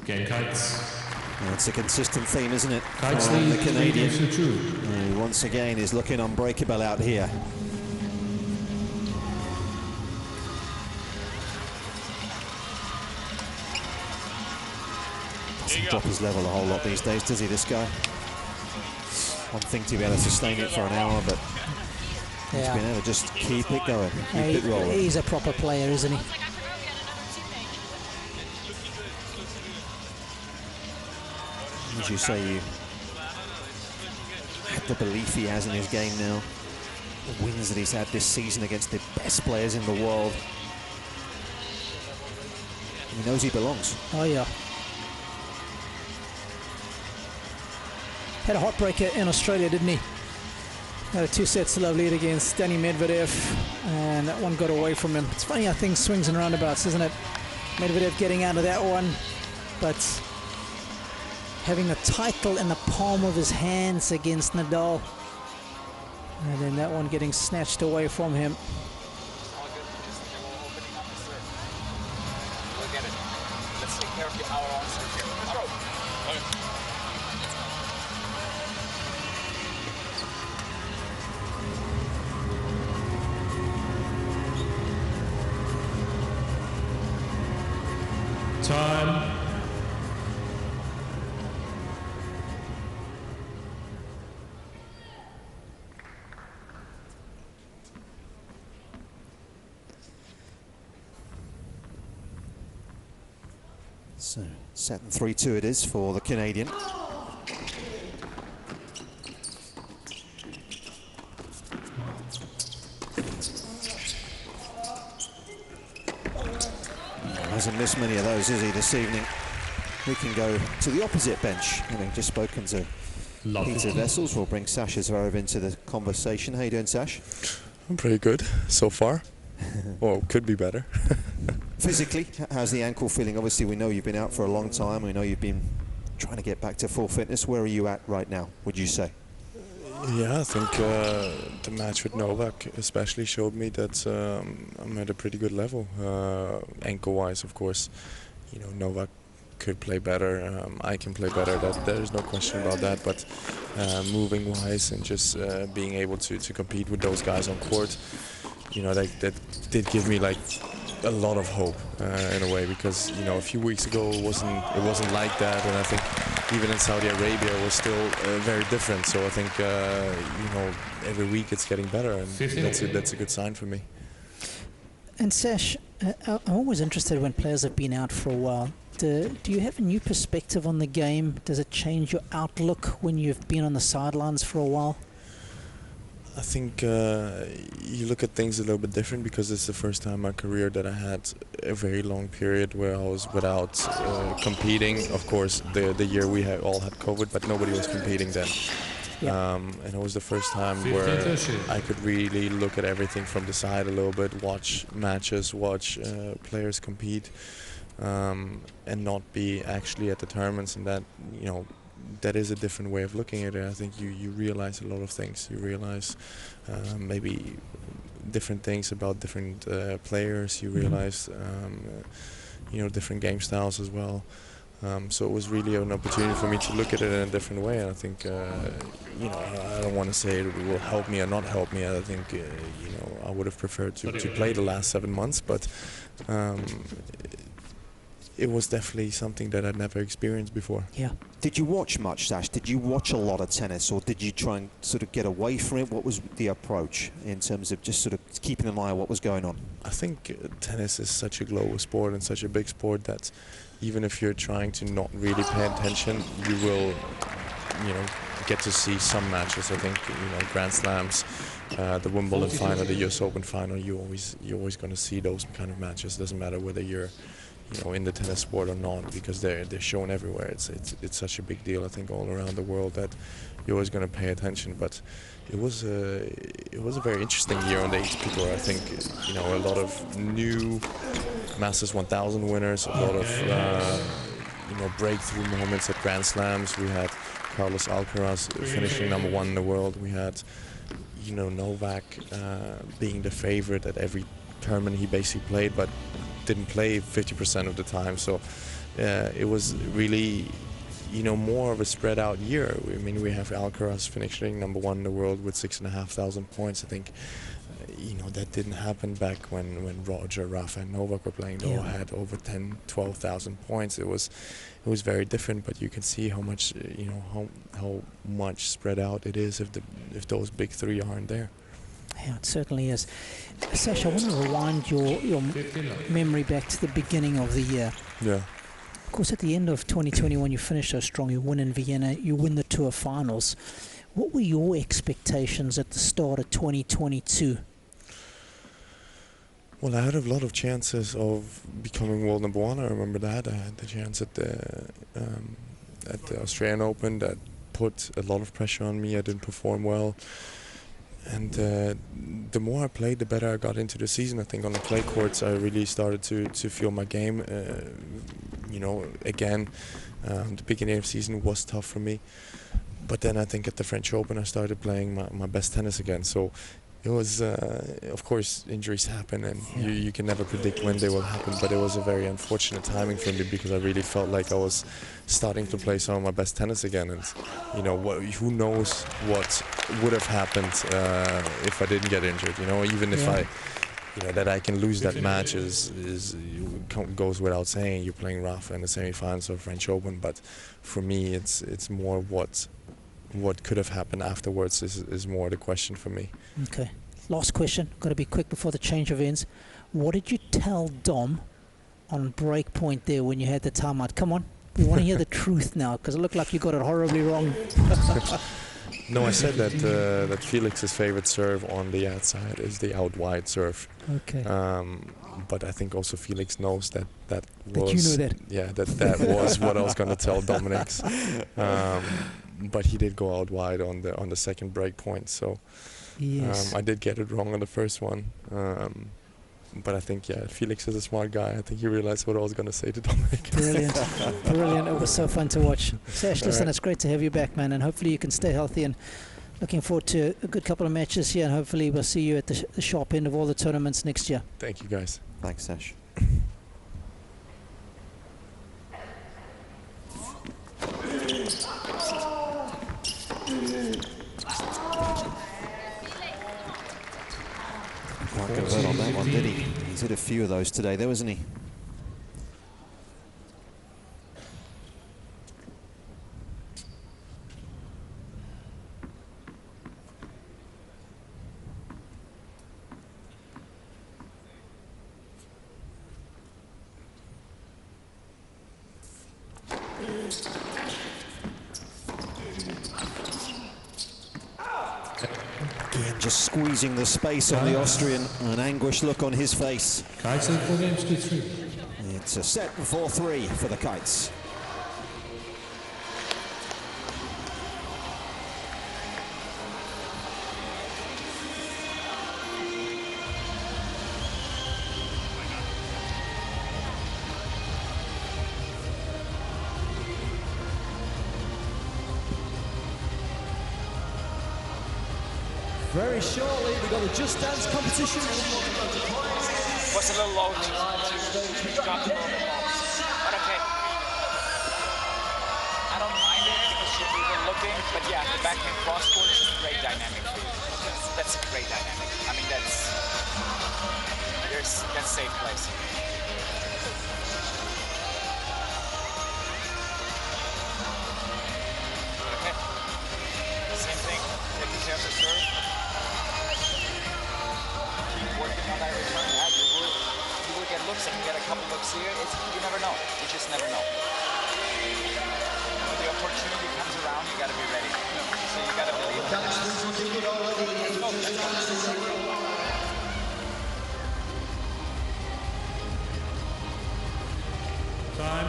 Game Kites. It's a consistent theme, isn't it? Kites the Canadian, who once again is looking unbreakable out here. Doesn't drop his level a whole lot these days, does he, this guy? One thing to be able to sustain it for an hour, but he's been able to just keep it going, keep it rolling. He's a proper player, isn't he? As you say, at the belief he has in his game now. The wins that he's had this season against the best players in the world. He knows he belongs. Oh, yeah. Had a heartbreaker in Australia, didn't he? Had a 2-set-to-love lead against Danny Medvedev, and that one got away from him. It's funny how things swings and roundabouts, isn't it? Medvedev getting out of that one, but having the title in the palm of his hands against Nadal. And then that one getting snatched away from him. All good, just they were opening up the serve. We'll get it. Let's take care of our own serve here. Let's go. Time. So, set and 3-2 it is for the Canadian. Hasn't missed many of those, is he, this evening? We can go to the opposite bench. Having just spoken to Peter Vessels, we'll bring Sasha Zverev into the conversation. How you doing, Sash? I'm pretty good so far. Well, could be better. Physically, how's the ankle feeling? Obviously, we know you've been out for a long time. We know you've been trying to get back to full fitness. Where are you at right now, would you say? Yeah, I think the match with Novak especially showed me that I'm at a pretty good level. Ankle-wise, of course, you know, Novak could play better. I can play better. There's no question about that. But moving-wise and just being able to compete with those guys on court, you know, that did give me like a lot of hope in a way, because you know a few weeks ago it wasn't like that, and I think even in Saudi Arabia it was still very different. So I think you know, every week it's getting better, and that's a good sign for me. And Sash, I'm always interested when players have been out for a while. Do you have a new perspective on the game? Does it change your outlook when you've been on the sidelines for a while? I think you look at things a little bit different, because it's the first time in my career that I had a very long period where I was without competing. Of course, the year we all had COVID, but nobody was competing then. Yeah. And it was the first time where I could really look at everything from the side a little bit, watch matches, watch players compete, and not be actually at the tournaments. And that, you know, that is a different way of looking at it. I think you realize a lot of things. You realize maybe different things about different players. You realize you know, different game styles as well. So it was really an opportunity for me to look at it in a different way. And I think you know, I don't want to say it will help me or not help me. I think you know, I would have preferred to play the last 7 months, but it was definitely something that I'd never experienced before. Yeah. Did you watch much, Sash? Did you watch a lot of tennis, or did you try and sort of get away from it? What was the approach in terms of just sort of keeping an eye on what was going on? I think tennis is such a global sport and such a big sport that even if you're trying to not really pay attention, you will, you know, get to see some matches. I think, you know, Grand Slams, the Wimbledon final, the US Open final, you're always going to see those kind of matches. Doesn't matter whether you're, you know, in the tennis sport or not, because they're shown everywhere. It's such a big deal, I think, all around the world, that you're always going to pay attention. But it was a very interesting year on the ATP Tour. I think, you know, a lot of new Masters 1000 winners, a lot of you know, breakthrough moments at Grand Slams. We had Carlos Alcaraz finishing #1 in the world. We had, you know, Novak being the favorite at every tournament he basically played, but didn't play 50% of the time. So it was really, you know, more of a spread out year. I mean, we have Alcaraz finishing #1 in the world with 6,500 points. I think, you know, that didn't happen back when Roger, Rafa and Novak were playing. They all had over 10, 12,000 points. It was very different, but you can see how much, you know, how much spread out it is if those big three aren't there. Yeah, it certainly is. Sash, I want to rewind your memory back to the beginning of the year. Yeah. Of course, at the end of 2021, you finished so strong. You win in Vienna, you win the Tour finals. What were your expectations at the start of 2022? Well, I had a lot of chances of becoming world number one. I remember that. I had the chance at the Australian Open that put a lot of pressure on me. I didn't perform well. And the more I played, the better I got into the season. I think on the clay courts, I really started to feel my game. Again, the beginning of the season was tough for me. But then I think at the French Open, I started playing my best tennis again. So it was, of course, injuries happen, and you can never predict when they will happen. But it was a very unfortunate timing for me because I really felt like I was starting to play some of my best tennis again. And who knows what would have happened if I didn't get injured? Even if that I can lose that match goes without saying. You're playing Rafa in the semi-finals of French Open, but for me, it's more what could have happened afterwards is more the question for me. Okay. Last question. Got to be quick before the change of ends. What did you tell Dom on break point there when you had the timeout? Come on. We want to hear the truth now, because it looked like you got it horribly wrong. No, I said that Felix's favorite serve on the outside is the out wide serve. Okay. But I think also Felix knows that you knew that. Yeah, that was what I was going to tell Dominic's. But he did go out wide on the second break point, so yes. I did get it wrong on the first one. But I think, Felix is a smart guy. I think he realized what I was going to say to Dominic. Brilliant. Brilliant. It was so fun to watch. Sash, listen, it's great to have you back, man, and hopefully you can stay healthy, and looking forward to a good couple of matches here, and hopefully we'll see you at the sharp end of all the tournaments next year. Thank you, guys. Thanks, Sash. Can't convert on that one, did he? He's hit a few of those today, though, isn't he? Again, just squeezing the space on the Austrian, an anguished look on his face. Kites in 4 games to 3. It's a set 4-3 for the Kites. Very shortly, we've got a Just Dance competition. Was a little low to drop the ball, but okay. I don't mind it because we were looking, but yeah, the backhand cross court is a great dynamic for you. That's a great dynamic. I mean, that's safe place. Okay. Same thing. Taking care of the serve. Working on that return, you will get looks and get a couple looks here. You never know. You just never know. When the opportunity comes around, you got to be ready. So you got to believe it. Time.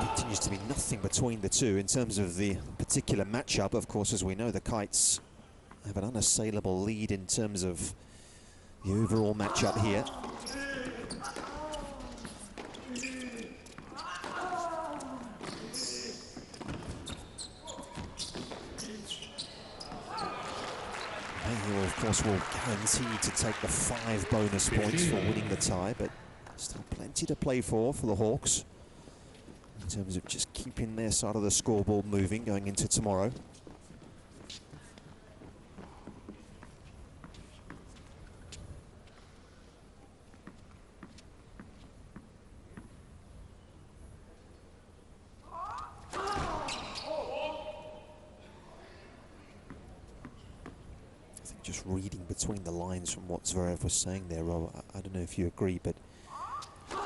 Continues to be nothing between the two in terms of the particular matchup. Of course, as we know, the Kites have an unassailable lead in terms of the overall matchup here. Mayhew, of course, will guarantee to take the 5 bonus points for winning the tie, but still plenty to play for the Hawks in terms of just keeping their side of the scoreboard moving going into tomorrow. just reading between the lines from what Zverev was saying there, Rob. I don't know if you agree, but it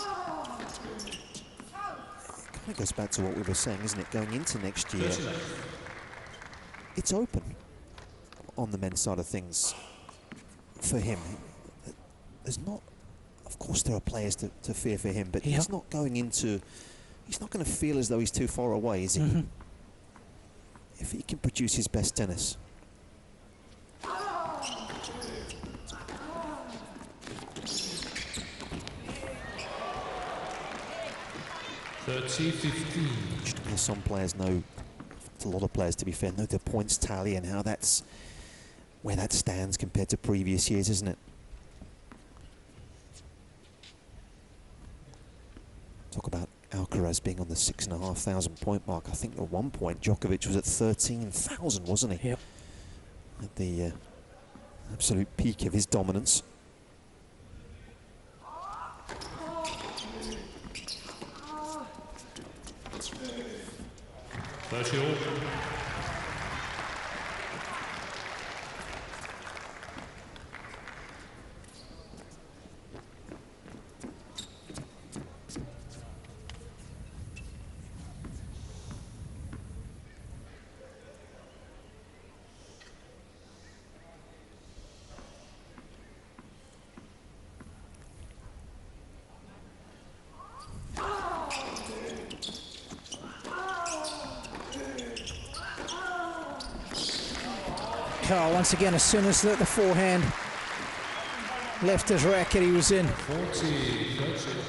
kind of goes back to what we were saying, isn't it? Going into next year, it's open on the men's side of things for him. There's not, of course there are players to fear for him, but he's not going into, he's not going to feel as though he's too far away, is he? If he can produce his best tennis. 30-15. Some players know, a lot of players to be fair, know the points tally and how that's, where that stands compared to previous years, isn't it? Talk about Alcaraz being on the 6,500 point mark. I think at one point Djokovic was at 13,000, wasn't he? Yep. At the absolute peak of his dominance. Carl, once again, as soon as the forehand left his racket, he was in. 40-30.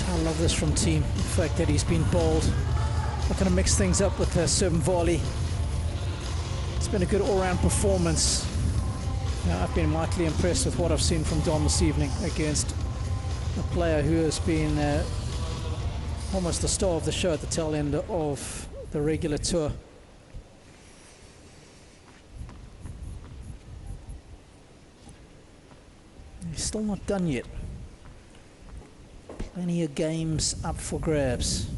I love this from Thiem. The fact that he's been bold. Not going to mix things up with the serve and volley. It's been a good all-round performance. I've been mightily impressed with what I've seen from Dom this evening against a player who has been almost the star of the show at the tail end of the regular tour. He's still not done yet. Plenty of games up for grabs.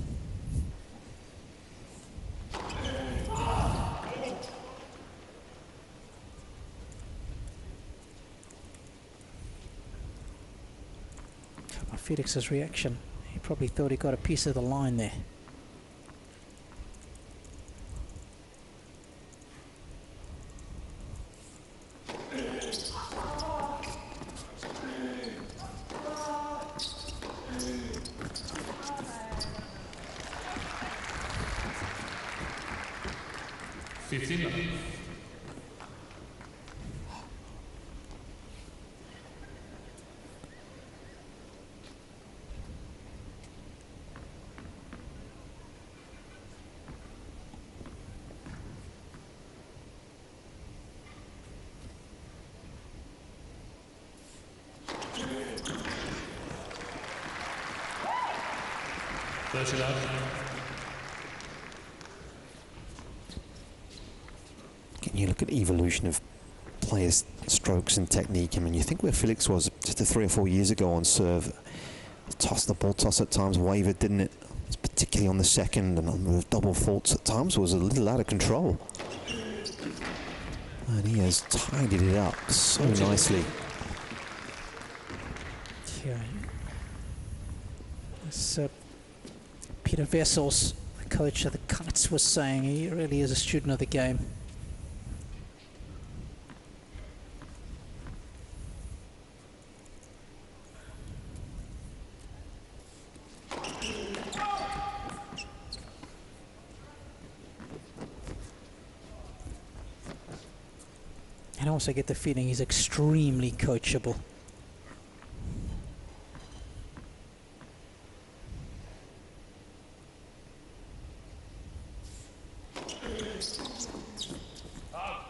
Felix's reaction. He probably thought he got a piece of the line there. Can you look at the evolution of players' strokes and technique? I mean, you think where Felix was just 3 or 4 years ago on serve. The ball toss at times wavered, didn't it? Particularly on the second, and on the double faults at times was a little out of control. And he has tidied it up so nicely. Yeah. This, Peter Wessels, the coach of the Kites, was saying he really is a student of the game. And I also get the feeling he's extremely coachable.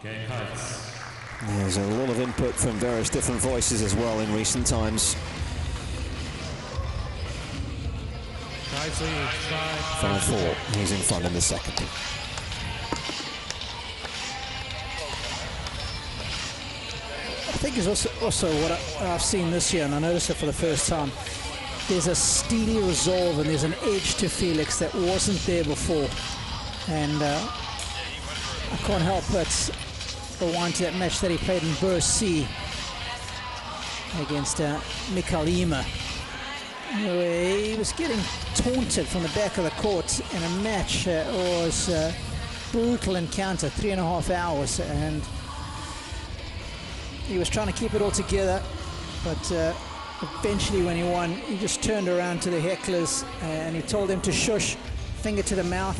There's a lot of input from various different voices as well in recent times. 5-4. He's in front in the second. I think is also what I've seen this year, and I noticed it for the first time. There's a steely resolve and there's an edge to Felix that wasn't there before. And I can't help but rewind to that match that he played in Burr C against Mikalima, where he was getting taunted from the back of the court in a match that was a brutal encounter, 3.5 hours, and he was trying to keep it all together, but eventually when he won, he just turned around to the hecklers and he told them to shush, finger to the mouth,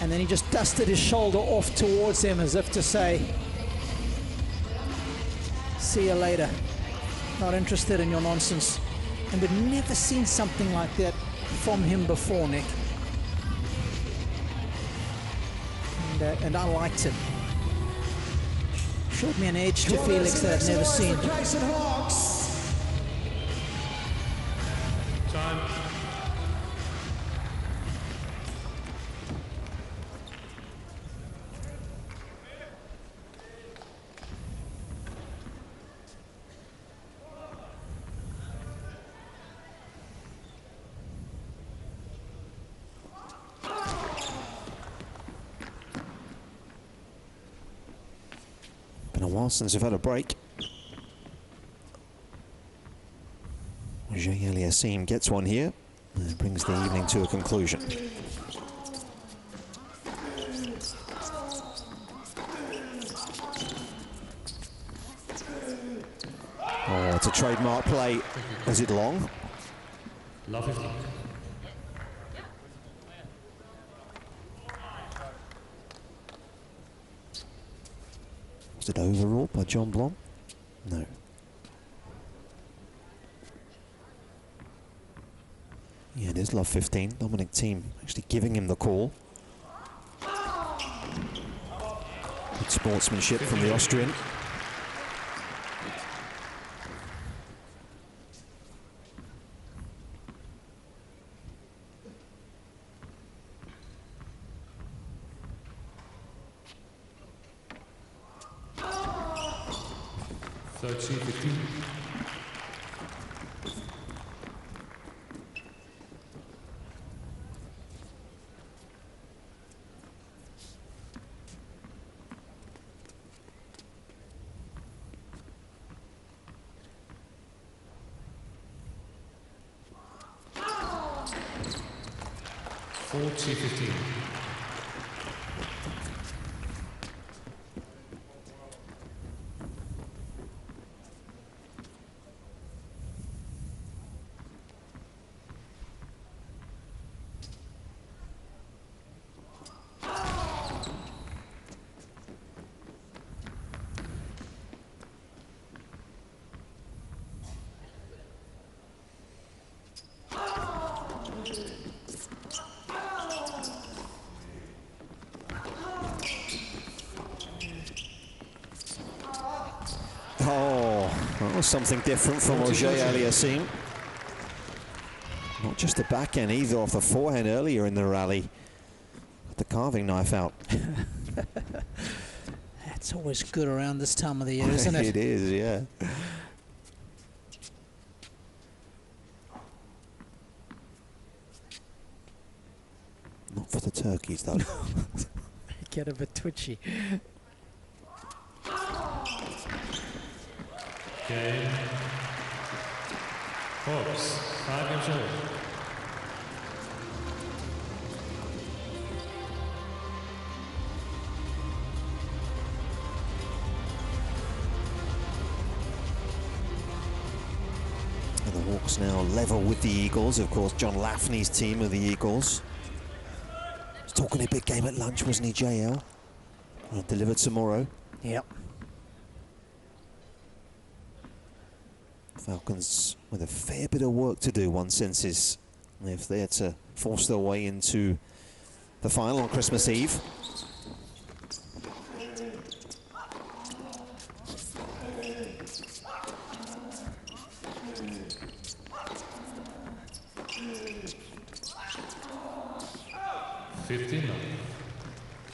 and then he just dusted his shoulder off towards them as if to say, see you later, not interested in your nonsense. And we've never seen something like that from him before, Nick. And I liked it. Showed me an edge to Felix that I've never seen. Time. Been a while since we've had a break. Aliassime gets one here and brings the evening to a conclusion. Oh, it's a trademark play. Is it long? Love 15. Was it overruled by John Blom? No. Yeah, it is love 15. Dominic Thiem actually giving him the call. Good sportsmanship from the Austrian. Something different from Holger Aliassime. Not just the backhand either, off the forehand earlier in the rally. Got the carving knife out. That's always good around this time of the year, isn't it? It is, yeah. Not for the turkeys, though. Get a bit twitchy. Okay. Hawks, 5 games old. And the Hawks now level with the Eagles. Of course, John Lafney's team of the Eagles. Was talking a big game at lunch, wasn't he, JL? Delivered tomorrow. Yep. Falcons with a fair bit of work to do, one senses, if they're to force their way into the final on Christmas Eve. 15.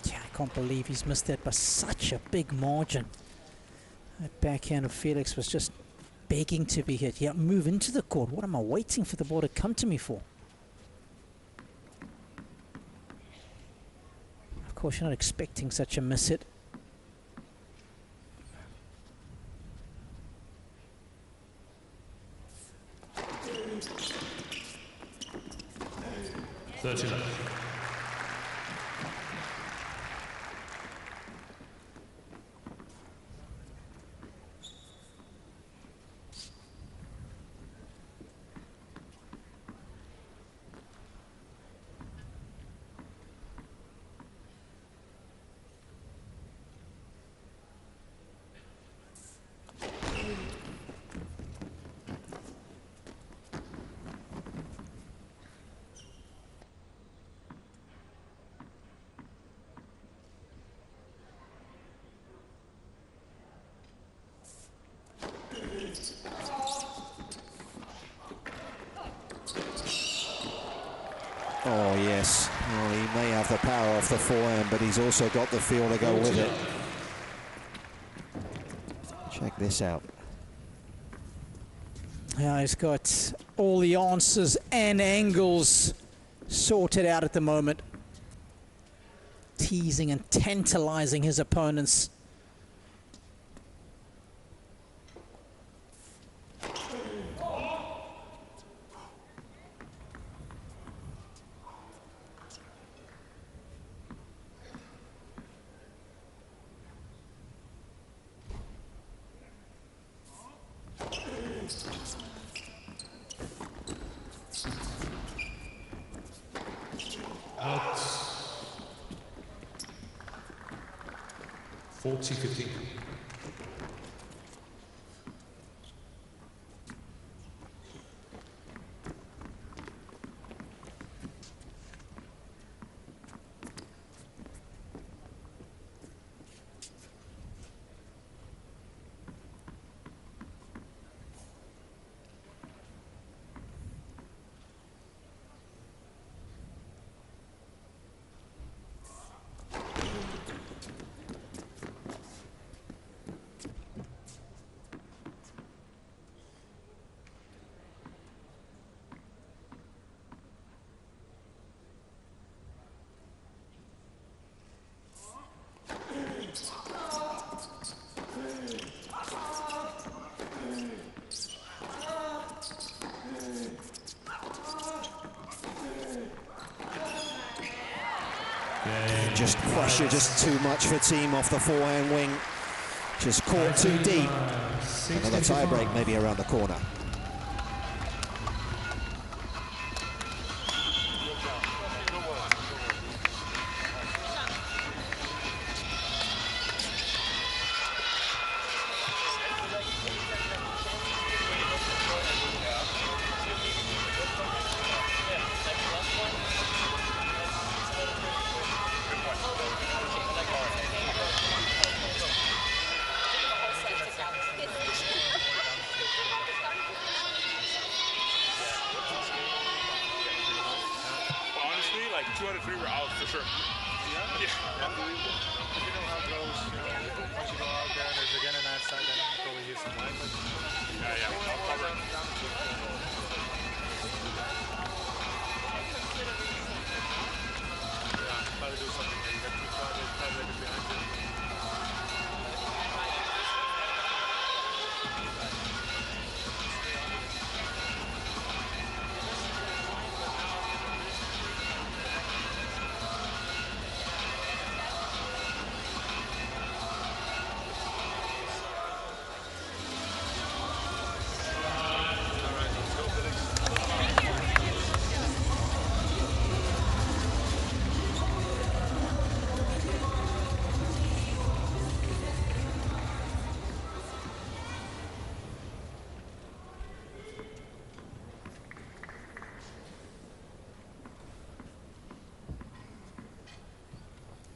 Yeah, I can't believe he's missed that by such a big margin. That backhand of Felix was just begging to be hit. Yeah, move into the court. What am I waiting for the ball to come to me for? Of course, you're not expecting such a miss hit. Oh, yes. Well, he may have the power off the forehand, but he's also got the feel to go with it. Check this out. Yeah, he's got all the answers and angles sorted out at the moment. Teasing and tantalizing his opponents. Out. 40-15. Just pressure, just too much for Thiem off the forehand wing. Just caught too deep. Another tie break maybe around the corner.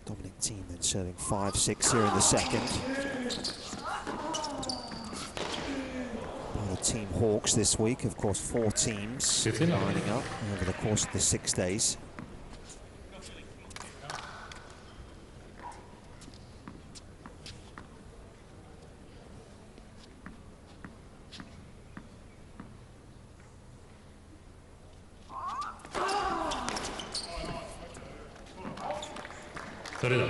Dominic Thiem then serving 5-6 here in the second. Well, the Team Hawks this week, of course, 4 teams lining up over the course of the 6 days. それだ。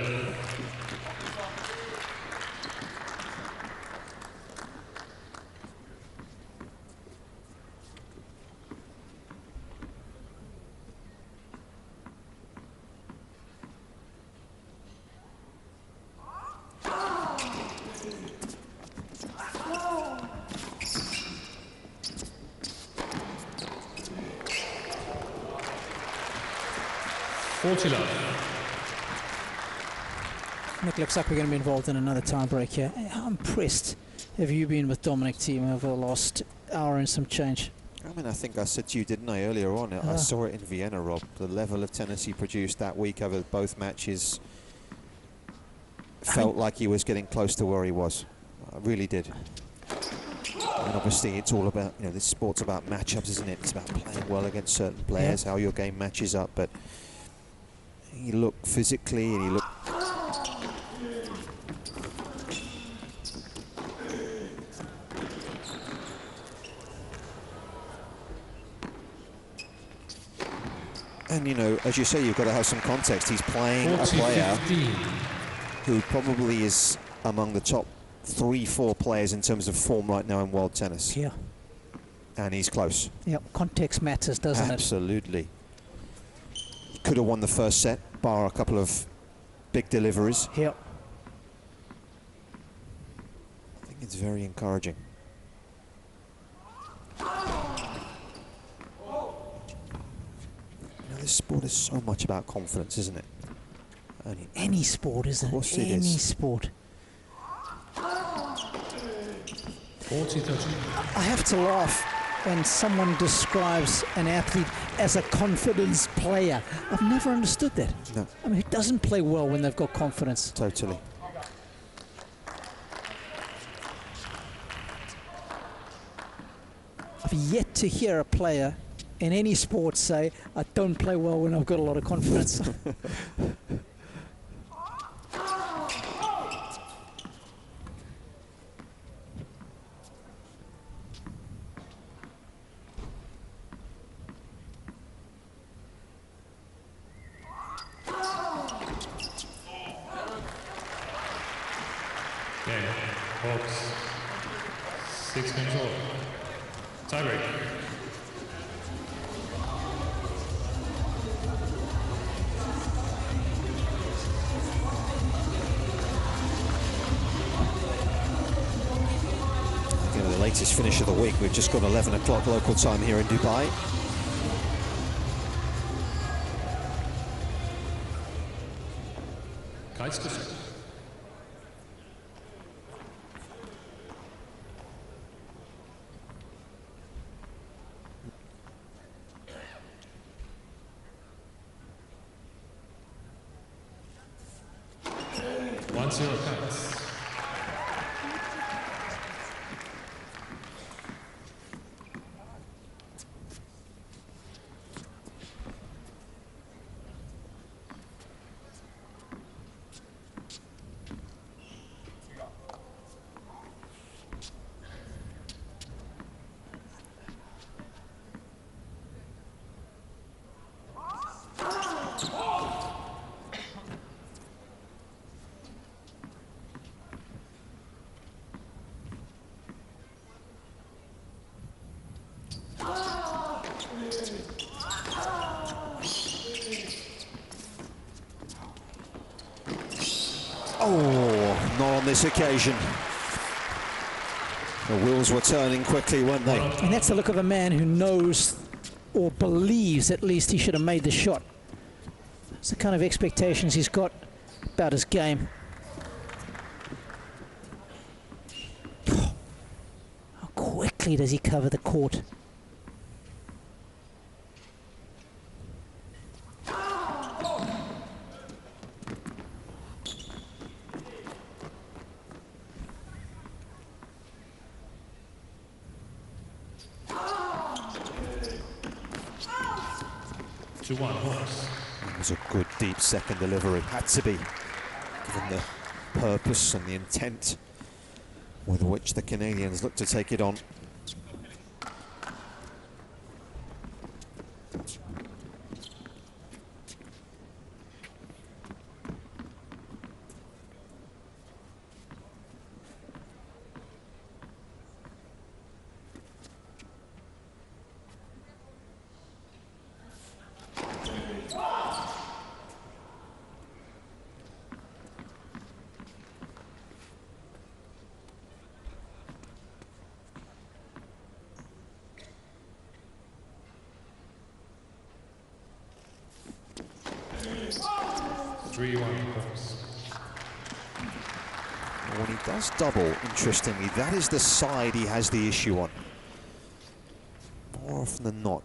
Nick, looks like we're going to be involved in another time break here. How impressed have you been with Dominic Thiem over the last hour and some change? I mean, I think I said to you, didn't I, earlier on? I saw it in Vienna, Rob. The level of tennis he produced that week over both matches felt like he was getting close to where he was. I really did. And obviously it's all about, you know, this sport's about matchups, isn't it? It's about playing well against certain players, how your game matches up. But he looked physically and he looked... And, you know, as you say, you've got to have some context. He's playing a player who probably is among the top 3-4 players in terms of form right now in world tennis. Yeah. And he's close. Yep, context matters, doesn't it? Absolutely. He could have won the first set, bar a couple of big deliveries. Yep. I think it's very encouraging. This sport is so much about confidence, isn't it? Any sport, isn't it? Of course it Any is. sport. I have to laugh when someone describes an athlete as a confidence player. I've never understood that. No. I mean, who doesn't play well when they've got confidence? Totally. I've yet to hear a player in any sport say, I don't play well when I've got a lot of confidence. Okay, Hawks. 6 control. Tiebreak. The latest finish of the week. We've just got 11 o'clock local time here in Dubai. Once your cuts. Oh, not on this occasion. The wheels were turning quickly, weren't they? And that's the look of a man who knows, or believes at least, he should have made the shot. It's the kind of expectations he's got about his game. How quickly does he cover the court? To 1 horse. It was a good deep second delivery. Had to be, given the purpose and the intent with which the Canadians look to take it on. 3-1 Hawks. When he does double, interestingly, that is the side he has the issue on. More often than not.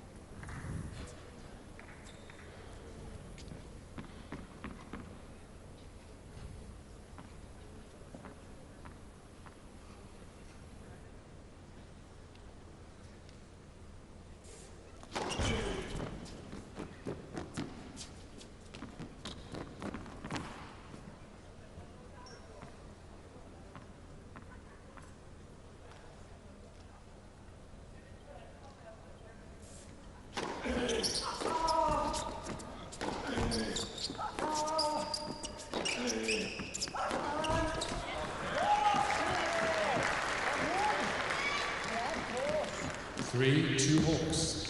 Two Hawks.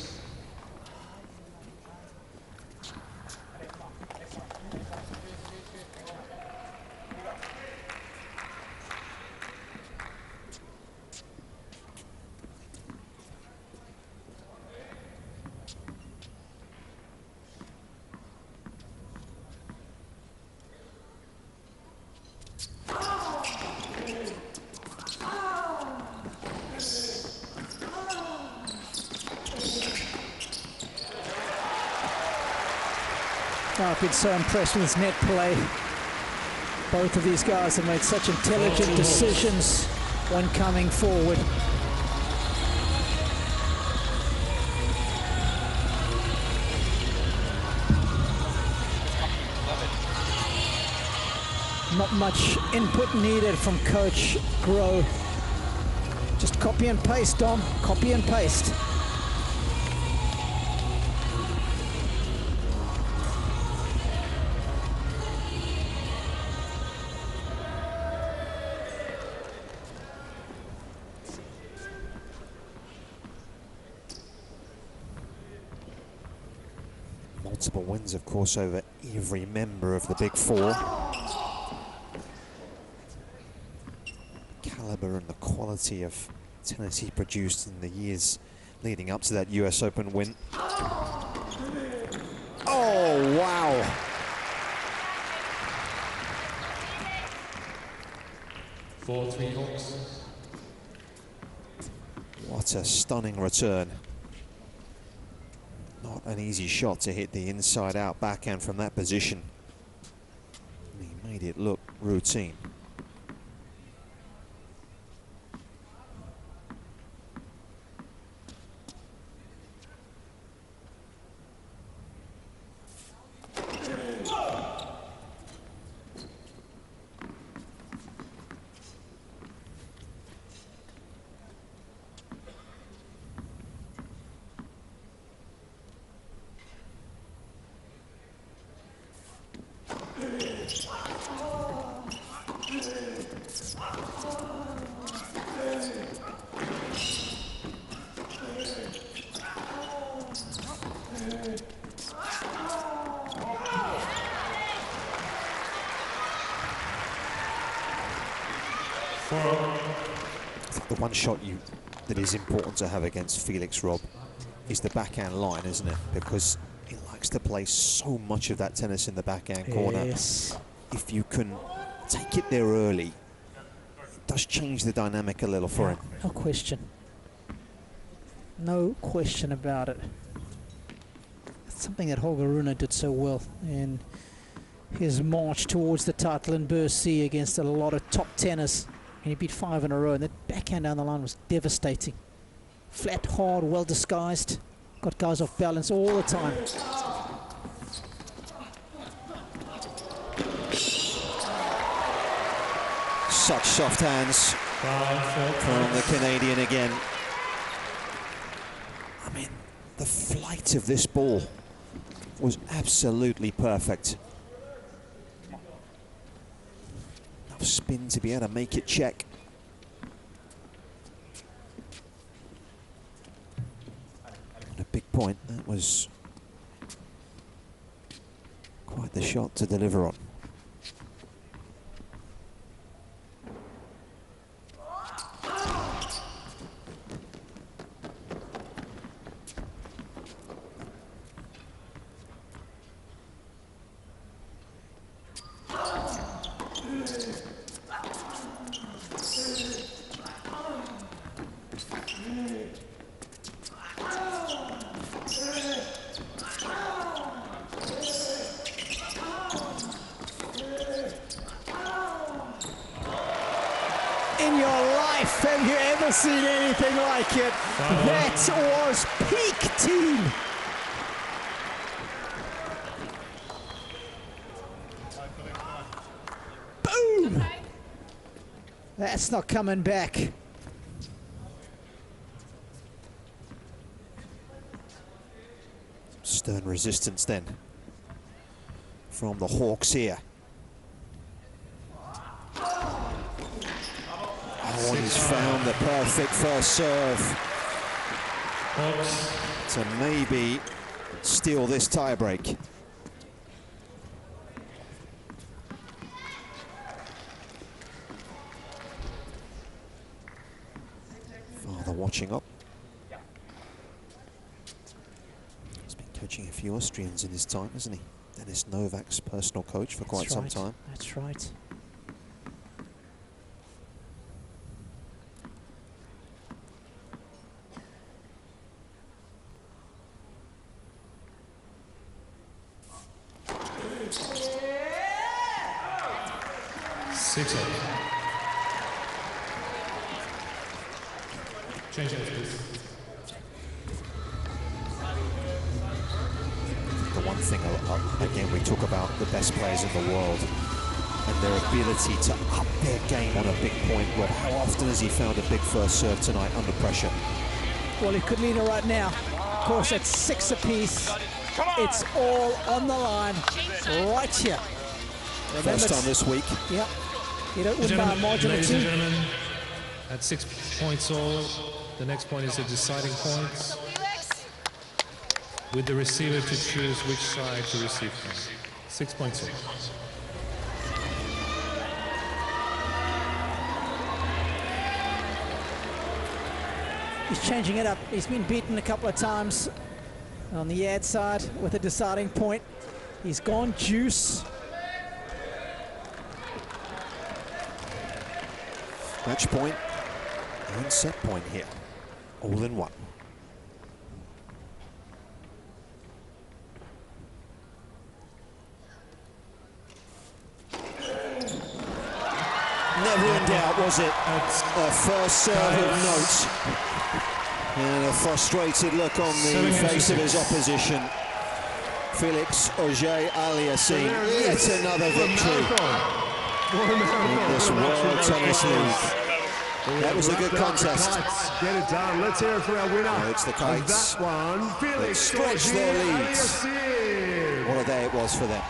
I've been so impressed with his net play. Both of these guys have made such intelligent decisions when coming forward. Not much input needed from Coach Grow. Just copy and paste, Dom. Copy and paste. Multiple wins, of course, over every member of the Big Four. Caliber and the quality of tennis he produced in the years leading up to that US Open win. Oh, wow. Three Hawks. What a stunning return. Not an easy shot to hit the inside-out backhand from that position. He made it look routine. The one shot that is important to have against Felix, Rob, is the backhand line, isn't it? Because he likes to play so much of that tennis in the backhand corner. Yes. If you can take it there early, it does change the dynamic a little for him. No question. No question about it. It's something that Holger Rune did so well in his march towards the title in Garcia against a lot of top tennis. And he beat 5 in a row, and that backhand down the line was devastating. Flat, hard, well disguised. Got guys off balance all the time. Such soft hands from the Canadian again. I mean, the flight of this ball was absolutely perfect. Enough spin to be able to make it check. And a big point, that was quite the shot to deliver on. in your life have you ever seen anything like it. That was peak team. Boom! That's not coming back. Stern resistance then from the Hawks here. Oh, he's found the perfect first serve to maybe steal this tie-break. Father watching up. He's been coaching a few Austrians in his time, hasn't he? Dennis Novak's personal coach for quite some time. That's right. Change hands, please. The one thing, again, we talk about the best players in the world and their ability to up their game on a big point. Well, how often has he found a big first serve tonight under pressure? Well, he could lead it right now. Of course, it's 6 apiece. It's all on the line right here. Remember, first time this week. Yep. You don't win by a margin of 2. Ladies and gentlemen, at 6 points all, the next point is the deciding point, with the receiver to choose which side to receive from. 6 points all. He's changing it up. He's been beaten a couple of times on the ad side with a deciding point. He's gone juice. Match point and set point here, all in one. Never in doubt, was it? A first serve of note. And a frustrated look on the face of his opposition. Felix Auger-Aliassime, yet another victory in this World Tennis League. That was a good contest. Get it done. Let's hear it for our winner. Well, it's the Kites that one, that stretched their leads. What a day it was for them.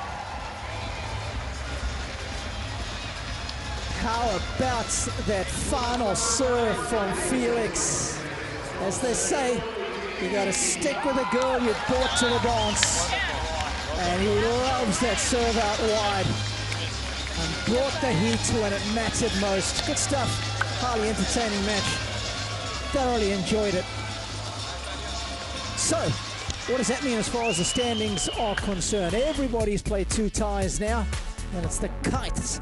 How about that final serve from Felix? As they say, you got to stick with the girl you brought to the dance. And he loves that serve out wide. And brought the heat when it mattered most. Good stuff. Highly entertaining match. Thoroughly enjoyed it. So, what does that mean as far as the standings are concerned? Everybody's played 2 ties now, and it's the Kites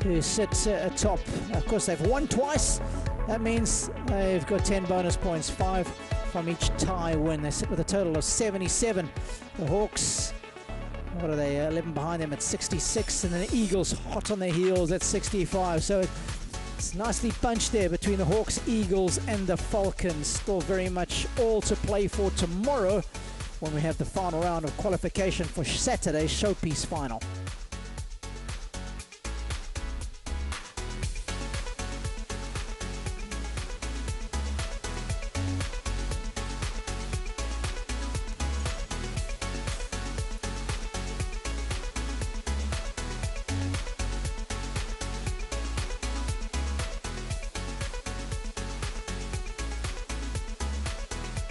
who sit atop. Of course, they've won twice. That means they've got 10 bonus points, 5 from each tie win. They sit with a total of 77. The Hawks, what are they, 11 behind them at 66, and then the Eagles hot on their heels at 65. So it's nicely bunched there between the Hawks, Eagles, and the Falcons. Still very much all to play for tomorrow when we have the final round of qualification for Saturday's showpiece final.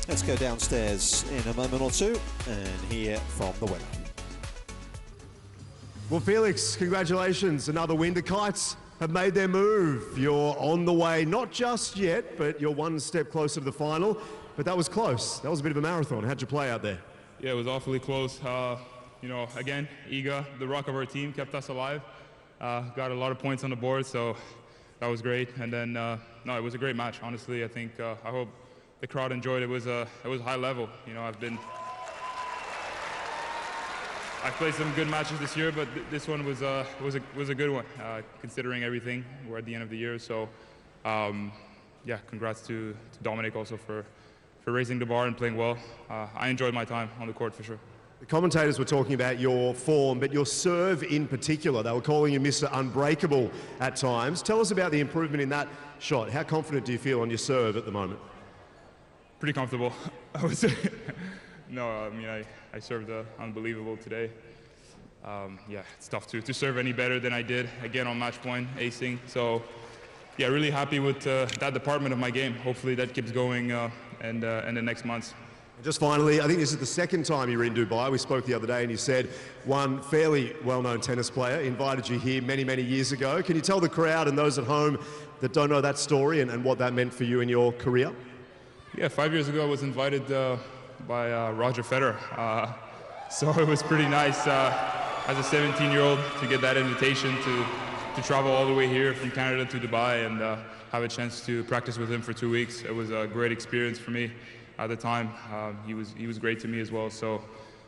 Let's go downstairs in a moment or two and hear from the winner. Well, Felix, congratulations. Another win. The Kites have made their move. You're on the way, not just yet, but you're one step closer to the final. But that was close. That was a bit of a marathon. How'd you play out there? Yeah, it was awfully close. You know, again, Iga, the rock of our team, kept us alive. Got a lot of points on the board, so that was great. And then, no, it was a great match, honestly. I think, I hope the crowd enjoyed it. It was a high level. You know, I've played some good matches this year, but this one was a good one, considering everything. We're at the end of the year, so yeah, congrats to Dominic also for raising the bar and playing well. I enjoyed my time on the court for sure. The commentators were talking about your form, but your serve in particular. They were calling you Mr. Unbreakable at times. Tell us about the improvement in that shot. How confident do you feel on your serve at the moment? Pretty comfortable, I would say. No, I mean, I served unbelievable today. Yeah, it's tough to serve any better than I did, again, on match point, acing. So, yeah, really happy with that department of my game. Hopefully that keeps going in the next months. Just finally, I think this is the second time you were in Dubai. We spoke the other day and you said one fairly well-known tennis player invited you here many, many years ago. Can you tell the crowd and those at home that don't know that story and what that meant for you in your career? Yeah, 5 years ago I was invited by Roger Federer. So it was pretty nice as a 17-year-old to get that invitation to travel all the way here from Canada to Dubai and have a chance to practice with him for 2 weeks. It was a great experience for me. At the time, he was great to me as well. So,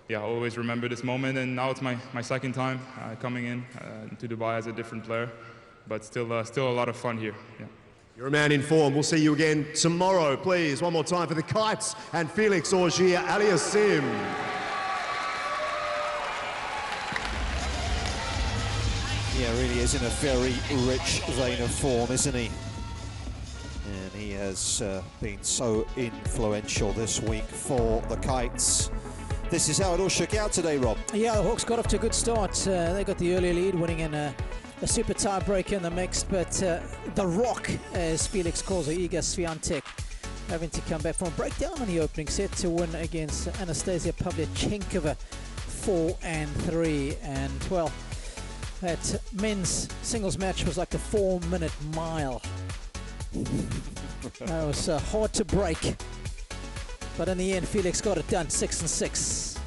yeah, I always remember this moment. And now it's my second time coming in to Dubai as a different player, but still a lot of fun here. Yeah. You're a man in form. We'll see you again tomorrow, please. One more time for the Kites and Felix Auger-Aliassime. Yeah, really is in a very rich vein of form, isn't he? And he has been so influential this week for the Kites. This is how it all shook out today, Rob. Yeah, the Hawks got off to a good start. They got the early lead, winning in a super tiebreaker in the mix, but the Rock, as Felix calls it, Iga Swiatek, having to come back from a breakdown in the opening set to win against Anastasia Pavlyuchenkova 4-3. And, well, that men's singles match was like a 4-minute mile. It was hard to break, but in the end Felix got it done, 6-6.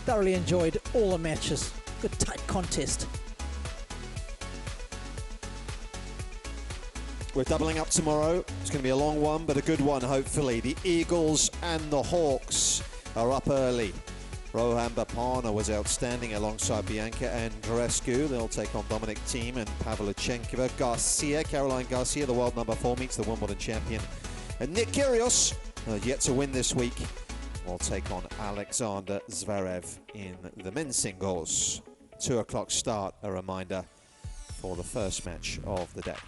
Thoroughly enjoyed all the matches. Good tight contest. We're doubling up tomorrow. It's going to be a long one, but a good one, hopefully. The Eagles and the Hawks are up early. Rohan Bapana was outstanding alongside Bianca Andreescu. They'll take on Dominic Thiem and Pavlyuchenkova. Garcia, Caroline Garcia, the world number 4, meets the Wimbledon champion. And Nick Kyrgios, yet to win this week, will take on Alexander Zverev in the men's singles. 2 o'clock start, a reminder for the first match of the day.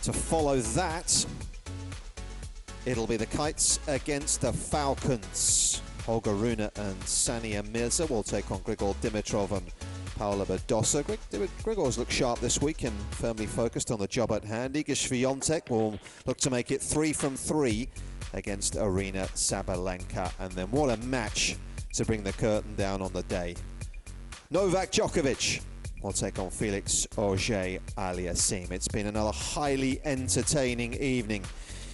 To follow that, it'll be the Kites against the Falcons. Holger Rune and Sania Mirza will take on Grigor Dimitrov and Paula Badosa. Grigor's looked sharp this week and firmly focused on the job at hand. Iga Swiatek will look to make it 3 from 3 against Arina Sabalenka. And then what a match to bring the curtain down on the day. Novak Djokovic will take on Felix Auger-Aliassime. It's been another highly entertaining evening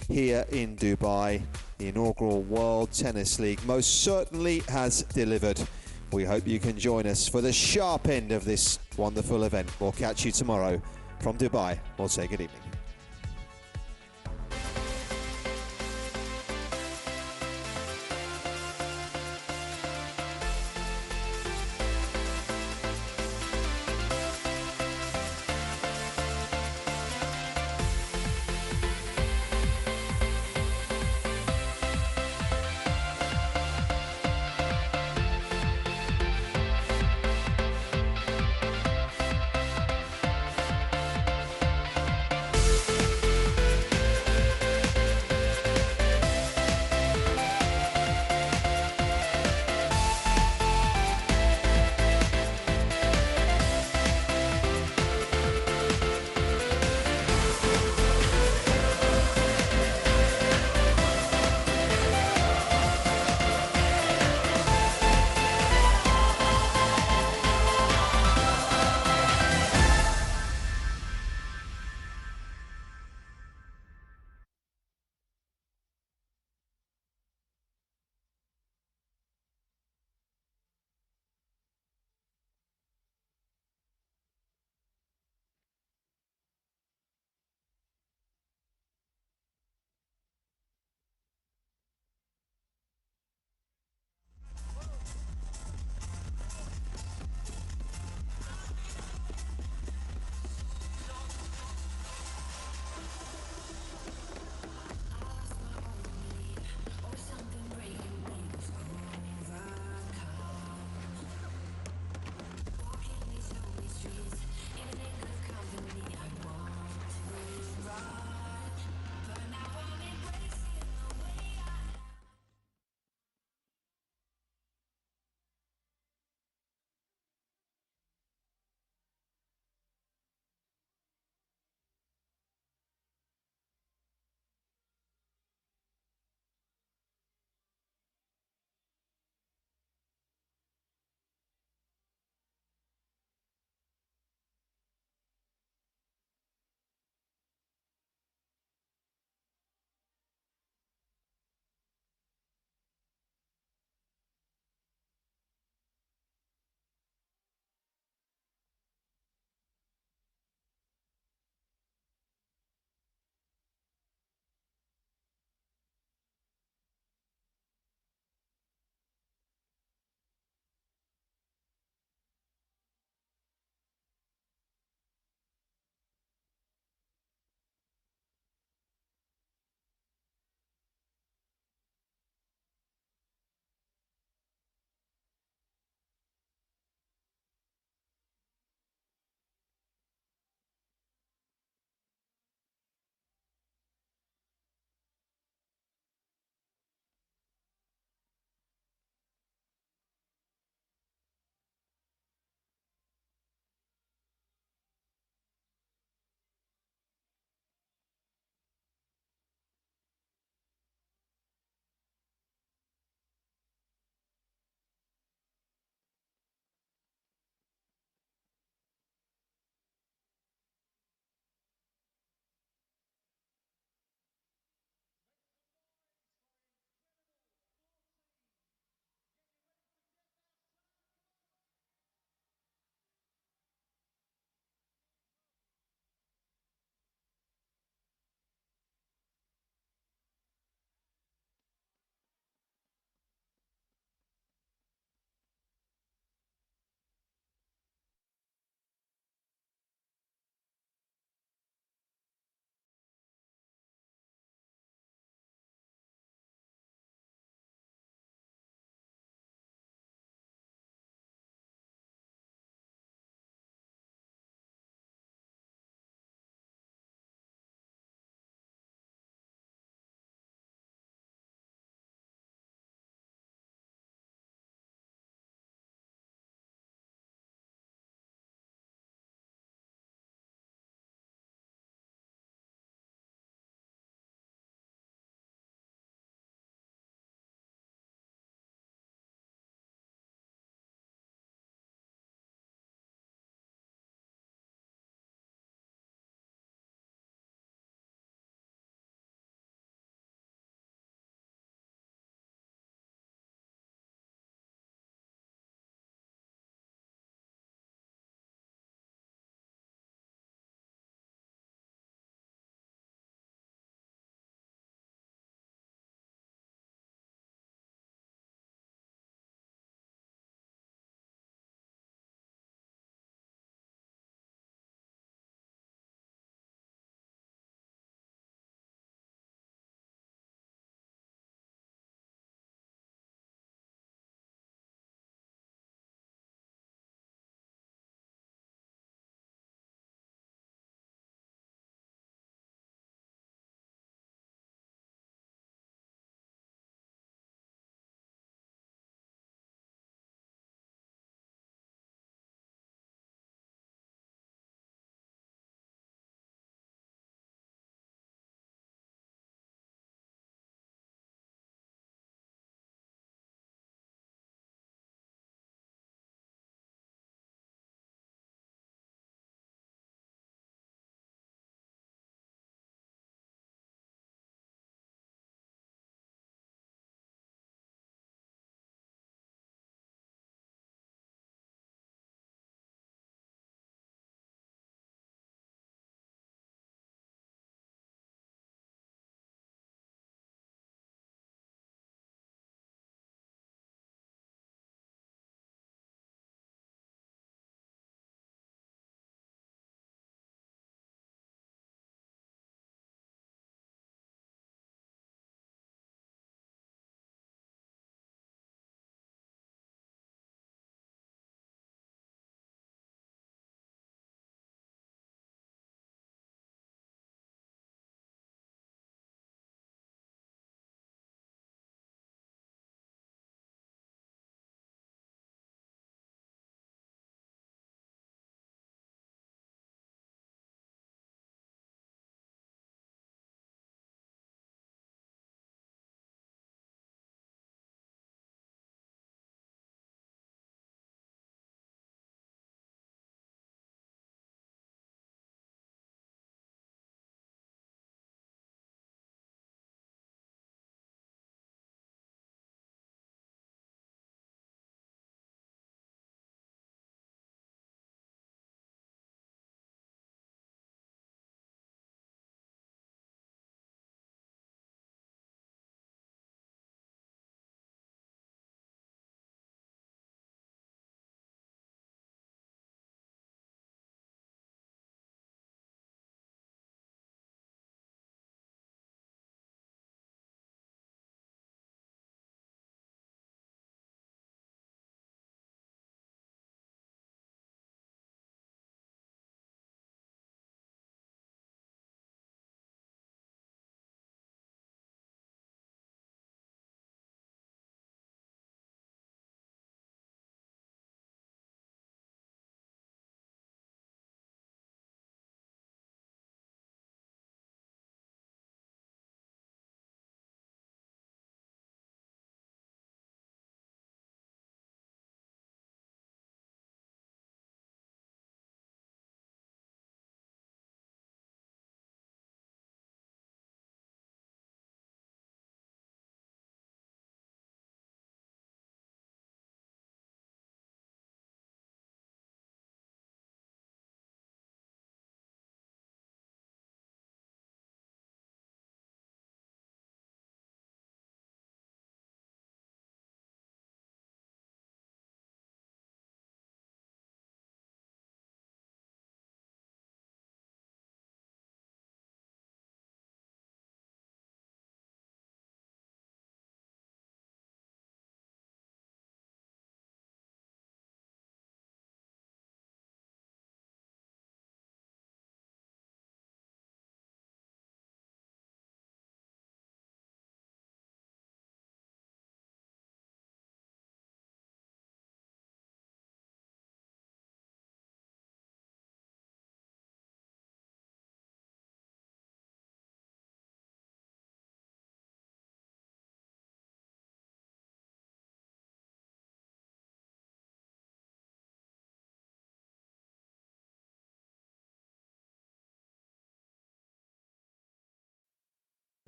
here in Dubai. The inaugural World Tennis League most certainly has delivered. We hope you can join us for the sharp end of this wonderful event. We'll catch you tomorrow from Dubai. We'll say good evening.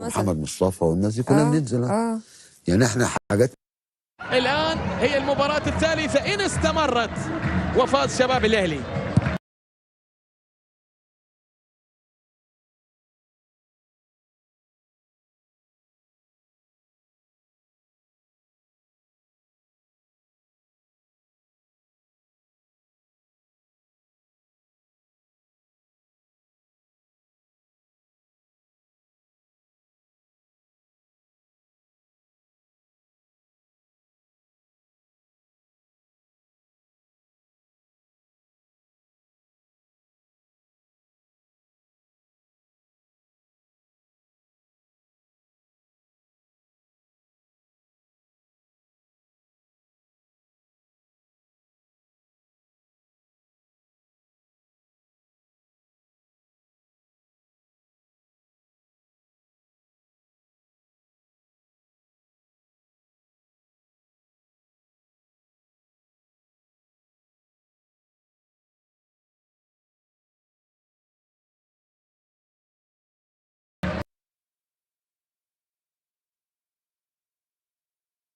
محمد مصطفى والناس دي كلنا بننزل. يعني احنا حاجات. الآن هي المباراة الثالثة إن استمرت وفاز شباب الأهلي.